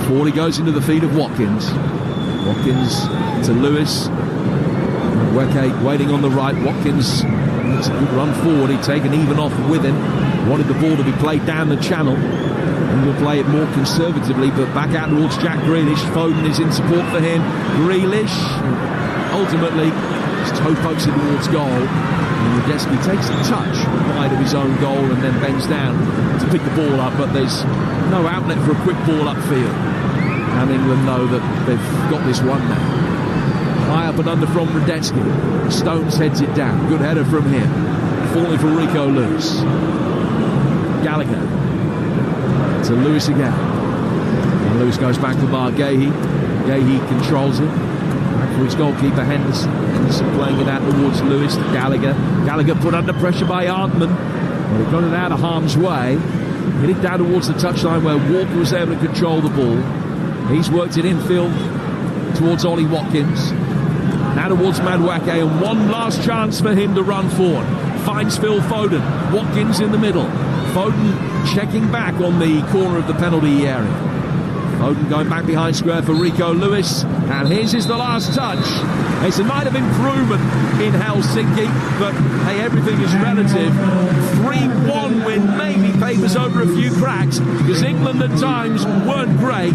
Forward he goes into the feet of Watkins. Watkins to Lewis. Weke waiting on the right. Watkins makes a good run forward. He'd taken even off with him. Wanted the ball to be played down the channel. And will play it more conservatively, but back out towards Jack Grealish. Foden is in support for him. Grealish ultimately his toe pokes it towards goal. And Radetzky takes a touch wide of his own goal and then bends down to pick the ball up, but there's no outlet for a quick ball upfield. And England know that they've got this one now. High up and under from Radetzky. Stones heads it down. Good header from him. Falling for Rico Lewis. Gallagher to Lewis again. And Lewis goes back to Mark Gahey. Gahey controls it. Back for his goalkeeper Henderson. Henderson playing it out towards Lewis to Gallagher. Gallagher put under pressure by Artman. Well, he got it out of harm's way. Hit it down towards the touchline where Walker was able to control the ball. He's worked it infield towards Ollie Watkins. Now towards Madueke, and one last chance for him to run forward. Finds Phil Foden. Watkins in the middle. Foden checking back on the corner of the penalty area. Foden going back behind square for Rico Lewis. And his is the last touch. It's a night of improvement in Helsinki, but hey, everything is relative. 3-1 win maybe papers over a few cracks, because England at times weren't great.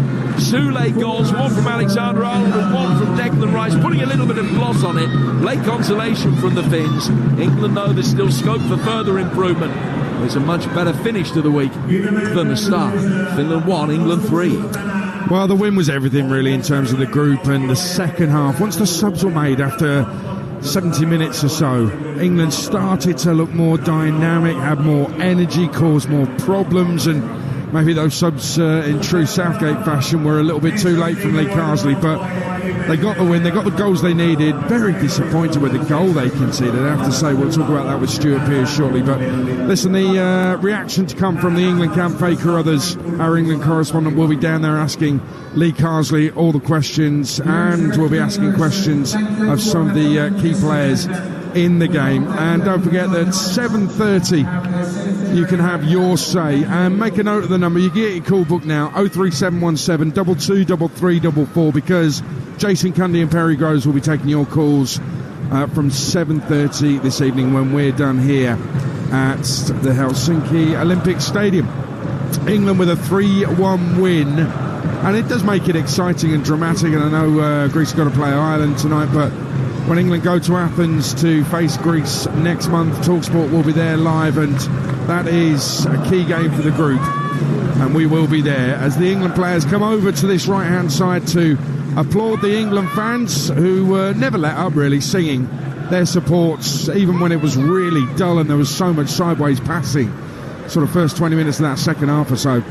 2 late goals, one from Alexander Arnold and one from Declan Rice, putting a little bit of gloss on it. Late consolation from the Finns. England know there's still scope for further improvement. There's a much better finish to the week than the start. Finland 1, England 3. Well, the win was everything really in terms of the group, and the second half, once the subs were made after 70 minutes or so, England started to look more dynamic, had more energy, caused more problems, and maybe those subs in true Southgate fashion were a little bit too late from Lee Carsley, but they got the win, they got the goals they needed. Very disappointed with the goal they conceded, I have to say. We'll talk about that with Stuart Pearce shortly, but listen, the reaction to come from the England camp. Faye Carruthers, our England correspondent, will be down there asking Lee Carsley all the questions, and we'll be asking questions of some of the key players in the game. And don't forget that 7:30 you can have your say, and make a note of the number. You get your call book now, 03717 223344, because Jason Cundy and Perry Groves will be taking your calls from 7:30 this evening when we're done here at the Helsinki Olympic Stadium. England with a 3-1 win, and it does make it exciting and dramatic. And I know Greece have got to play Ireland tonight, but when England go to Athens to face Greece next month, Talksport will be there live, and that is a key game for the group, and we will be there as the England players come over to this right-hand side to applaud the England fans, who never let up really, singing their supports even when it was really dull and there was so much sideways passing, sort of first 20 minutes of that second half or so.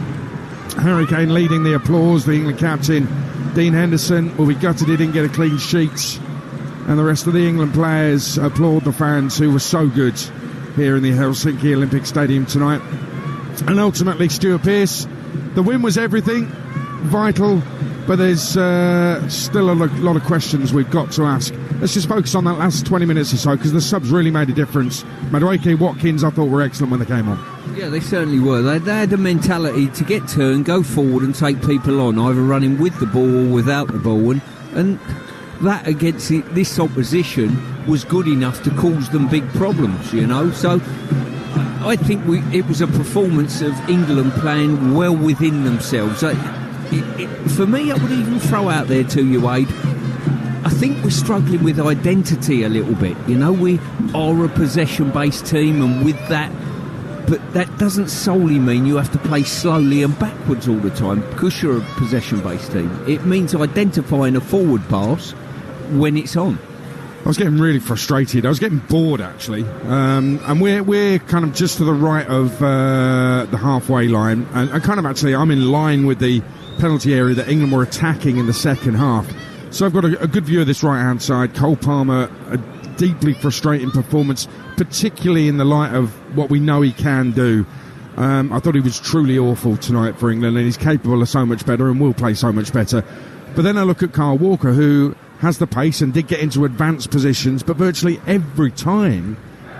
Harry Kane leading the applause. The England captain Dean Henderson will be gutted he didn't get a clean sheet, and the rest of the England players applaud the fans who were so good here in the Helsinki Olympic Stadium tonight. And ultimately, Stuart Pearce, the win was everything, vital, but there's still a lot of questions we've got to ask. Let's just focus on that last 20 minutes or so, because the subs really made a difference. Madueke, Watkins, I thought were excellent when they came on. Yeah, they certainly were. They had the mentality to get to and go forward and take people on, either running with the ball or without the ball, and that against this opposition was good enough to cause them big problems, you know. So I think it was a performance of England playing well within themselves. For me, I would even throw out there to you, Wade, I think we're struggling with identity a little bit. You know, we are a possession-based team, and with that, but that doesn't solely mean you have to play slowly and backwards all the time because you're a possession-based team. It means identifying a forward pass when it's on. I was getting really frustrated. I was getting bored, actually. And we're kind of just to the right of the halfway line. And kind of actually, I'm in line with the penalty area that England were attacking in the second half. So I've got a good view of this right-hand side. Cole Palmer, a deeply frustrating performance, particularly in the light of what we know he can do. I thought he was truly awful tonight for England, and he's capable of so much better and will play so much better. But then I look at Kyle Walker, who has the pace and did get into advanced positions, but virtually every time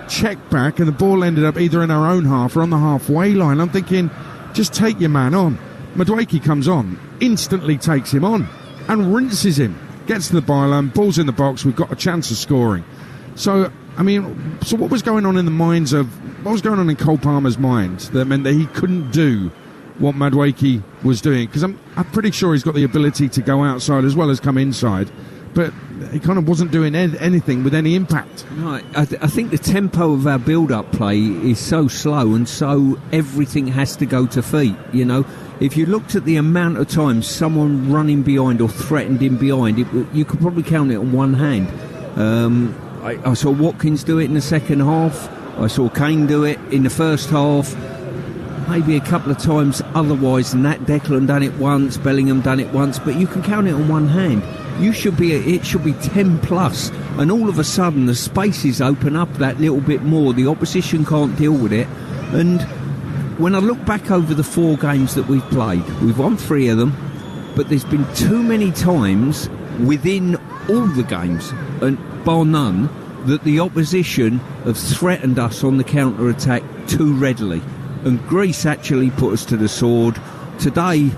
checked back and the ball ended up either in our own half or on the halfway line. I'm thinking, just take your man on. Madueke comes on, instantly takes him on and rinses him, gets to the byline, ball's in the box, we've got a chance of scoring. So, I mean, so what was going on in in Cole Palmer's mind that meant that he couldn't do what Madueke was doing? Because I'm pretty sure he's got the ability to go outside as well as come inside, but he kind of wasn't doing anything with any impact. Right, I think the tempo of our build-up play is so slow, and so everything has to go to feet, you know. If you looked at the amount of times someone running behind or threatened in behind, you could probably count it on one hand. I saw Watkins do it in the second half. I saw Kane do it in the first half. Maybe a couple of times otherwise than that. Declan done it once, Bellingham done it once, but you can count it on one hand. It should be 10 plus, and all of a sudden the spaces open up that little bit more. The opposition can't deal with it. And when I look back over the 4 games that we've played, we've won 3 of them, but there's been too many times within all the games, and bar none, that the opposition have threatened us on the counter-attack too readily. And Greece actually put us to the sword. Today,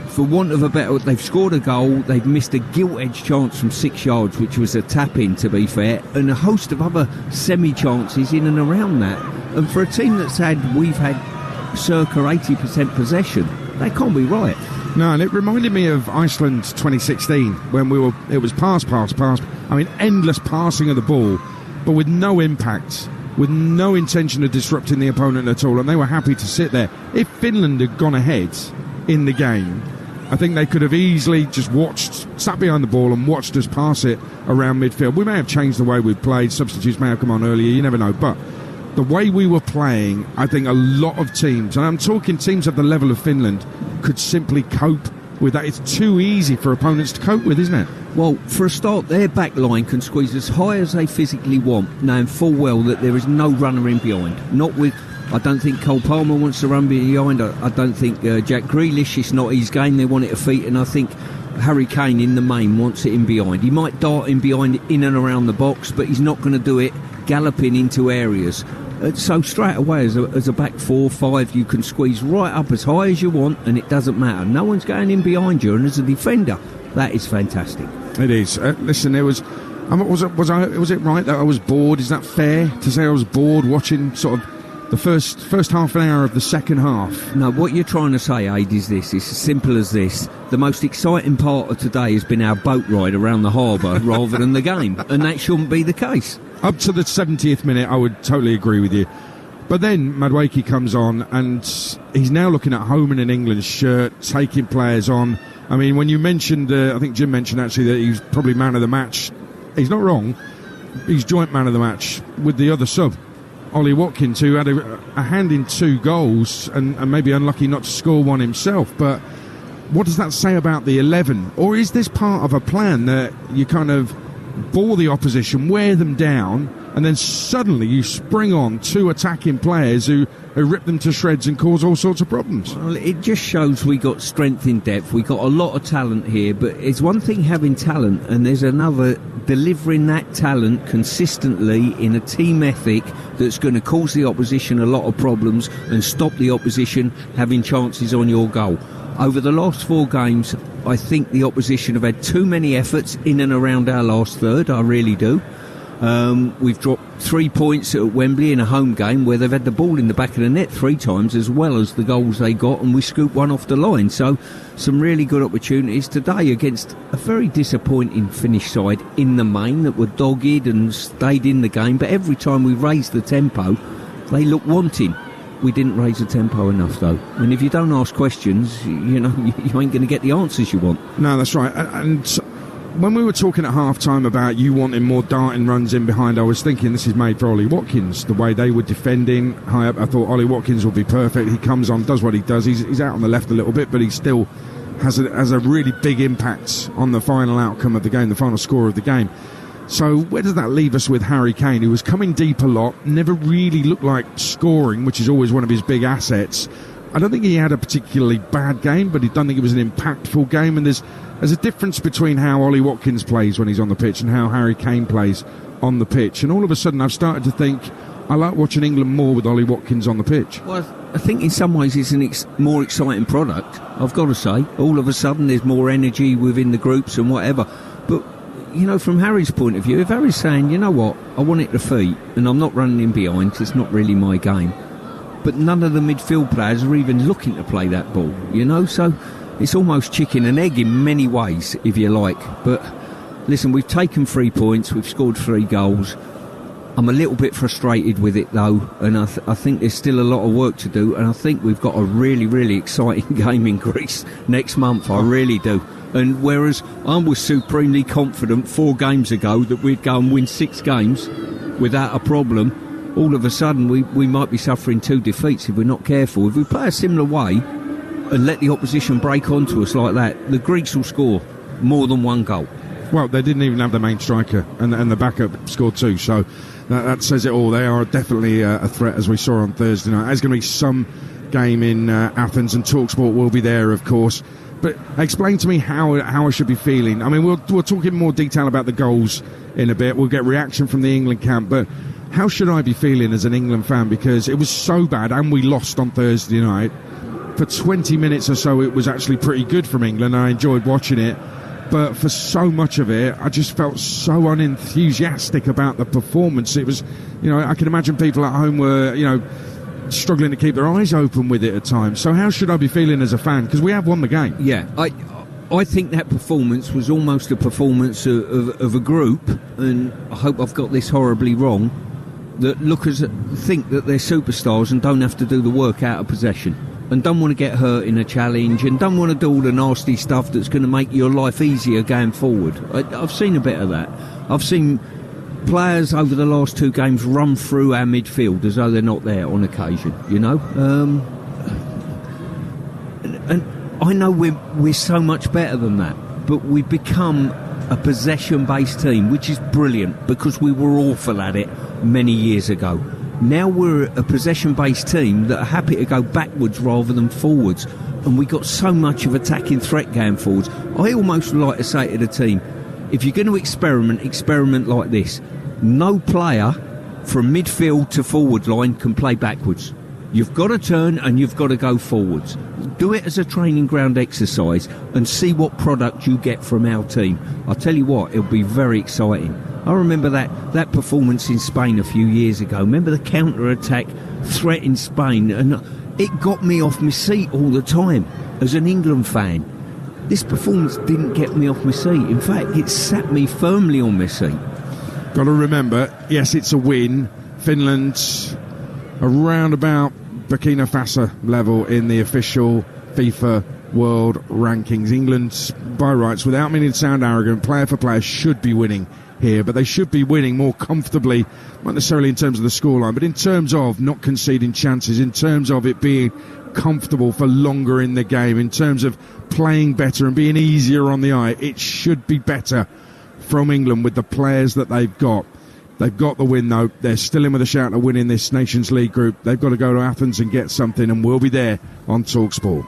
for want of a better, they've scored a goal, they've missed a gilt-edged chance from 6 yards, which was a tap-in, to be fair, and a host of other semi-chances in and around that. And for a team we've had circa 80% possession, that can't be right. No, and it reminded me of Iceland 2016 when it was pass. I mean, endless passing of the ball, but with no impact, with no intention of disrupting the opponent at all, and they were happy to sit there. If Finland had gone ahead in the game, I think they could have easily just sat behind the ball and watched us pass it around midfield. We may have changed the way we played, substitutes may have come on earlier, you never know, but the way we were playing, I think a lot of teams, and I'm talking teams at the level of Finland, could simply cope with that. It's too easy for opponents to cope with, isn't it? Well, for a start, their back line can squeeze as high as they physically want, knowing full well that there is no runner in behind. I don't think Cole Palmer wants to run behind. I don't think Jack Grealish, it's not his game, they want it at feet, and I think Harry Kane in the main wants it in behind. He might dart in behind, in and around the box, but he's not going to do it galloping into areas. So straight away, as a back 4-5, you can squeeze right up as high as you want, and it doesn't matter. No one's going in behind you, and as a defender, that is fantastic. It is. Listen, was it right that I was bored? Is that fair to say I was bored watching sort of the first half an hour of the second half? No, what you're trying to say, Aid, is this. It's as simple as this. The most exciting part of today has been our boat ride around the harbour rather than the game, and that shouldn't be the case. Up to the 70th minute, I would totally agree with you. But then Madueke comes on, and he's now looking at home in an England shirt, taking players on. I mean, when you mentioned, I think Jim mentioned actually that he's probably man of the match. He's not wrong. He's joint man of the match with the other sub, Ollie Watkins, who had a hand in 2 goals and maybe unlucky not to score one himself. But what does that say about the 11? Or is this part of a plan that you kind of bore the opposition, wear them down, and then suddenly you spring on 2 attacking players who rip them to shreds and cause all sorts of problems? Well, it just shows we got strength in depth. We got a lot of talent here, but it's one thing having talent, and there's another delivering that talent consistently in a team ethic that's going to cause the opposition a lot of problems and stop the opposition having chances on your goal. Over the last 4 games, I think the opposition have had too many efforts in and around our last third. I really do. We've dropped 3 points at Wembley in a home game where they've had the ball in the back of the net 3 times, as well as the goals they got, and we scooped one off the line. So some really good opportunities today against a very disappointing Finnish side in the main that were dogged and stayed in the game. But every time we raised the tempo, they look wanting. We didn't raise the tempo enough, though. And if you don't ask questions, you ain't going to get the answers you want. No, that's right. And when we were talking at half-time about you wanting more darting runs in behind, I was thinking this is made for Ollie Watkins. The way they were defending high up, I thought Ollie Watkins will be perfect. He comes on, does what he does. He's out on the left a little bit, but he still has a really big impact on the final outcome of the game, the final score of the game. So where does that leave us with Harry Kane, who was coming deep a lot, never really looked like scoring, which is always one of his big assets. I don't think he had a particularly bad game, but I don't think it was an impactful game. And there's a difference between how Ollie Watkins plays when he's on the pitch and how Harry Kane plays on the pitch. And all of a sudden I've started to think I like watching England more with Ollie Watkins on the pitch. Well, I think in some ways it's more exciting product, I've got to say. All of a sudden there's more energy within the groups and whatever. But, you know, from Harry's point of view, if Harry's saying, you know what, I want it to feet and I'm not running in behind, it's not really my game. But none of the midfield players are even looking to play that ball, you know, so it's almost chicken and egg in many ways, if you like. But listen, we've taken 3 points, we've scored 3 goals. I'm a little bit frustrated with it though, and I think there's still a lot of work to do, and I think we've got a really, really exciting game in Greece next month, I really do. And whereas I was supremely confident 4 games ago that we'd go and win 6 games without a problem, all of a sudden we might be suffering 2 defeats if we're not careful. If we play a similar way and let the opposition break onto us like that, the Greeks will score more than 1 goal. Well, they didn't even have the main striker, and the backup scored 2, so that says it all. They are definitely a threat, as we saw on Thursday night. There's going to be some game in Athens, and Talksport will be there, of course. But explain to me how I should be feeling. I mean, we'll talk in more detail about the goals in a bit. We'll get reaction from the England camp, but how should I be feeling as an England fan? Because it was so bad, and we lost on Thursday night. For 20 minutes or so, it was actually pretty good from England. I enjoyed watching it. But for so much of it, I just felt so unenthusiastic about the performance. It was, you know, I can imagine people at home were, you know, struggling to keep their eyes open with it at times. So how should I be feeling as a fan? Because we have won the game. Yeah, I think that performance was almost a performance of a group, and I hope I've got this horribly wrong, that think that they're superstars and don't have to do the work out of possession, and don't want to get hurt in a challenge, and don't want to do all the nasty stuff that's going to make your life easier going forward. I've seen a bit of that. I've seen players over the last 2 games run through our midfield as though they're not there on occasion, you know. And I know we're so much better than that, but we've become a possession-based team, which is brilliant because we were awful at it many years ago. Now we're a possession-based team that are happy to go backwards rather than forwards, and we got so much of attacking threat going forwards. I almost like to say to the team, if you're going to experiment like this. No player from midfield to forward line can play backwards. You've got to turn and you've got to go forwards. Do it as a training ground exercise and see what product you get from our team. I'll tell you what, it'll be very exciting. I remember that performance in Spain a few years ago. Remember the counter-attack threat in Spain, and it got me off my seat all the time as an England fan. This performance didn't get me off my seat. In fact, it sat me firmly on my seat. Got to remember, yes, it's a win. Finland's around about Burkina Faso level in the official FIFA World Rankings. England, by rights, without meaning to sound arrogant, player for player, should be winning here, but they should be winning more comfortably, not necessarily in terms of the scoreline, but in terms of not conceding chances, in terms of it being comfortable for longer in the game, in terms of playing better and being easier on the eye. It should be better from England with the players that they've got. They've got the win, though. They're still in with a shout of winning this Nations League group. They've got to go to Athens and get something, and we'll be there on Talksport.